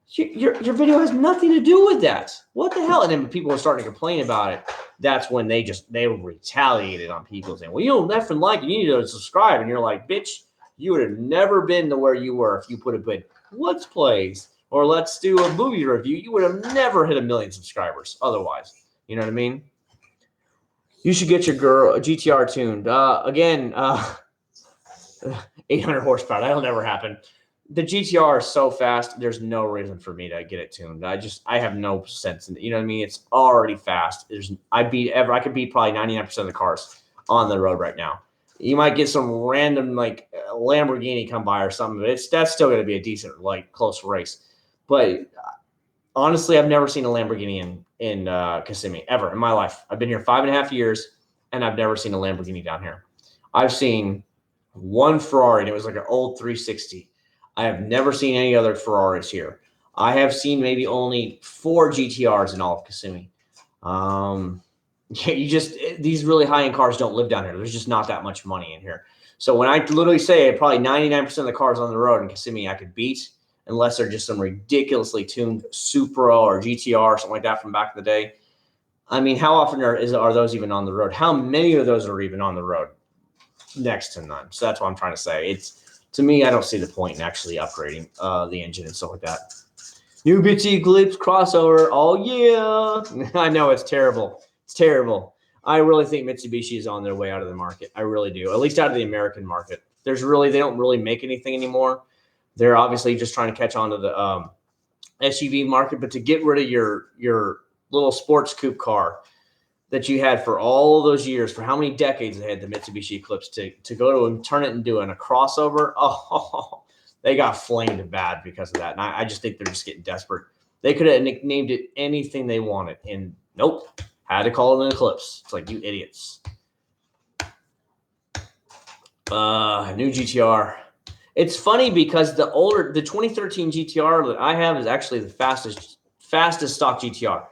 your video has nothing to do with that. What the hell? And then people are starting to complain about it. That's when they retaliated on people saying, well, you don't effing like it. You need to subscribe. And you're like, bitch, you would have never been to where you were if you put a bit let's plays or let's do a movie review. You would have never hit 1 million subscribers otherwise. You know what I mean? You should get your girl a GTR tuned. Again, 800 horsepower. That'll never happen. The GTR is so fast. There's no reason for me to get it tuned. I have no sense in it. You know what I mean? It's already fast. I could beat probably 99% of the cars on the road right now. You might get some random like Lamborghini come by or something, but that's still going to be a decent like close race. But honestly, I've never seen a Lamborghini in Kissimmee ever in my life. I've been here 5.5 years, and I've never seen a Lamborghini down here. I've seen one Ferrari, and it was like an old 360. I have never seen any other Ferraris here. I have seen maybe only 4 GTRs in all of Kissimmee. These really high-end cars don't live down here. There's just not that much money in here. So when I literally say probably 99% of the cars on the road in Kissimmee I could beat, unless they're just some ridiculously tuned Supra or GTR or something like that from back in the day. I mean, how often are those even on the road? How many of those are even on the road? Next to none. So that's what I'm trying to say. To me, I don't see the point in actually upgrading the engine and stuff like that. New Bitsy Eclipse crossover. Oh, yeah. I know, it's terrible. It's terrible. I really think Mitsubishi is on their way out of the market. I really do. At least out of the American market. They don't really make anything anymore. They're obviously just trying to catch on to the SUV market. But to get rid of your little sports coupe car that you had for all those years, for how many decades they had the Mitsubishi Eclipse, to go to and turn it and do a crossover, they got flamed bad because of that. And I just think they're just getting desperate. They could have named it anything they wanted, and nope, had to call it an Eclipse. It's like, you idiots. New GTR. It's funny because the 2013 GTR that I have is actually the fastest stock GTR.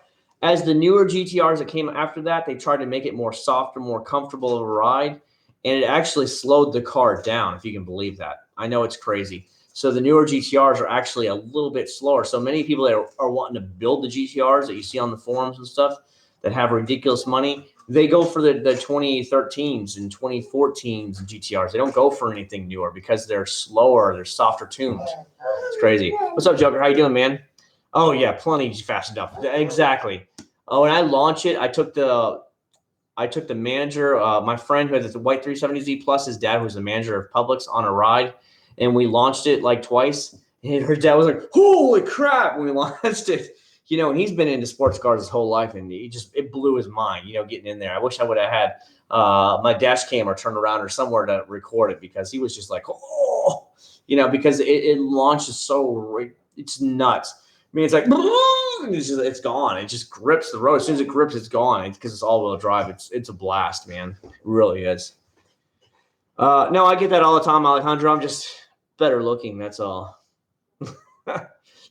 As the newer GTRs that came after that, they tried to make it more softer, more comfortable of a ride, and it actually slowed the car down, if you can believe that. I know it's crazy. So the newer GTRs are actually a little bit slower. So many people that are wanting to build the GTRs that you see on the forums and stuff that have ridiculous money, they go for the 2013s and 2014s GTRs. They don't go for anything newer because they're slower, they're softer tuned. It's crazy. What's up, Joker? How you doing, man? Oh, yeah, plenty fast enough. Exactly. Oh, when I launch it, I took the manager, my friend who has the white 370Z plus, his dad, who's the manager of Publix, on a ride, and we launched it like twice. And her dad was like, "Holy crap!" when we launched it. And he's been into sports cars his whole life, and it blew his mind, getting in there. I wish I would have had my dash cam or turned around or somewhere to record it, because he was just like, oh, because it launches so, it's nuts. I mean, it's like, it's gone. It just grips the road. As soon as it grips, it's gone. It's because it's all-wheel drive. It's a blast, man. It really is. No, I get that all the time, Alejandro. I'm just better looking. That's all.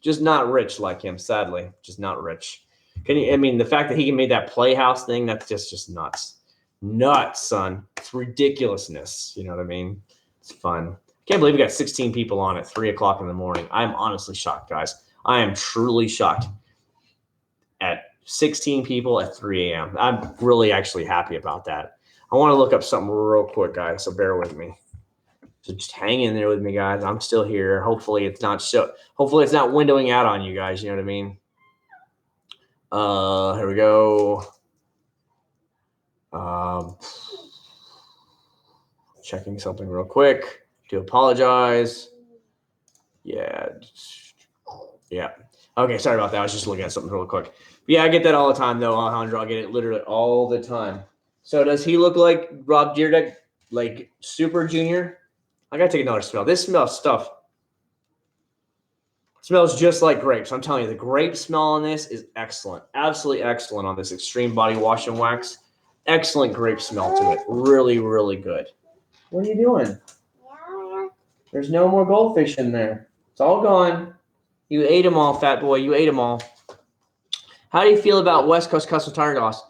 Just not rich like him, sadly. Just not rich. The fact that he made that Playhouse thing, that's just nuts. Nuts, son. It's ridiculousness. You know what I mean? It's fun. I can't believe we got 16 people on at 3 o'clock in the morning. I'm honestly shocked, guys. I am truly shocked at 16 people at 3 a.m. I'm really actually happy about that. I want to look up something real quick, guys, so bear with me. So just hang in there with me, guys. I'm still here. Hopefully it's not windowing out on you guys. You know what I mean? Here we go. Checking something real quick. Do apologize. Yeah. Okay, sorry about that. I was just looking at something real quick. But yeah, I get that all the time, though, Alejandro. I get it literally all the time. So does he look like Rob Dyrdek, like Super Junior? I gotta take another smell. This smells smells just like grapes. I'm telling you, the grape smell on this is excellent. Absolutely excellent on this Extreme Body Wash and Wax. Excellent grape smell to it. Really, really good. What are you doing? There's no more goldfish in there. It's all gone. You ate them all, fat boy. You ate them all. How do you feel about West Coast Custom Tire Gloss?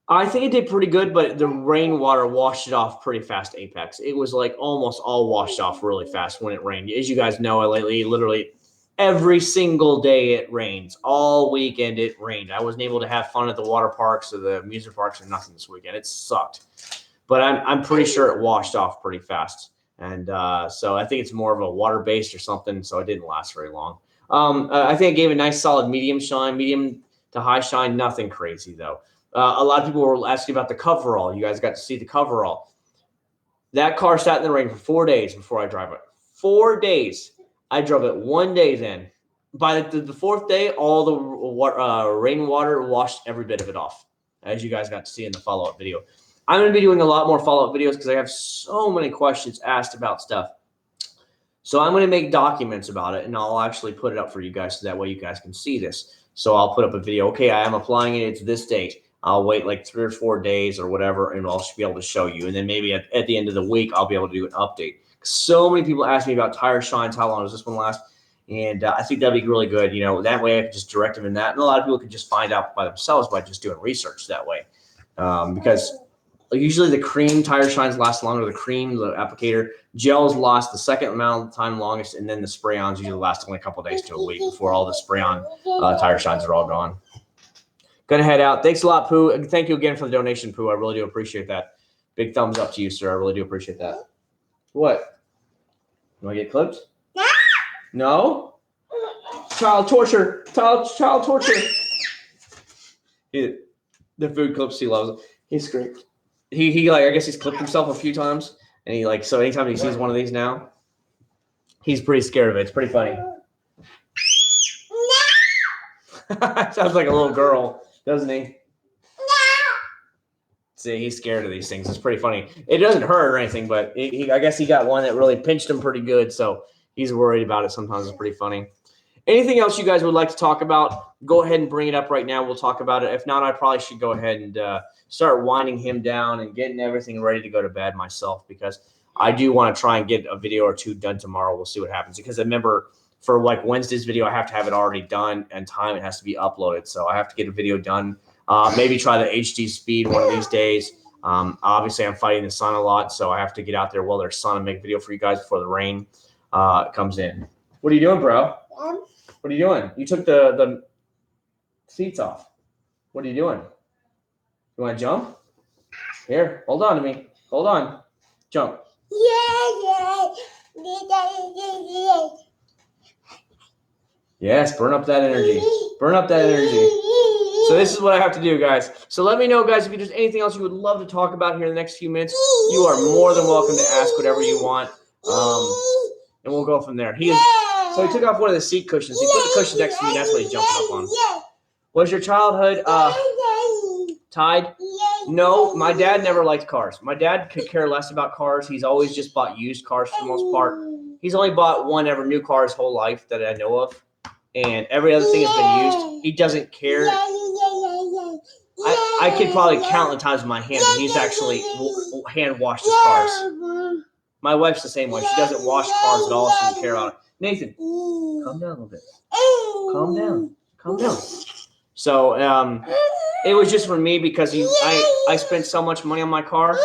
I think it did pretty good, but the rainwater washed it off pretty fast, Apex. It was like almost all washed off really fast when it rained. As you guys know, lately, literally every single day it rains. All weekend it rained. I wasn't able to have fun at the water parks or the amusement parks or nothing this weekend. It sucked. But I'm pretty sure it washed off pretty fast. And so I think it's more of a water-based or something, so it didn't last very long. I think I gave a nice solid medium to high shine. Nothing crazy, though. A lot of people were asking about the coverall. You guys got to see the coverall. That car sat in the rain for 4 days before I drive it. 4 days. I drove it 1 day then. By the fourth day, all the rainwater washed every bit of it off, as you guys got to see in the follow-up video. I'm going to be doing a lot more follow-up videos because I have so many questions asked about stuff. So I'm going to make documents about it, and I'll actually put it up for you guys so that way you guys can see this. So I'll put up a video. Okay, I am applying it. It's this date. I'll wait like 3 or 4 days or whatever, and I'll be able to show you. And then maybe at the end of the week, I'll be able to do an update. So many people ask me about tire shines. How long does this one last? And I think that'd be really good. That way I can just direct them in that. And a lot of people can just find out by themselves by just doing research that way. Because usually the cream tire shines last longer. The applicator gels last the second amount of time longest. And then the spray-ons usually last only a couple of days to a week before all the spray-on tire shines are all gone. Gonna head out. Thanks a lot, Pooh. And thank you again for the donation, Pooh. I really do appreciate that. Big thumbs up to you, sir. I really do appreciate that. What? You want to get clipped? No? Child torture. Child torture. The food clips he loves. He screamed. He I guess he's clipped himself a few times. And so anytime he sees one of these now, he's pretty scared of it. It's pretty funny. Sounds like a little girl, doesn't he? See, he's scared of these things. It's pretty funny. It doesn't hurt or anything, but I guess he got one that really pinched him pretty good, so he's worried about it. Sometimes it's pretty funny. Anything else you guys would like to talk about, go ahead and bring it up right now. We'll talk about it. If not, I probably should go ahead and start winding him down and getting everything ready to go to bed myself, because I do want to try and get a video or two done tomorrow. We'll see what happens, because I remember for like Wednesday's video, I have to have it already done and time. It has to be uploaded, so I have to get a video done. Maybe try the HD speed one of these days. Obviously, I'm fighting the sun a lot, so I have to get out there while there's sun and make a video for you guys before the rain comes in. What are you doing, bro? What are you doing? You took the seats off. What are you doing? You want to jump? Here, hold on to me. Hold on. Jump. Yes, burn up that energy. Burn up that energy. So this is what I have to do, guys. So let me know, guys, if there's anything else you would love to talk about here in the next few minutes. You are more than welcome to ask whatever you want, and we'll go from there. So he took off one of the seat cushions. He put the cushion next to me. That's what he jumped up on. Was your childhood tied? No, my dad never liked cars. My dad could care less about cars. He's always just bought used cars for the most part. He's only bought one ever new car his whole life that I know of. And every other thing has been used. He doesn't care. I could probably count the times in my hand that he's actually hand washed his cars. My wife's the same way. She doesn't wash cars at all. She doesn't care about it. Nathan, calm down a little bit. Calm down. Calm down. So it was just for me because I spent so much money on my car.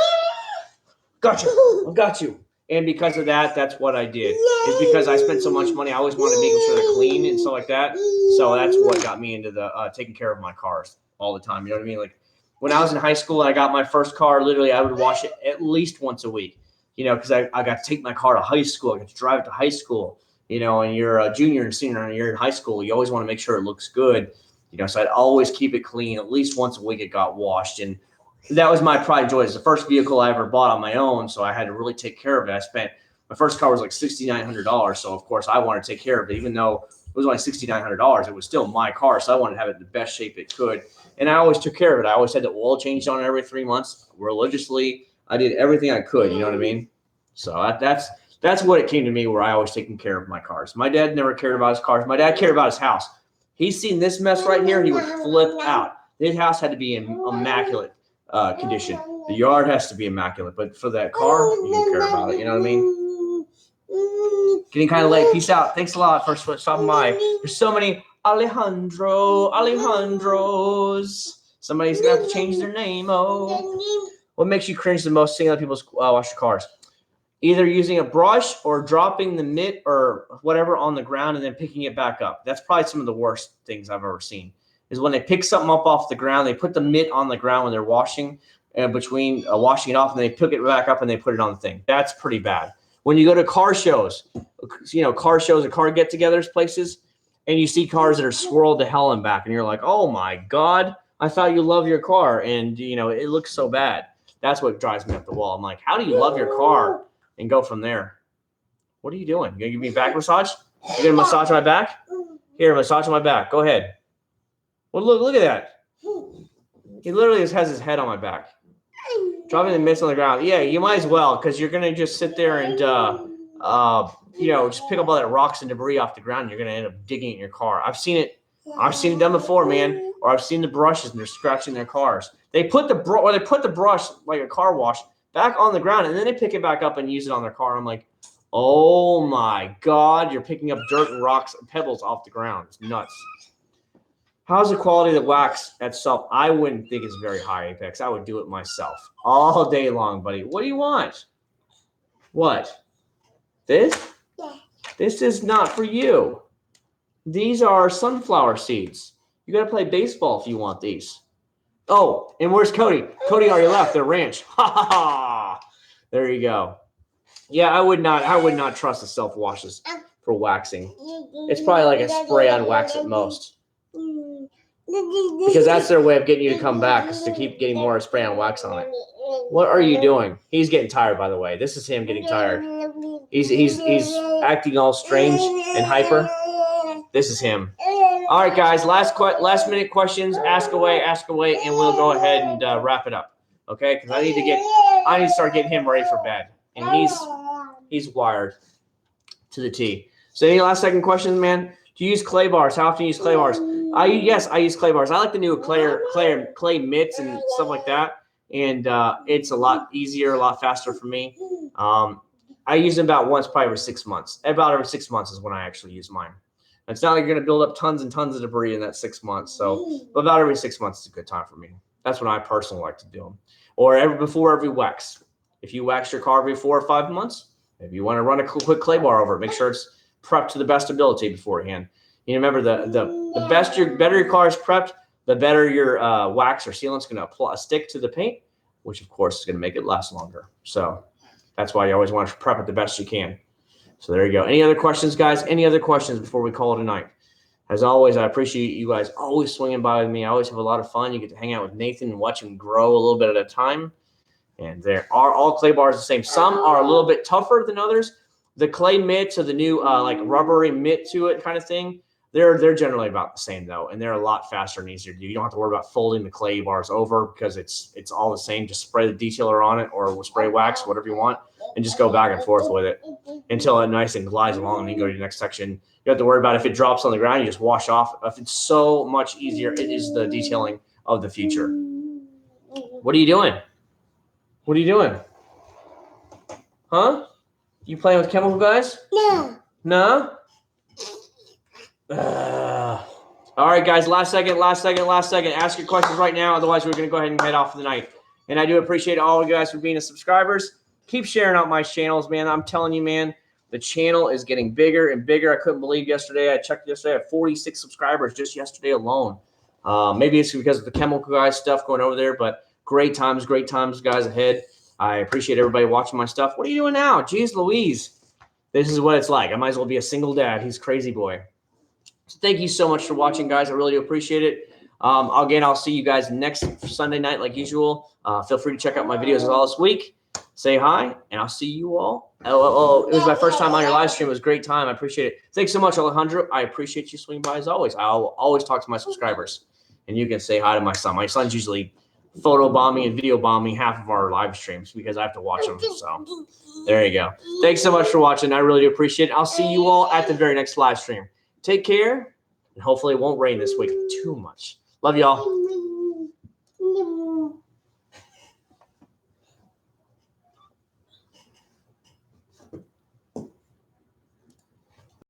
Gotcha. I got you. And because of that, that's what I did. It's because I spent so much money. I always wanted to make sure they're clean and stuff like that. So that's what got me into the taking care of my cars all the time. You know what I mean? Like when I was in high school and I got my first car, literally I would wash it at least once a week. Because I got to take my car to high school. I got to drive it to high school. And you're a junior and senior and you're in high school. You always want to make sure it looks good. So I'd always keep it clean. At least once a week it got washed. And that was my pride and joy. It's the first vehicle I ever bought on my own, so I had to really take care of it. My first car was like $6,900, so of course I wanted to take care of it. Even though it was only $6,900, it was still my car, so I wanted to have it in the best shape it could. And I always took care of it. I always had the oil changed on it every 3 months religiously. I did everything I could, you know what I mean? So that's what it came to me, where I always taking care of my cars. My dad never cared about his cars. My dad cared about his house. He's seen this mess right here, he would flip out. His house had to be in immaculate condition. The yard has to be immaculate, but for that car, you don't care about it. You know what I mean? Getting kind of late. Peace out. Thanks a lot for stopping by. There's so many Alejandros. Somebody's gonna have to change their name. Oh, what makes you cringe the most seeing other people wash your cars? Either using a brush or dropping the mitt or whatever on the ground and then picking it back up. That's probably some of the worst things I've ever seen. Is when they pick something up off the ground, they put the mitt on the ground when they're washing, between washing it off, and they pick it back up and they put it on the thing. That's pretty bad. When you go to car shows, car shows and car get-togethers places, and you see cars that are swirled to hell and back, and you're like, oh my God, I thought you love your car, and it looks so bad. That's what drives me up the wall. I'm like, how do you love your car and go from there? What are you doing? You gonna give me a back massage? You gonna massage my back? Here, massage my back. Go ahead. Well, look at that. He literally just has his head on my back. Dropping the mitts on the ground. Yeah, you might as well, because you're gonna just sit there and just pick up all that rocks and debris off the ground. And you're gonna end up digging in your car. I've seen it done before, man. Or I've seen the brushes and they're scratching their cars. They put the brush like a car wash back on the ground, and then they pick it back up and use it on their car. I'm like, oh my God, you're picking up dirt and rocks and pebbles off the ground. It's nuts. How's the quality of the wax itself? I wouldn't think it's very high, Apex. I would do it myself all day long, buddy. What do you want? What? This? Yeah. This is not for you. These are sunflower seeds. You got to play baseball if you want these. Oh, and where's Cody? Cody on your left, the ranch. Ha ha ha. There you go. Yeah, I would not trust the self-washes for waxing. It's probably like a spray-on wax at most. Because that's their way of getting you to come back, is to keep getting more spray on wax on it. What are you doing? He's getting tired, by the way. This is him getting tired. He's acting all strange and hyper. This is him. All right, guys. Last minute questions. Ask away, and we'll go ahead and wrap it up. Okay? Because I need to start getting him ready for bed, and he's wired to the T. So any last second questions, man? Do you use clay bars? How often do you use clay bars? Yes, I use clay bars. I like the new clay mitts and stuff like that, and it's a lot easier, a lot faster for me. I use them about once, probably every 6 months. About every 6 months is when I actually use mine. It's not like you're going to build up tons and tons of debris in that 6 months. So, but about every 6 months is a good time for me. That's when I personally like to do them. Or before every wax. If you wax your car every 4 or 5 months, maybe you want to run a quick clay bar over it. Make sure it's prepped to the best ability beforehand. You remember the better your car is prepped, the better your wax or sealant's going to stick to the paint, which of course is going to make it last longer. So that's why you always want to prep it the best you can. So there you go. Any other questions, guys? Any other questions before we call it a night? As always, I appreciate you guys always swinging by with me. I always have a lot of fun. You get to hang out with Nathan and watch him grow a little bit at a time. And there are all clay bars the same. Some are a little bit tougher than others. The clay mitts or the new like rubbery mitt to it kind of thing, they're generally about the same though, and they're a lot faster and easier to do. You don't have to worry about folding the clay bars over because it's all the same. Just spray the detailer on it or we'll spray wax, whatever you want, and just go back and forth with it until it nice and glides along and you go to the next section. You don't have to worry about if it drops on the ground, you just wash off. It's so much easier. It is the detailing of the future. What are you doing? What are you doing? Huh? You playing with chemical guys? No. No? All right, guys. Last second. Ask your questions right now. Otherwise, we're going to go ahead and head off for the night. And I do appreciate all of you guys for being subscribers. Keep sharing out my channels, man. I'm telling you, man, the channel is getting bigger and bigger. I couldn't believe yesterday. I checked yesterday. I had 46 subscribers just yesterday alone. Maybe it's because of the chemical guys stuff going over there, but great times, guys, ahead. I appreciate everybody watching my stuff. What are you doing now? Jeez Louise. This is what it's like. I might as well be a single dad. He's crazy boy. So thank you so much for watching, guys. I really do appreciate it. Again, I'll see you guys next Sunday night like usual. Feel free to check out my videos all this week. Say hi, and I'll see you all. Oh, it was my first time on your live stream. It was a great time. I appreciate it. Thanks so much, Alejandro. I appreciate you swinging by as always. I'll always talk to my subscribers, and you can say hi to my son. My son's usually photo bombing and video bombing half of our live streams because I have to watch them. So there you go. Thanks so much for watching. I really do appreciate it. I'll see you all at the very next live stream. Take care, and hopefully it won't rain this week too much. Love y'all.